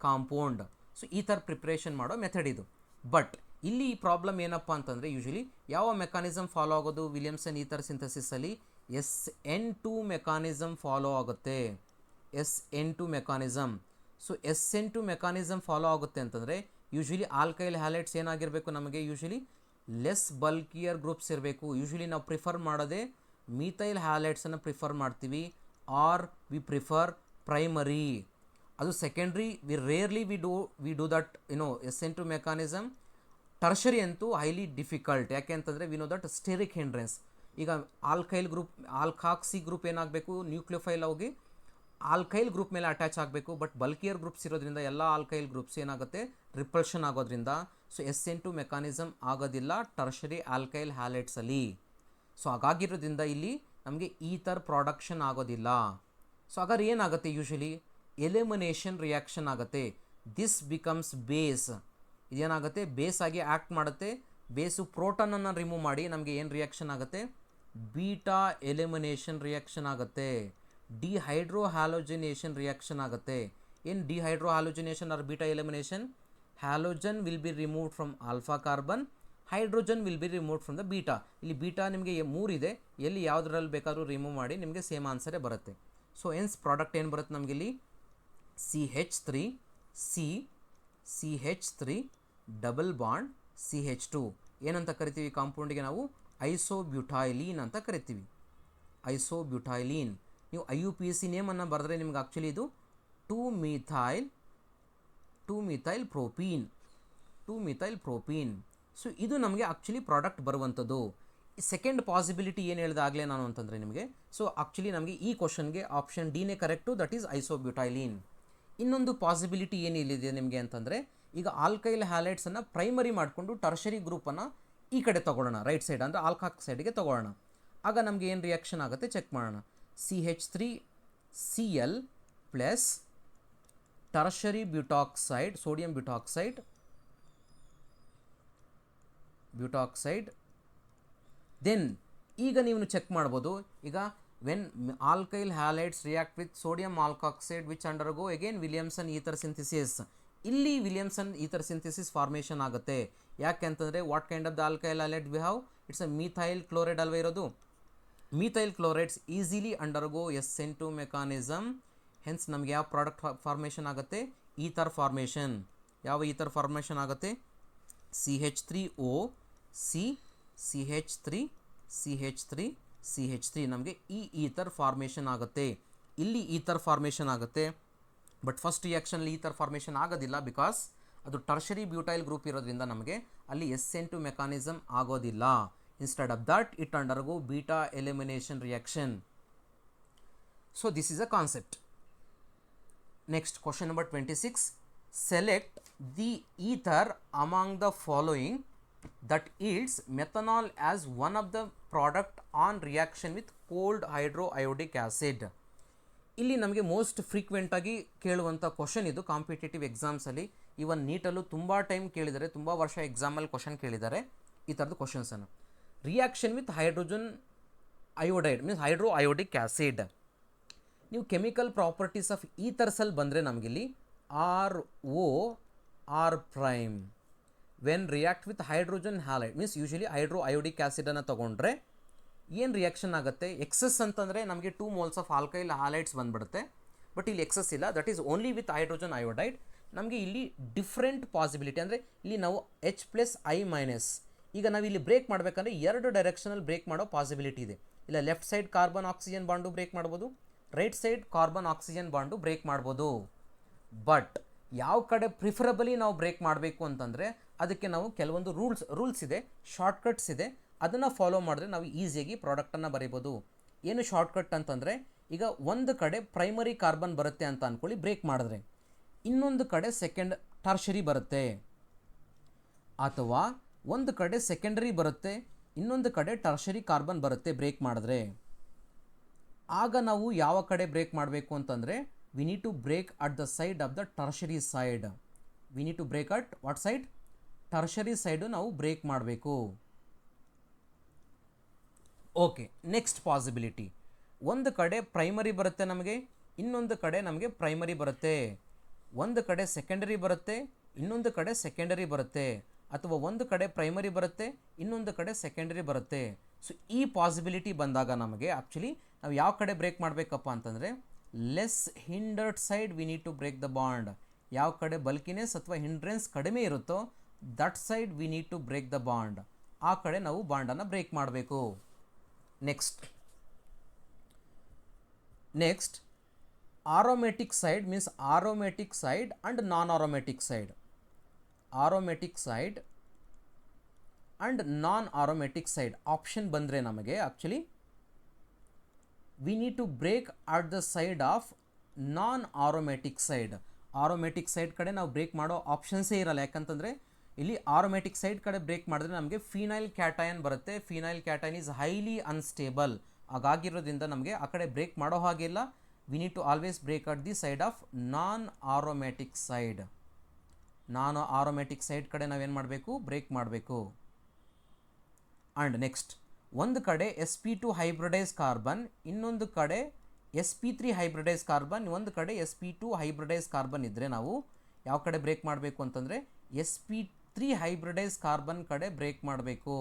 compound. So ether preparation ಮಾಡೋ method ಇದು. But ಇಲ್ಲಿ ಈ problem ಏನಪ್ಪ ಅಂತಂದರೆ ಯೂಶಲಿ ಯಾವ ಮೆಕಾನಿಸಮ್ ಫಾಲೋ ಆಗೋದು ವಿಲಿಯಮ್ಸನ್ ಈಥರ್ ಸಿಂಥಸಿಸಲ್ಲಿ SN2 ಮೆಕಾನಿಸಮ್ ಫಾಲೋ ಆಗುತ್ತೆ. SN2 mechanism. So SN2 mechanism follow ಆಗುತ್ತೆ ಅಂತಂದರೆ ಯೂಶಲಿ ಆಲ್ಕೈಲ್ ಹ್ಯಾಲೈಡ್ಸ್ ಏನಾಗಿರಬೇಕು, ನಮಗೆ ಯೂಶಲಿ ಲೆಸ್ ಬಲ್ಕಿಯರ್ ಗ್ರೂಪ್ಸ್ ಇರಬೇಕು. ಯೂಶಲಿ ನಾವು ಪ್ರಿಫರ್ ಮಾಡೋದೇ ಮೀಥೈಲ್ ಹ್ಯಾಲೈಡ್ಸನ್ನು ಪ್ರಿಫರ್ ಮಾಡ್ತೀವಿ, ಆರ್ ವಿ ಪ್ರಿಫರ್ ಪ್ರೈಮರಿ. ಅದು secondary we do that SN2 mechanism. Tertiary ಅಂತೂ ಹೈಲಿ ಡಿಫಿಕಲ್ಟ್, ಯಾಕೆ ಅಂತಂದರೆ we know that steric hindrance. ಈಗ ಆಲ್ಕಾಕ್ಸಿ ಗ್ರೂಪ್ ಏನಾಗಬೇಕು, ನ್ಯೂಕ್ಲಿಯೋಫೈಲ್ ಹೋಗಿ ಆಲ್ಕೈಲ್ ಗ್ರೂಪ್ ಮೇಲೆ ಅಟ್ಯಾಚ್ ಆಗಬೇಕು. ಬಟ್ ಬಲ್ಕಿಯರ್ ಗ್ರೂಪ್ಸ್ ಇರೋದ್ರಿಂದ ಎಲ್ಲ ಆಲ್ಕೈಲ್ ಗ್ರೂಪ್ಸ್ ಏನಾಗುತ್ತೆ, ರಿಪಲ್ಷನ್ ಆಗೋದ್ರಿಂದ ಸೊ SN2 ಮೆಕಾನಿಸಮ್ ಆಗೋದಿಲ್ಲ ಟರ್ಷರಿ ಆಲ್ಕೈಲ್ ಹ್ಯಾಲೈಡ್ಸಲ್ಲಿ. ಸೊ ಹಾಗಾಗಿರೋದ್ರಿಂದ ಇಲ್ಲಿ ನಮಗೆ ಈಥರ್ ಪ್ರಾಡಕ್ಷನ್ ಆಗೋದಿಲ್ಲ. ಸೊ ಹಾಗಾದ್ರೆ ಏನಾಗುತ್ತೆ, ಯೂಶಲಿ ಎಲಿಮಿನೇಷನ್ ರಿಯಾಕ್ಷನ್ ಆಗುತ್ತೆ. This becomes base. ಇದೇನಾಗುತ್ತೆ, ಬೇಸ್ ಆಗಿ ಆ್ಯಕ್ಟ್ ಮಾಡುತ್ತೆ. ಬೇಸು ಪ್ರೋಟಾನನ್ನು ರಿಮೂವ್ ಮಾಡಿ ನಮಗೆ ಏನು ರಿಯಾಕ್ಷನ್ ಆಗುತ್ತೆ, ಬೀಟಾ ಎಲಿಮಿನೇಷನ್ ರಿಯಾಕ್ಷನ್ ಆಗುತ್ತೆ, ಡಿಹೈಡ್ರೋ ಹ್ಯಾಲೋಜಿನೇಷನ್ ರಿಯಾಕ್ಷನ್ ಆಗುತ್ತೆ. ಏನು dehydro halogenation or beta elimination, halogen will be removed from alpha carbon, hydrogen will be removed from the beta. ಇಲ್ಲಿ ಬೀಟಾ ನಿಮಗೆ 3 ಇದೆ, ಎಲ್ಲಿ ಯಾವುದ್ರಲ್ಲಿ ಬೇಕಾದರೂ ರಿಮೂವ್ ಮಾಡಿ ನಿಮಗೆ ಸೇಮ್ ಆನ್ಸರೇ ಬರುತ್ತೆ. ಸೊ ಎನ್ಸ್ ಪ್ರಾಡಕ್ಟ್ ಏನು ಬರುತ್ತೆ ನಮಗಿಲ್ಲಿ, CH3 ಡಬಲ್ ಬಾಂಡ್ CH2 ಏನಂತ ಕರಿತೀವಿ ಕಾಂಪೌಂಡಿಗೆ ನಾವು, ಐಸೋಬ್ಯೂಟೈಲೀನ್ ಅಂತ ಕರಿತೀವಿ. ಐಸೋಬ್ಯೂಟೈಲೀನ್. ನೀವು IUPAC ನೇಮನ್ನು ಬರೆದ್ರೆ ನಿಮ್ಗೆ ಆ್ಯಕ್ಚುಲಿ ಇದು 2-methyl propene. ಸೊ ಇದು ನಮಗೆ ಆ್ಯಕ್ಚುಲಿ ಪ್ರಾಡಕ್ಟ್ ಬರುವಂಥದ್ದು. ಸೆಕೆಂಡ್ ಪಾಸಿಬಿಲಿಟಿ ಏನು ಹೇಳಿದಾಗಲೇ ನಾನು ಅಂತಂದರೆ ನಿಮಗೆ, ಸೊ ಆ್ಯಕ್ಚುಲಿ ನಮಗೆ ಈ ಕ್ವಶನ್ಗೆ ಆಪ್ಷನ್ ಡಿನೇ ಕರೆಕ್ಟು, ದಟ್ ಈಸ್ ಐಸೋಬ್ಯೂಟೈಲೀನ್. ಇನ್ನೊಂದು ಪಾಸಿಬಿಲಿಟಿ ಏನಿದೆ ನಿಮಗೆ ಅಂತಂದರೆ, ಈಗ ಆಲ್ಕೈಲ್ ಹ್ಯಾಲೈಡ್ಸನ್ನು ಪ್ರೈಮರಿ ಮಾಡಿಕೊಂಡು ಟರ್ಷರಿ ಗ್ರೂಪನ್ನು ಈ ಕಡೆ ತೊಗೊಳ್ಳೋಣ, ರೈಟ್ ಸೈಡ್ ಅಂದರೆ ಆಲ್ಕಾಕ್ಸೈಡ್ಗೆ ತೊಗೊಳ್ಳೋಣ. ಆಗ ನಮಗೆ ಏನು ರಿಯಾಕ್ಷನ್ ಆಗುತ್ತೆ ಚೆಕ್ ಮಾಡೋಣ. CH3Cl plus tertiary butoxide, sodium butoxide, then ಈಗ ನೀವು ಚೆಕ್ ಮಾಡ್ಬೋದು. ಈಗ when alkyl halides react with sodium alkoxide which undergo again Williamson ether synthesis. ಇಲ್ಲಿ ವಿಲಿಯಮ್ಸನ್ ಈಥರ್ ಸಿಂಥಿಸಿಸ್ ಫಾರ್ಮೇಷನ್ ಆಗುತ್ತೆ. ಯಾಕೆ ಅಂತಂದರೆ what kind of the alkyl halide we have, it's a methyl chloride ಅಲ್ವೇ ಇರೋದು. Methyl chlorides easily undergo SN2 mechanism. Hence ನಮಗೆ ಯಾವ product formation ಆಗುತ್ತೆ, ether formation. ಯಾವ ಈಥರ್ ಫಾರ್ಮೇಷನ್ ಆಗುತ್ತೆ, CH3O C CH3 ನಮಗೆ ಈ ಈಥರ್ ಫಾರ್ಮೇಷನ್ ಆಗುತ್ತೆ. ಇಲ್ಲಿ ಈಥರ್ ಫಾರ್ಮೇಷನ್ ಆಗುತ್ತೆ. ಬಟ್ ಫಸ್ಟ್ ರಿಯಾಕ್ಷನಲ್ಲಿ ಈಥರ್ ಫಾರ್ಮೇಷನ್ ಆಗೋದಿಲ್ಲ, ಬಿಕಾಸ್ ಅದು ಟರ್ಷರಿ ಬ್ಯೂಟೈಲ್ ಗ್ರೂಪ್ ಇರೋದ್ರಿಂದ ನಮಗೆ ಅಲ್ಲಿ SN2 ಮೆಕಾನಿಸಮ್ ಆಗೋದಿಲ್ಲ. Instead of that it undergo beta elimination reaction. So this is a concept. Next question number 26. Select the ether among the following that yields methanol as one of the product on reaction with cold hydroiodic acid. ಇಲ್ಲಿ ನಮಗೆ most ಫ್ರೀಕ್ವೆಂಟಾಗಿ ಕೇಳುವಂಥ question ಇದು competitive ಎಕ್ಸಾಮ್ಸಲ್ಲಿ. ಇವನ್ ನೀಟಲ್ಲೂ ತುಂಬ time ಕೇಳಿದ್ದಾರೆ, ತುಂಬ ವರ್ಷ ಎಕ್ಸಾಮಲ್ಲಿ question ಕೇಳಿದ್ದಾರೆ ಈ ಥರದ್ದು ಕ್ವಶನ್ಸನ್ನು. Reaction with hydrogen iodide means hydro iodic acid. ನೀವು ಕೆಮಿಕಲ್ ಪ್ರಾಪರ್ಟೀಸ್ ಆಫ್ ಈಥರ್ಸಲ್ಲಿ ಬಂದರೆ ನಮಗಿಲ್ಲಿ ROR' when react with hydrogen halide means usually hydro iodic ಆ್ಯಸಿಡನ್ನು ತೊಗೊಂಡ್ರೆ ಏನು ರಿಯಾಕ್ಷನ್ ಆಗುತ್ತೆ, ಎಕ್ಸಸ್ ಅಂತಂದರೆ ನಮಗೆ 2 moles ಆಫ್ ಆಲ್ಕೈಲ್ ಹ್ಯಾಲೈಡ್ಸ್ ಬಂದುಬಿಡುತ್ತೆ. ಬಟ್ ಇಲ್ಲಿ ಎಕ್ಸಸ್ ಇಲ್ಲ, that is only with hydrogen iodide. ನಮಗೆ ಇಲ್ಲಿ ಡಿಫ್ರೆಂಟ್ ಪಾಸಿಬಿಲಿಟಿ ಅಂದರೆ ಇಲ್ಲಿ ನಾವು H+I-. ಈಗ ನಾವು ಇಲ್ಲಿ ಬ್ರೇಕ್ ಮಾಡಬೇಕಂದ್ರೆ 2 ಡೈರೆಕ್ಷನಲ್ಲಿ ಬ್ರೇಕ್ ಮಾಡೋ ಪಾಸಿಬಿಲಿಟಿ ಇದೆ. ಇಲ್ಲ left side carbon oxygen bond break ಮಾಡ್ಬೋದು, right side carbon oxygen bond break ಮಾಡ್ಬೋದು. ಬಟ್ ಯಾವ ಕಡೆ ಪ್ರಿಫರಬಲಿ ನಾವು ಬ್ರೇಕ್ ಮಾಡಬೇಕು ಅಂತಂದರೆ ಅದಕ್ಕೆ ನಾವು ಕೆಲವೊಂದು ರೂಲ್ಸ್ ಇದೆ, ಶಾರ್ಟ್ಕಟ್ಸ್ ಇದೆ. ಅದನ್ನು ಫಾಲೋ ಮಾಡಿದ್ರೆ ನಾವು ಈಸಿಯಾಗಿ ಪ್ರಾಡಕ್ಟನ್ನು ಬರೀಬೋದು. ಏನು ಶಾರ್ಟ್ಕಟ್ ಅಂತಂದರೆ, ಈಗ ಒಂದು ಕಡೆ ಪ್ರೈಮರಿ ಕಾರ್ಬನ್ ಬರುತ್ತೆ ಅಂತ ಅಂದ್ಕೊಳ್ಳಿ ಬ್ರೇಕ್ ಮಾಡಿದ್ರೆ, ಇನ್ನೊಂದು ಕಡೆ ಸೆಕೆಂಡ್ ಟರ್ಷರಿ ಬರುತ್ತೆ, ಅಥವಾ ಒಂದು ಕಡೆ ಸೆಕೆಂಡರಿ ಬರುತ್ತೆ, ಇನ್ನೊಂದು ಕಡೆ ಟರ್ಷರಿ ಕಾರ್ಬನ್ ಬರುತ್ತೆ ಬ್ರೇಕ್ ಮಾಡಿದ್ರೆ. ಆಗ ನಾವು ಯಾವ ಕಡೆ ಬ್ರೇಕ್ ಮಾಡಬೇಕು ಅಂತಂದರೆ, we need to break at the side of the tertiary side. We need to break at what side? Tertiary side ನಾವು ಬ್ರೇಕ್ ಮಾಡಬೇಕು. ಓಕೆ, ನೆಕ್ಸ್ಟ್ ಪಾಸಿಬಿಲಿಟಿ, ಒಂದು ಕಡೆ ಪ್ರೈಮರಿ ಬರುತ್ತೆ ನಮಗೆ, ಇನ್ನೊಂದು ಕಡೆ ನಮಗೆ ಪ್ರೈಮರಿ ಬರುತ್ತೆ, ಒಂದು ಕಡೆ ಸೆಕೆಂಡರಿ ಬರುತ್ತೆ, ಇನ್ನೊಂದು ಕಡೆ ಸೆಕೆಂಡರಿ ಬರುತ್ತೆ, ಅಥವಾ ಒಂದು ಕಡೆ ಪ್ರೈಮರಿ ಬರುತ್ತೆ, ಇನ್ನೊಂದು ಕಡೆ ಸೆಕೆಂಡರಿ ಬರುತ್ತೆ. ಸೊ ಈ ಪಾಸಿಬಿಲಿಟಿ ಬಂದಾಗ ನಮಗೆ ಆ್ಯಕ್ಚುಲಿ ನಾವು ಯಾವ ಕಡೆ ಬ್ರೇಕ್ ಮಾಡಬೇಕಪ್ಪ ಅಂತಂದರೆ, less hindered side we need to break the bond. ಯಾವ ಕಡೆ ಬಲ್ಕಿನೆಸ್ ಅಥವಾ ಹಿಂಡ್ರೆನ್ಸ್ ಕಡಿಮೆ ಇರುತ್ತೋ that side we need to break the bond. ಆ ಕಡೆ ನಾವು ಬಾಂಡನ್ನು ಬ್ರೇಕ್ ಮಾಡಬೇಕು. Next aromatic side means aromatic side and non aromatic side. Aromatic side and non aromatic side option ಬಂದರೆ ನಮಗೆ actually we need to break at the side of non-aromatic side. Aromatic side ಕಡೆ ನಾವು break ಮಾಡೋ ಆಪ್ಷನ್ಸೇ ಇರಲ್ಲ. ಯಾಕಂತಂದರೆ ಇಲ್ಲಿ aromatic side ಕಡೆ break ಮಾಡಿದ್ರೆ ನಮಗೆ ಫಿನೈಲ್ ಕ್ಯಾಟಯನ್ ಬರುತ್ತೆ. Phenyl cation is highly unstable. ಹಾಗಾಗಿರೋದ್ರಿಂದ ನಮಗೆ ಆ ಕಡೆ ಬ್ರೇಕ್ ಮಾಡೋ ಹಾಗಿಲ್ಲ. We need to always break at the side of non aromatic side. Non aromatic side ಕಡೆ ನಾವೇನು ಮಾಡಬೇಕು, ಬ್ರೇಕ್ ಮಾಡಬೇಕು. ಆ್ಯಂಡ್ ನೆಕ್ಸ್ಟ್, ಒಂದು ಕಡೆ sp2 ಹೈಬ್ರಿಡೈಸ್ ಕಾರ್ಬನ್, ಇನ್ನೊಂದು ಕಡೆ sp3 ಹೈಬ್ರಿಡೈಸ್ ಕಾರ್ಬನ್, ಒಂದು ಕಡೆ sp2 ಹೈಬ್ರಿಡೈಸ್ ಕಾರ್ಬನ್ ಇದ್ದರೆ ನಾವು ಯಾವ ಕಡೆ ಬ್ರೇಕ್ ಮಾಡಬೇಕು ಅಂತಂದರೆ sp3 ಹೈಬ್ರಿಡೈಸ್ ಕಾರ್ಬನ್ ಕಡೆ ಬ್ರೇಕ್ ಮಾಡಬೇಕು.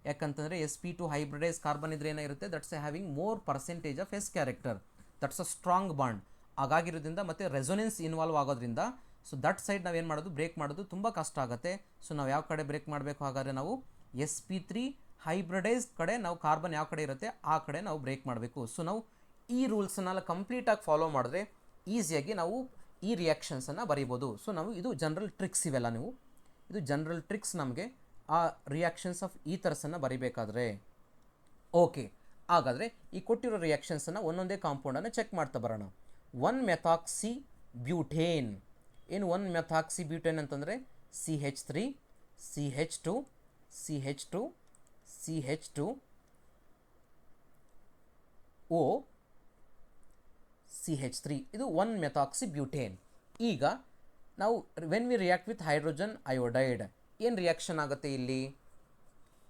ಯಾಕಂತಂದರೆ sp2 ಹೈಬ್ರಿಡೈಸ್ ಕಾರ್ಬನ್ ಇದ್ರೆ ಏನಾಗಿರುತ್ತೆ, that's having more percentage of s character, that's a strong bond. ಹಾಗಾಗಿರೋದ್ರಿಂದ ಮತ್ತು ರೆಸೊನೆನ್ಸ್ ಇನ್ವಾಲ್ವ್ ಆಗೋದ್ರಿಂದ ಸೊ ದಟ್ ಸೈಡ್ ನಾವೇನು ಮಾಡೋದು, ಬ್ರೇಕ್ ಮಾಡೋದು ತುಂಬ ಕಷ್ಟ ಆಗುತ್ತೆ. ಸೊ ನಾವು ಯಾವ ಕಡೆ ಬ್ರೇಕ್ ಮಾಡಬೇಕು, ಹಾಗಾದರೆ ನಾವು sp3 ಹೈಬ್ರಿಡೈಸ್ ಕಡೆ ನಾವು ಕಾರ್ಬನ್ ಯಾವ ಕಡೆ ಇರುತ್ತೆ ಆ ಕಡೆ ನಾವು ಬ್ರೇಕ್ ಮಾಡಬೇಕು. ಸೊ ನಾವು ಈ ರೂಲ್ಸನ್ನೆಲ್ಲ ಕಂಪ್ಲೀಟಾಗಿ ಫಾಲೋ ಮಾಡಿದ್ರೆ ಈಸಿಯಾಗಿ ನಾವು ಈ ರಿಯಾಕ್ಷನ್ಸನ್ನು ಬರೀಬೋದು. ಸೊ ನಾವು ಇದು ಜನರಲ್ ಟ್ರಿಕ್ಸ್ ಇವೆಲ್ಲ, ಇದು ಜನರಲ್ ಟ್ರಿಕ್ಸ್ ನಮಗೆ ಆ ರಿಯಾಕ್ಷನ್ಸ್ ಆಫ್ ಈಥರ್ಸನ್ನು ಬರೀಬೇಕಾದ್ರೆ. ಓಕೆ, ಹಾಗಾದರೆ ಈ ಕೊಟ್ಟಿರೋ ರಿಯಾಕ್ಷನ್ಸನ್ನು ಒಂದೊಂದೇ ಕಾಂಪೌಂಡನ್ನು ಚೆಕ್ ಮಾಡ್ತಾ ಬರೋಣ. 1-ಮೆಥಾಕ್ಸಿ ಬ್ಯೂಟೇನ್. ಏನು 1-ಮೆಥಾಕ್ಸಿ ಬ್ಯೂಟೇನ್ ಅಂತಂದರೆ CH3 CH2 CH2 CH2 O CH3, ಇದು 1-ಮೆಥಾಕ್ಸಿ ಬ್ಯೂಟೇನ್. ಈಗ ನಾವು when we react with hydrogen iodide ಏನು ರಿಯಾಕ್ಷನ್ ಆಗುತ್ತೆ ಇಲ್ಲಿ,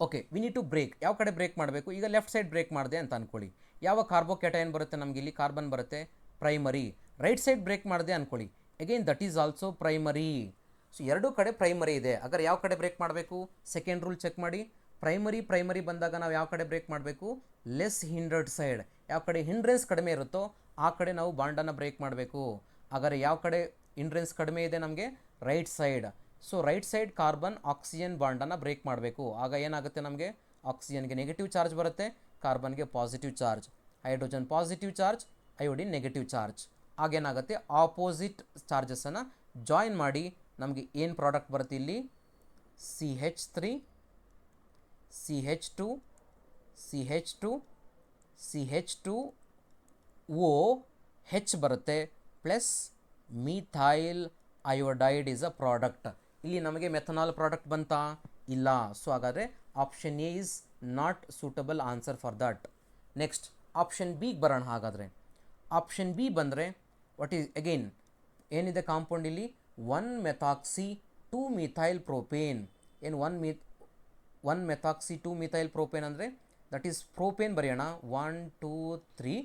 okay we need to break. ಯಾವ ಕಡೆ ಬ್ರೇಕ್ ಮಾಡಬೇಕು? ಈಗ ಲೆಫ್ಟ್ ಸೈಡ್ ಬ್ರೇಕ್ ಮಾಡಿದೆ ಅಂತ ಅಂದ್ಕೊಳ್ಳಿ. ಯಾವ ಕಾರ್ಬೋಕ್ಯಾಟಯನ್ ಬರುತ್ತೆ ನಮಗೆ ಇಲ್ಲಿ? ಕಾರ್ಬನ್ ಬರುತ್ತೆ, ಪ್ರೈಮರಿ. ರೈಟ್ ಸೈಡ್ ಬ್ರೇಕ್ ಮಾಡಿದೆ ಅಂದ್ಕೊಳ್ಳಿ, again that is also primary. So ಎರಡೂ ಕಡೆ ಪ್ರೈಮರಿ ಇದೆ. ಹಾಗಾದ್ರೆ ಯಾವ ಕಡೆ ಬ್ರೇಕ್ ಮಾಡಬೇಕು? ಸೆಕೆಂಡ್ ರೂಲ್ ಚೆಕ್ ಮಾಡಿ. ಪ್ರೈಮರಿ ಬಂದಾಗ ನಾವು ಯಾವ ಕಡೆ ಬ್ರೇಕ್ ಮಾಡಬೇಕು? Less hindered side. ಯಾವ ಕಡೆ ಹಿಂಡ್ರೆನ್ಸ್ ಕಡಿಮೆ ಇರುತ್ತೋ ಆ ಕಡೆ ನಾವು ಬಾಂಡನ್ನು ಬ್ರೇಕ್ ಮಾಡಬೇಕು. ಹಾಗಾದರೆ ಯಾವ ಕಡೆ ಹಿಂಡ್ರೆನ್ಸ್ ಕಡಿಮೆ ಇದೆ ನಮಗೆ? Right side. So right side carbon oxygen ಬಾಂಡನ್ನು ಬ್ರೇಕ್ ಮಾಡಬೇಕು. ಆಗ ಏನಾಗುತ್ತೆ ನಮಗೆ? ಆಕ್ಸಿಜನ್ಗೆ ನೆಗೆಟಿವ್ ಚಾರ್ಜ್ ಬರುತ್ತೆ, ಕಾರ್ಬನ್ಗೆ positive charge, hydrogen positive charge, iodine negative charge. ಆಗೇನಾಗುತ್ತೆ? ಆಪೋಸಿಟ್ ಚಾರ್ಜಸನ್ನು ಜಾಯಿನ್ ಮಾಡಿ ನಮಗೆ ಏನು ಪ್ರಾಡಕ್ಟ್ ಬರುತ್ತೆ ಇಲ್ಲಿ? CH3 CH2 CH2 CH2OH ಬರುತ್ತೆ, plus methyl iodide is a product. ಇಲ್ಲಿ ನಮಗೆ ಮೆಥನಾಲ್ ಪ್ರಾಡಕ್ಟ್ ಬಂತಾ? ಇಲ್ಲ. ಸೊ ಹಾಗಾದರೆ option A is not suitable answer for that. Next option ಬಿಗೆ ಬರೋಣ. ಹಾಗಾದರೆ ಆಪ್ಷನ್ ಬಿ ಬಂದರೆ ವಾಟ್ ಈಸ್ ಅಗೈನ್ ಏನಿದೆ ಕಾಂಪೌಂಡ್ ಇಲ್ಲಿ? One methoxy two methyl propane. ಏನು 1-ಮೆಥಾಕ್ಸಿ 2-ಮಿಥೈಲ್ ಪ್ರೋಪೇನ್ ಅಂದರೆ ದಟ್ ಈಸ್ ಪ್ರೋಪೇನ್ ಬರೆಯೋಣ. 1 2 3.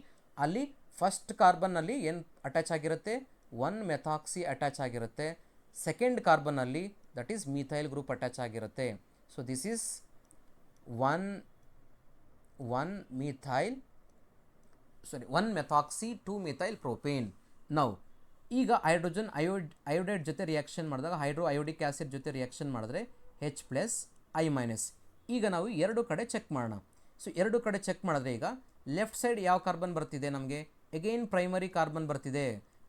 ಅಲ್ಲಿ ಫಸ್ಟ್ ಕಾರ್ಬನ್ನಲ್ಲಿ ಏನು ಅಟ್ಯಾಚ್ ಆಗಿರುತ್ತೆ? 1-ಮೆಥಾಕ್ಸಿ ಅಟ್ಯಾಚ್ ಆಗಿರುತ್ತೆ. ಸೆಕೆಂಡ್ ಕಾರ್ಬನ್ನಲ್ಲಿ that is methyl group attach ಆಗಿರುತ್ತೆ. So this is one methoxy two methyl propane. ನಾವು ಈಗ ಹೈಡ್ರೋಜನ್ ಅಯೋಡೈಡ್ ಜೊತೆ ರಿಯಾಕ್ಷನ್ ಮಾಡಿದಾಗ ಅಯೋಡಿಕ್ ಆ್ಯಸಿಡ್ ಜೊತೆ ರಿಯಾಕ್ಷನ್ ಮಾಡಿದ್ರೆ H+I-. ಈಗ ನಾವು ಎರಡು ಕಡೆ ಚೆಕ್ ಮಾಡೋಣ. ಸೊ ಎರಡು ಕಡೆ ಚೆಕ್ ಮಾಡಿದ್ರೆ ಈಗ ಲೆಫ್ಟ್ ಸೈಡ್ ಯಾವ ಕಾರ್ಬನ್ ಬರ್ತಿದೆ ನಮಗೆ? ಅಗೈನ್ ಪ್ರೈಮರಿ ಕಾರ್ಬನ್ ಬರ್ತಿದೆ.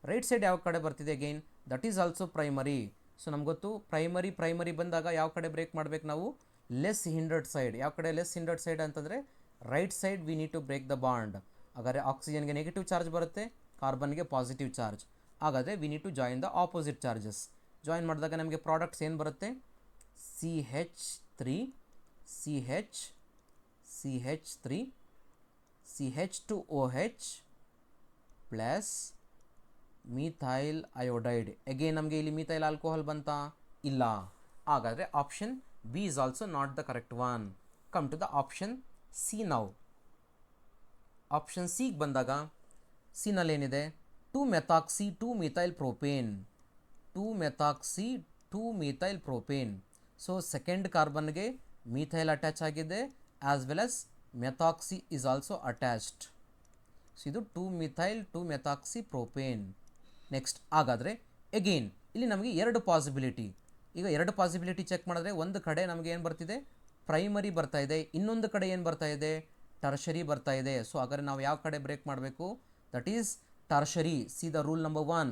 ರೈಟ್ ಸೈಡ್ ಯಾವ ಕಡೆ ಬರ್ತಿದೆ? Again that is also primary. So ನಮ್ಗೆ ಗೊತ್ತು ಪ್ರೈಮರಿ ಬಂದಾಗ ಯಾವ ಕಡೆ ಬ್ರೇಕ್ ಮಾಡಬೇಕು ನಾವು? Less hindered side. ಯಾವ ಕಡೆ ಲೆಸ್ ಹಿಂಡ್ರಡ್ ಸೈಡ್ ಅಂತಂದರೆ right side we need to break the bond. ಹಾಗಾದರೆ ಆಕ್ಸಿಜನ್ಗೆ ನೆಗೆಟಿವ್ ಚಾರ್ಜ್ ಬರುತ್ತೆ, ಕಾರ್ಬನ್ಗೆ ಪಾಸಿಟಿವ್ ಚಾರ್ಜ್. ಹಾಗಾದರೆ we need to join the opposite charges. Join ಮಾಡಿದಾಗ ನಮಗೆ ಪ್ರಾಡಕ್ಟ್ಸ್ ಏನು ಬರುತ್ತೆ? CH3 CH2OH plus methyl iodide. Again ನಮಗೆ ಇಲ್ಲಿ ಮಿಥೈಲ್ ಆಲ್ಕೋಹಾಲ್ ಬಂತಾ? ಇಲ್ಲ. ಹಾಗಾದರೆ option B is also not the correct one. Come to the option C ನಾವು. ಆಪ್ಷನ್ ಸಿಗೆ ಬಂದಾಗ ಸಿನಲ್ಲಿ ಏನಿದೆ? Two methoxy two methyl propane. Two methoxy two methyl propane. So second ಕಾರ್ಬನ್ಗೆ ಮಿಥೈಲ್ ಅಟ್ಯಾಚ್ ಆಗಿದೆ, as well as methoxy is also attached. So ಇದು two methyl two methoxy propane. Next ಹಾಗಾದರೆ again ಇಲ್ಲಿ ನಮಗೆ ಎರಡು ಪಾಸಿಬಿಲಿಟಿ. ಈಗ ಎರಡು ಪಾಸಿಬಿಲಿಟಿ ಚೆಕ್ ಮಾಡಿದ್ರೆ ಒಂದು ಕಡೆ ನಮಗೆ ಏನು ಬರ್ತಿದೆ? ಪ್ರೈಮರಿ ಬರ್ತಾ ಇದೆ, ಇನ್ನೊಂದು ಕಡೆ ಏನು ಬರ್ತಾ ಇದೆ? ಟರ್ಷರಿ ಬರ್ತಾ ಇದೆ. ಸೊ ಹಾಗಾದರೆ ನಾವು ಯಾವ ಕಡೆ ಬ್ರೇಕ್ ಮಾಡಬೇಕು? That is tertiary. See the rule number 1.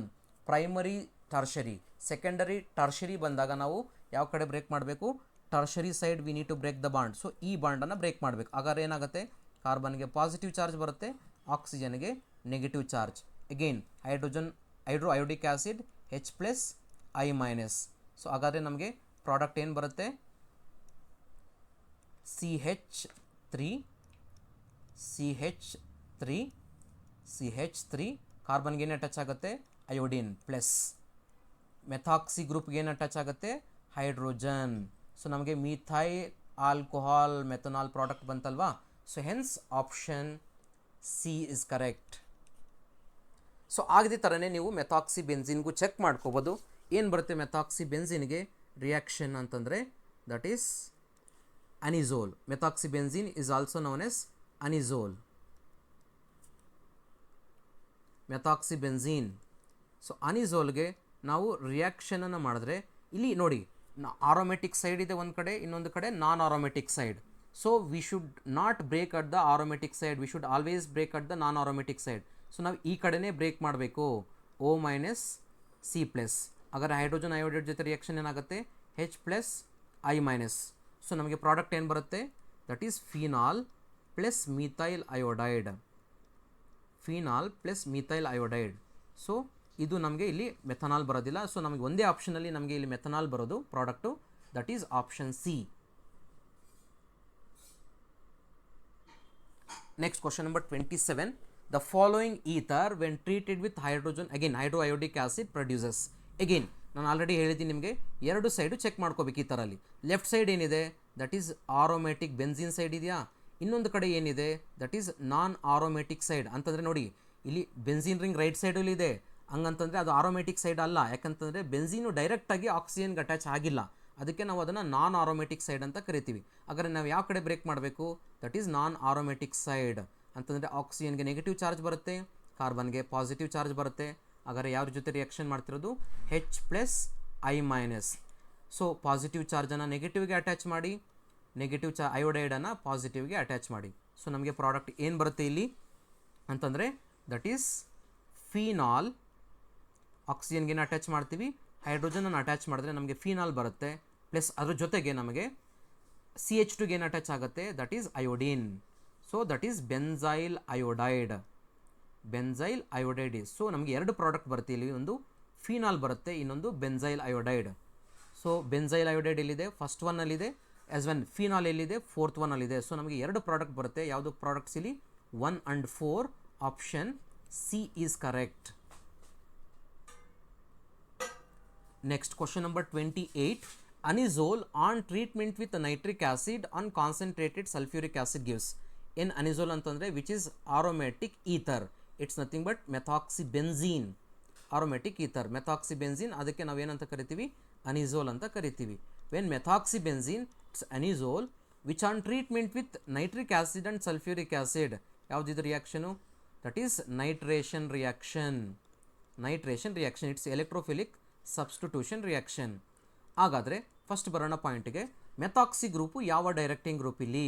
Primary tertiary, secondary tertiary ಬಂದಾಗ ನಾವು ಯಾವ ಕಡೆ ಬ್ರೇಕ್ ಮಾಡಬೇಕು? Tertiary side we need to break the bond. So ಈ ಬಾಂಡನ್ನು ಬ್ರೇಕ್ ಮಾಡಬೇಕು. ಹಾಗಾದ್ರೆ ಏನಾಗುತ್ತೆ? ಕಾರ್ಬನ್ಗೆ ಪಾಸಿಟಿವ್ ಚಾರ್ಜ್ ಬರುತ್ತೆ, ಆಕ್ಸಿಜನ್ಗೆ negative charge. Again iodic acid H+I-. So ಹಾಗಾದರೆ ನಮಗೆ ಪ್ರಾಡಕ್ಟ್ ಏನು ಬರುತ್ತೆ? CH3 ಕಾರ್ಬನ್ಗೆ ಏನು ಅಟ್ಯಾಚ್ ಆಗುತ್ತೆ? ಅಯೋಡಿನ್ ಪ್ಲಸ್ ಮೆಥಾಕ್ಸಿ ಗ್ರೂಪ್ಗೆ ಏನು ಅಟ್ಯಾಚ್ ಆಗುತ್ತೆ? ಹೈಡ್ರೋಜನ್. ಸೊ ನಮಗೆ ಮಿಥೈಲ್ ಆಲ್ಕೋಹಾಲ್ ಮೆಥನಾಲ್ ಪ್ರಾಡಕ್ಟ್ ಬಂತಲ್ವಾ? So hence option C is correct. So ಆಗದೇ ಥರನೇ ನೀವು ಮೆಥಾಕ್ಸಿ ಬೆನ್ಸಿನ್ಗೂ ಚೆಕ್ ಮಾಡ್ಕೋಬೋದು. ಏನು ಬರುತ್ತೆ ಮೆಥಾಕ್ಸಿ ಬೆನ್ಸಿನ್ಗೆ ರಿಯಾಕ್ಷನ್ ಅಂತಂದರೆ? That is anisole. Methoxy benzene is also known as anisole. Methoxy benzene. So ಅನಿಸೋಲ್ಗೆ ನಾವು ರಿಯಾಕ್ಷನನ್ನು ಮಾಡಿದ್ರೆ ಇಲ್ಲಿ ನೋಡಿ, ಆರೋಮೆಟಿಕ್ ಸೈಡ್ ಇದೆ ಒಂದು ಕಡೆ, ಇನ್ನೊಂದು ಕಡೆ non aromatic side. So we should not break at the aromatic side, we should always break at the non aromatic side. So ನಾವು ಈ ಕಡೆನೇ ಬ್ರೇಕ್ ಮಾಡಬೇಕು, O-C+. ಅಗರ್ ಹೈಡ್ರೋಜನ್ ಅಯೋಡೈಡ್ ಜೊತೆ ರಿಯಾಕ್ಷನ್ ಏನಾಗುತ್ತೆ? H+I-. ಸೊ ನಮಗೆ ಪ್ರಾಡಕ್ಟ್ ಏನು ಬರುತ್ತೆ? That is phenol plus methyl iodide. So ಇದು ನಮಗೆ ಇಲ್ಲಿ ಮೆಥನಾಲ್ ಬರೋದಿಲ್ಲ. ಸೊ ನಮಗೆ ಒಂದೇ ಆಪ್ಷನಲ್ಲಿ ನಮಗೆ ಇಲ್ಲಿ ಮೆಥನಾಲ್ ಬರೋದು product. That is option C. Next question number 27. The following ether when treated with hydrogen, again hydroiodic acid produces. Again ನಾನು ಆಲ್ರೆಡಿ ಹೇಳಿದ್ದೀನಿ ನಿಮಗೆ, ಎರಡು ಸೈಡು ಚೆಕ್ ಮಾಡ್ಕೋಬೇಕು. ಈ ಥರಲ್ಲಿ ಲೆಫ್ಟ್ ಸೈಡ್ ಏನಿದೆ? That is aromatic benzene side ಇದೆಯಾ, ಇನ್ನೊಂದು ಕಡೆ ಏನಿದೆ that is non aromatic side ಅಂತಂದರೆ ನೋಡಿ ಇಲ್ಲಿ ಬೆನ್ಸಿನ್ ರಿಂಗ್ ರೈಟ್ ಸೈಡಲ್ಲಿ ಇದೆ, ಹಂಗಂತಂದರೆ ಅದು ಆರೋಮ್ಯಾಟಿಕ್ ಸೈಡ್ ಅಲ್ಲ, ಯಾಕಂತಂದರೆ ಬೆನ್ಸಿನು ಡೈರೆಕ್ಟಾಗಿ ಆಕ್ಸಿಜನ್ಗೆ ಅಟ್ಯಾಚ್ ಆಗಿಲ್ಲ, ಅದಕ್ಕೆ ನಾವು ಅದನ್ನು ನಾನ್ ಆರೋಮ್ಯಾಟಿಕ್ ಸೈಡ್ ಅಂತ ಕರಿತೀವಿ. ಹಾಗಾದರೆ ನಾವು ಯಾವ ಕಡೆ ಬ್ರೇಕ್ ಮಾಡಬೇಕು, that is non aromatic side ಅಂತಂದರೆ ಆಕ್ಸಿಜನ್ಗೆ ನೆಗೆಟಿವ್ ಚಾರ್ಜ್ ಬರುತ್ತೆ, ಕಾರ್ಬನ್ಗೆ ಪಾಸಿಟಿವ್ ಚಾರ್ಜ್ ಬರುತ್ತೆ. ಹಾಗಾದರೆ ಯಾವ್ರ ಜೊತೆ ರಿಯಾಕ್ಷನ್ ಮಾಡ್ತಿರೋದು, H+I-. ಸೊ ಪಾಸಿಟಿವ್ ಚಾರ್ಜನ್ನು ನೆಗೆಟಿವ್ಗೆ ಅಟ್ಯಾಚ್ ಮಾಡಿ, ನೆಗೆಟಿವ್ ಅಯೋಡೈಡನ್ನು ಪಾಸಿಟಿವ್ಗೆ ಅಟ್ಯಾಚ್ ಮಾಡಿ. ಸೊ ನಮಗೆ ಪ್ರಾಡಕ್ಟ್ ಏನು ಬರುತ್ತೆ ಇಲ್ಲಿ ಅಂತಂದರೆ ದಟ್ ಈಸ್ ಫೀನಾಲ್. ಆಕ್ಸಿಜನ್ಗೇನು ಅಟ್ಯಾಚ್ ಮಾಡ್ತೀವಿ, ಹೈಡ್ರೋಜನನ್ನು ಅಟ್ಯಾಚ್ ಮಾಡಿದ್ರೆ ನಮಗೆ ಫೀನಾಲ್ ಬರುತ್ತೆ, ಪ್ಲಸ್ ಅದ್ರ ಜೊತೆಗೆ ನಮಗೆ CH2 ಏನು ಅಟ್ಯಾಚ್ ಆಗುತ್ತೆ, that is iodine. So that is benzyl iodide. Benzyl iodide. So ನಮಗೆ ಎರಡು ಪ್ರಾಡಕ್ಟ್ ಬರುತ್ತೆ ಇಲ್ಲಿ, ಒಂದು ಫೀನಾಲ್ ಬರುತ್ತೆ, ಇನ್ನೊಂದು benzyl iodide. So benzyl iodide ಎಲ್ಲಿದೆ, ಫಸ್ಟ್ ಒನ್ನಲ್ಲಿದೆ, ಆಸ್ ವೆನ್ ಫೀನಾಲ್ ಎಲ್ಲಿದೆ, ಫೋರ್ತ್ ಒನ್ನಲ್ಲಿದೆ. ಸೊ ನಮಗೆ ಎರಡು ಪ್ರಾಡಕ್ಟ್ ಬರುತ್ತೆ, ಯಾವುದು ಪ್ರಾಡಕ್ಟ್ಸ್ ಇಲ್ಲಿ 1 and 4. Option C is correct. Next question number 28. Anisole on treatment with nitric acid on concentrated sulfuric acid gives. ಏನು anisole ಅಂತಂದರೆ which is aromatic ether, it's nothing but methoxybenzene. Aromatic ether methoxybenzene, ಅದಕ್ಕೆ ನಾವೇನಂತ ಕರಿತೀವಿ, anisole ಅಂತ ಕರಿತೀವಿ. When methoxybenzene it's anisole which on treatment with nitric acid and sulphuric acid. ಯಾವುದಿದು reaction, that is nitration reaction. Nitration reaction, it's electrophilic substitution reaction. ಹಾಗಾದರೆ first ಬರೋಣ ಪಾಯಿಂಟ್ಗೆ. Methoxy group ಯಾವ ಡೈರೆಕ್ಟಿಂಗ್ ಗ್ರೂಪ್ ಇಲ್ಲಿ,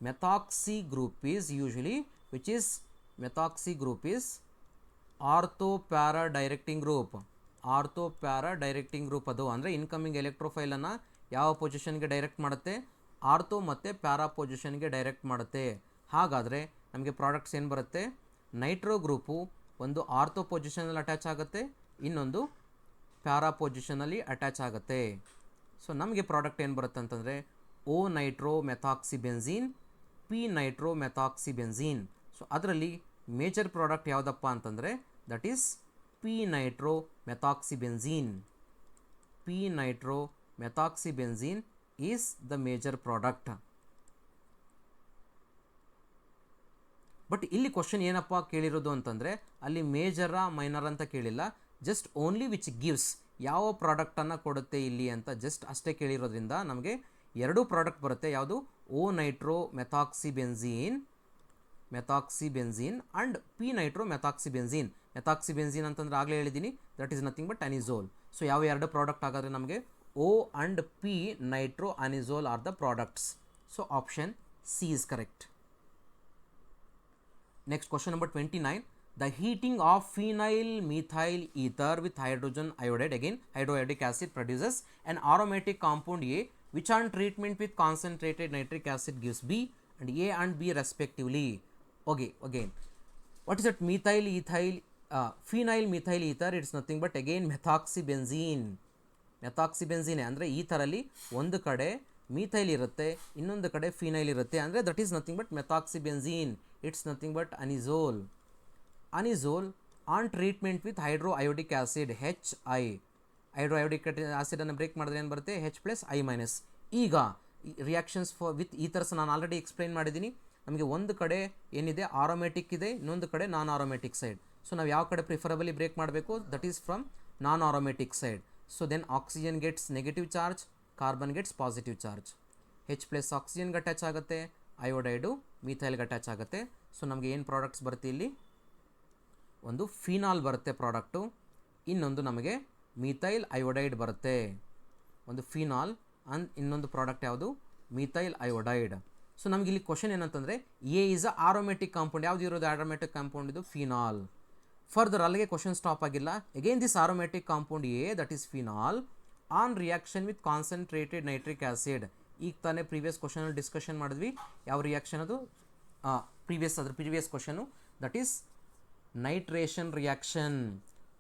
methoxy group is usually which is methoxy group is ortho para directing group. Ortho para directing group ಅದು ಅಂದರೆ incoming ಎಲೆಕ್ಟ್ರೋಫೈಲನ್ನು ಯಾವ ಪೊಸಿಷನ್ಗೆ ಡೈರೆಕ್ಟ್ ಮಾಡುತ್ತೆ, ಆರ್ಥೋ ಮತ್ತು ಪ್ಯಾರಾ ಪೊಸಿಷನ್ಗೆ ಡೈರೆಕ್ಟ್ ಮಾಡುತ್ತೆ. ಹಾಗಾದರೆ ನಮಗೆ ಪ್ರಾಡಕ್ಟ್ಸ್ ಏನು ಬರುತ್ತೆ, ನೈಟ್ರೋ ಗ್ರೂಪು ಒಂದು ಆರ್ಥೋ ಪೊಸಿಷನಲ್ಲಿ ಅಟ್ಯಾಚ್ ಆಗುತ್ತೆ, ಇನ್ನೊಂದು ಪ್ಯಾರಾ ಪೊಸಿಷನಲ್ಲಿ ಅಟ್ಯಾಚ್ ಆಗುತ್ತೆ. ಸೊ ನಮಗೆ ಪ್ರಾಡಕ್ಟ್ ಏನು ಬರುತ್ತೆ ಅಂತಂದರೆ o nitro methoxybenzene, p nitro methoxybenzene. So ಅದರಲ್ಲಿ ಮೇಜರ್ ಪ್ರಾಡಕ್ಟ್ ಯಾವುದಪ್ಪ ಅಂತಂದರೆ that is p nitro methoxybenzene. P nitro methoxybenzene is the major product. But ಇಲ್ಲಿ ಕ್ವಶನ್ ಏನಪ್ಪ ಕೇಳಿರೋದು ಅಂತಂದರೆ ಅಲ್ಲಿ ಮೇಜರಾ ಮೈನರ್ ಅಂತ ಕೇಳಿಲ್ಲ, ಜಸ್ಟ್ ಓನ್ಲಿ ವಿಚ್ ಗಿವ್ಸ್, ಯಾವ ಪ್ರಾಡಕ್ಟನ್ನು ಕೊಡುತ್ತೆ ಇಲ್ಲಿ ಅಂತ ಜಸ್ಟ್ ಅಷ್ಟೇ ಕೇಳಿರೋದ್ರಿಂದ ನಮಗೆ ಎರಡೂ ಪ್ರಾಡಕ್ಟ್ ಬರುತ್ತೆ. ಯಾವುದು, o nitro methoxybenzene, methoxybenzene and p nitro methoxybenzene. Methoxybenzene ಅಂತಂದ್ರೆ ಆಗಲೇ ಹೇಳಿದ್ದೀನಿ, that is nothing but anisole. So ಯಾವ ಎರಡು ಪ್ರಾಡಕ್ಟ್ ಆಗಾದರೆ ನಮಗೆ o and p nitro anisole are the products. So option C is correct. Next question number 29. The heating of phenyl methyl ether with hydrogen iodide, again hydroiodic acid, produces an aromatic compound A which on treatment with concentrated nitric acid gives B and A and B respectively. Okay, again what is that methyl ethyl phenyl methyl ether, it's nothing but again methoxybenzene. ಮೆಥಾಕ್ಸಿಬೆನ್ಝೀನ್ ಅಂದರೆ ಈ ಥರಲ್ಲಿ ಒಂದು ಕಡೆ methyl ಇರುತ್ತೆ, ಇನ್ನೊಂದು ಕಡೆ phenyl ಇರುತ್ತೆ, ಅಂದರೆ that is nothing but methoxybenzene, it's nothing but anisole. Anisole on treatment with hydro iodic acid HI. Hydro iodic ಆ್ಯಸಿಡನ್ನು ಬ್ರೇಕ್ ಮಾಡಿದ್ರೆ ಏನು ಬರುತ್ತೆ, H+I-. ಈಗ ರಿಯಾಕ್ಷನ್ಸ್ ವಿತ್ ಈಥರ್ಸ್ ನಾನು ಆಲ್ರೆಡಿ ಎಕ್ಸ್ಪ್ಲೈನ್ ಮಾಡಿದ್ದೀನಿ. ನಮಗೆ ಒಂದು ಕಡೆ ಏನಿದೆ ಆರೋಮ್ಯಾಟಿಕ್ ಇದೆ, ಇನ್ನೊಂದು ಕಡೆ ನಾನ್ ಆರೋಮ್ಯಾಟಿಕ್ ಸೈಡ್. ಸೊ ನಾವು ಯಾವ ಕಡೆ ಪ್ರಿಫರಬಲಿ ಬ್ರೇಕ್ ಮಾಡಬೇಕು, that is from non aromatic side. So then oxygen gets negative charge, carbon gets positive charge. H+ ಆಕ್ಸಿಜನ್ಗೆ ಅಟ್ಯಾಚ್ ಆಗುತ್ತೆ, ಅಯೋಡೈಡು ಮೀಥೈಲ್ಗೆ ಅಟ್ಯಾಚ್ ಆಗುತ್ತೆ. ಸೊ ನಮಗೆ ಏನು ಪ್ರಾಡಕ್ಟ್ಸ್ ಬರುತ್ತೆ ಇಲ್ಲಿ, ಒಂದು ಫಿನಾಲ್ ಬರುತ್ತೆ ಪ್ರಾಡಕ್ಟು, ಇನ್ನೊಂದು ನಮಗೆ ಮೀಥೈಲ್ ಅಯೋಡೈಡ್ ಬರುತ್ತೆ. ಒಂದು ಫಿನಾಲ್ ಅಂಡ್ ಇನ್ನೊಂದು ಪ್ರಾಡಕ್ಟ್ ಯಾವುದು, ಮೀಥೈಲ್ ಅಯೋಡೈಡ್. ಸೊ ನಮಗೆ ಇಲ್ಲಿ ಕ್ವಶನ್ ಏನಂತಂದರೆ A is a aromatic compound. ಯಾವುದು ಇರೋದು ಆರೋಮ್ಯಾಟಿಕ್ ಕಾಂಪೌಂಡ್, ಇದು ಫಿನಾಲ್. ಫರ್ದರ್ ಅಲ್ಲಿಗೆ ಕ್ವಶನ್ ಸ್ಟಾಪ್ ಆಗಿಲ್ಲ. Again this aromatic compound A that is phenol on reaction with concentrated nitric acid. ಈಗ ತಾನೇ ಪ್ರೀವಿಯಸ್ ಕ್ವಶನಲ್ಲಿ ಡಿಸ್ಕಷನ್ ಮಾಡಿದ್ವಿ, ಯಾವ ರಿಯಾಕ್ಷನ್ ಅದು, previous question that is nitration reaction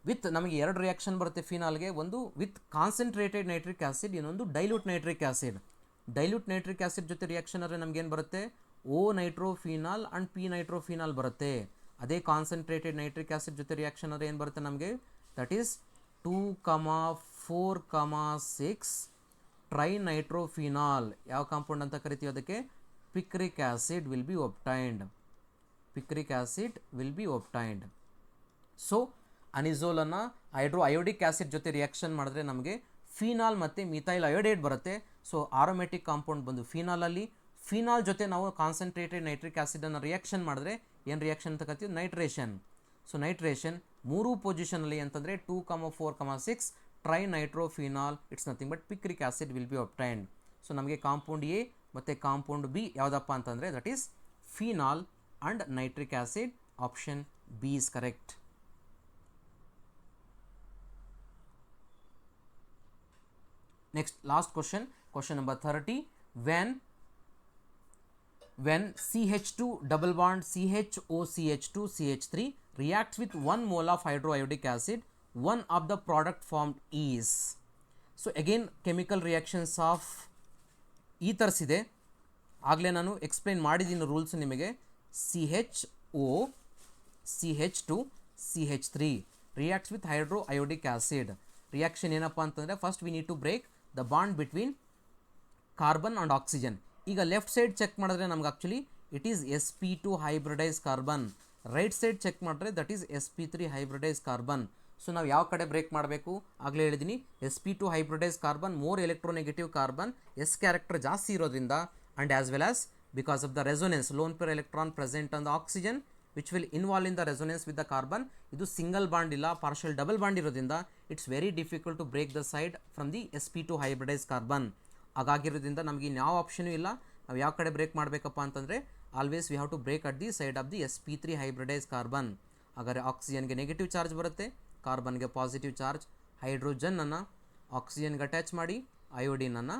with, ನಮಗೆ ಎರಡು ರಿಯಾಕ್ಷನ್ ಬರುತ್ತೆ ಫಿನಾಲ್ಗೆ, ಒಂದು ವಿತ್ ಕಾನ್ಸಂಟ್ರೇಟೆಡ್ ನೈಟ್ರಿಕ್ ಆ್ಯಸಿಡ್, ಇನ್ನೊಂದು dilute nitric acid. Dilute nitric acid ಜೊತೆ ರಿಯಾಕ್ಷನ್ ಆದರೆ ನಮಗೇನು ಬರುತ್ತೆ, ಓ ನೈಟ್ರೋಫಿನಾಲ್ ಆ್ಯಂಡ್ ಪಿ ನೈಟ್ರೋಫಿನಾಲ್ ಬರುತ್ತೆ. ಅದೇ ಕಾನ್ಸಂಟ್ರೇಟೆಡ್ ನೈಟ್ರಿಕ್ ಆ್ಯಸಿಡ್ ಜೊತೆ ರಿಯಾಕ್ಷನ್ ಆದರೆ ಏನು ಬರುತ್ತೆ ನಮಗೆ, ದಟ್ ಈಸ್ 2,4,6 ಟ್ರೈನೈಟ್ರೋಫಿನಾಲ್ ಯಾವ ಕಾಂಪೌಂಡ್ ಅಂತ ಕರಿತೀವಿ ಅದಕ್ಕೆ picric acid will be obtained. Picric acid will be obtained. So ಅನಿಸೋಲನ್ನು ಅಯೋಡಿಕ್ ಆಸಿಡ್ ಜೊತೆ ರಿಯಾಕ್ಷನ್ ಮಾಡಿದ್ರೆ ನಮಗೆ ಫಿನಾಲ್ ಮತ್ತು ಮಿಥೈಲ್ ಅಯೋಡೈಡ್ ಬರುತ್ತೆ. ಸೊ ಆರೋಮೆಟಿಕ್ ಕಾಂಪೌಂಡ್ ಬಂದು ಫಿನಾಲಲ್ಲಿ, ಫಿನಾಲ್ ಜೊತೆ ನಾವು ಕಾನ್ಸಂಟ್ರೇಟೆಡ್ ನೈಟ್ರಿಕ್ ಆಸಿಡನ್ನು ರಿಯಾಕ್ಷನ್ ಮಾಡಿದ್ರೆ ಏನು ರಿಯಾಕ್ಷನ್ ಅಂತ ಕರಿತೀವಿ ನೈಟ್ರೇಷನ್. ಸೊ ನೈಟ್ರೇಷನ್ 3 ಪೊಸಿಷನಲ್ಲಿ ಅಂತಂದರೆ 2, 4, 6 trinitrophenol it's nothing but picric acid will be obtained. So ನಮಗೆ ಕಾಂಪೌಂಡ್ ಎ ಮತ್ತು ಕಾಂಪೌಂಡ್ ಬಿ ಯಾವುದಪ್ಪ ಅಂತಂದರೆ that is phenol and nitric acid. Option B is correct. Next, last question, question number 30. When CH2 double bond CHOCH2 CH3 reacts with 1 mole of hydroiodic acid, one of the product formed is. So again chemical reactions of ethers ಇದೆ, ಆಗಲೇ ನಾನು explain ಮಾಡಿದ್ದೀನಿ rules ನಿಮಗೆ. CHO CH2 CH3 reacts with hydroiodic acid. Reaction ಏನಪ್ಪ ಅಂತಂದರೆ first we need to break the bond between carbon and oxygen. ಈಗ left side check ಮಾಡಿದ್ರೆ ನಮ್ಗೆ actually it is sp2 hybridise carbon. Right side check ಮಾಡಿದ್ರೆ that is sp3 hybridise carbon. So ನಾವು ಯಾವ ಕಡೆ break ಮಾಡಬೇಕು ಆಗಲೇ ಹೇಳಿದ್ದೀನಿ. sp2 hybridise carbon more electronegative carbon, S character ಜಾಸ್ತಿ ಇರೋದ್ರಿಂದ and as well as because of the resonance lone pair electron present on the oxygen which will involve in the resonance with the carbon. ಇದು single bond ಇಲ್ಲ, partial double bond ಇರೋದ್ರಿಂದ it's very difficult to break the side from the sp2 hybridise carbon. ಹಾಗಾಗಿರೋದ್ರಿಂದ ನಮಗೆ ಇನ್ಯಾವ ಆಪ್ಷನೂ ಇಲ್ಲ. ನಾವು ಯಾವ ಕಡೆ ಬ್ರೇಕ್ ಮಾಡಬೇಕಪ್ಪ ಅಂತಂದರೆ always we have to break at the side of the sp3 hybridise carbon. ಹಾಗಾದರೆ ಆಕ್ಸಿಜನ್ಗೆ ನೆಗೆಟಿವ್ ಚಾರ್ಜ್ ಬರುತ್ತೆ, ಕಾರ್ಬನ್ಗೆ ಪಾಸಿಟಿವ್ ಚಾರ್ಜ್. ಹೈಡ್ರೋಜನನ್ನು ಆಕ್ಸಿಜನ್ಗೆ ಅಟ್ಯಾಚ್ ಮಾಡಿ, ಅಯೋಡಿನನ್ನು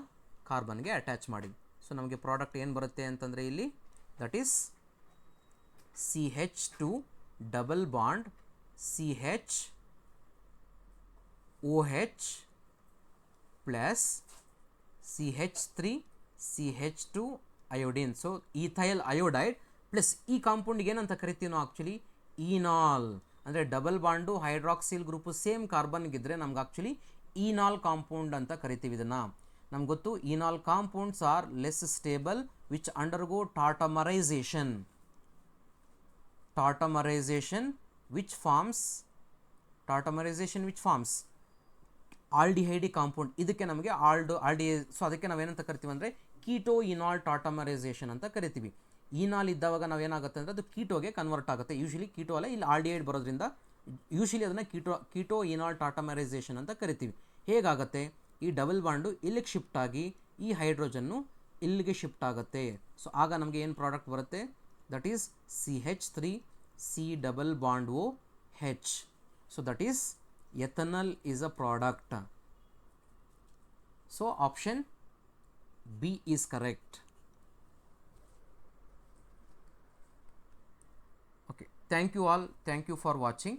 ಕಾರ್ಬನ್ಗೆ ಅಟ್ಯಾಚ್ ಮಾಡಿ. ಸೊ ನಮಗೆ ಪ್ರಾಡಕ್ಟ್ ಏನು ಬರುತ್ತೆ ಅಂತಂದರೆ ಇಲ್ಲಿ ದಟ್ ಈಸ್ CH2 double bond CHOH plus CH3 CH2 iodine. So ethyl iodide plus ಈ ಕಾಂಪೌಂಡಿಗೆ ಏನಂತ ಕರಿತೀವಿ ನಾವು ಆ್ಯಕ್ಚುಲಿ ಈನಾಲ್. ಅಂದರೆ double bond hydroxyl group same ಕಾರ್ಬನ್ಗಿದ್ರೆ ನಮ್ಗೆ ಆ್ಯಕ್ಚುಲಿ ಈನಾಲ್ ಕಾಂಪೌಂಡ್ ಅಂತ ಕರಿತೀವಿ. ಇದನ್ನು ನಮ್ಗೆ ಗೊತ್ತು, enol compounds are less stable which undergo tautomerisation. Tautomerization which forms aldehyde compound. ಇದಕ್ಕೆ ನಮಗೆ ಸೊ ಅದಕ್ಕೆ ನಾವೇನಂತ ಕರಿತೀವಿ ಅಂದರೆ ಕೀಟೋ ಇನಾಲ್ ಟಾಟಮರೈಸೇಷನ್ ಅಂತ ಕರಿತೀವಿ. ಈನಾಲ್ ಇದ್ದಾವಾಗ ನಾವೇನಾಗುತ್ತೆ ಅಂದರೆ ಅದು ಕೀಟೋಗೆ ಕನ್ವರ್ಟ್ ಆಗುತ್ತೆ. ಯೂಶಲಿ ಕೀಟೋ ಅಲ್ಲ, ಇಲ್ಲಿ ಆಲ್ಡಿಹೈಡ್ ಬರೋದ್ರಿಂದ ಯೂಶಲಿ ಅದನ್ನು ಕೀಟೋ ಇನಾಲ್ ಟಾಟಮರೈಸೇಷನ್ ಅಂತ ಕರಿತೀವಿ. ಹೇಗಾಗುತ್ತೆ, ಈ ಡಬಲ್ ಬಾಂಡು ಇಲ್ಲಿಗೆ ಶಿಫ್ಟ್ ಆಗಿ ಈ ಹೈಡ್ರೋಜನ್ನು ಇಲ್ಲಿಗೆ ಶಿಫ್ಟ್ ಆಗುತ್ತೆ. ಸೊ ಆಗ ನಮಗೆ ಏನು ಪ್ರಾಡಕ್ಟ್ ಬರುತ್ತೆ that is CH3 C double bond OH. So that is ethanol is a product. So option B is correct. Okay, thank you all, thank you for watching.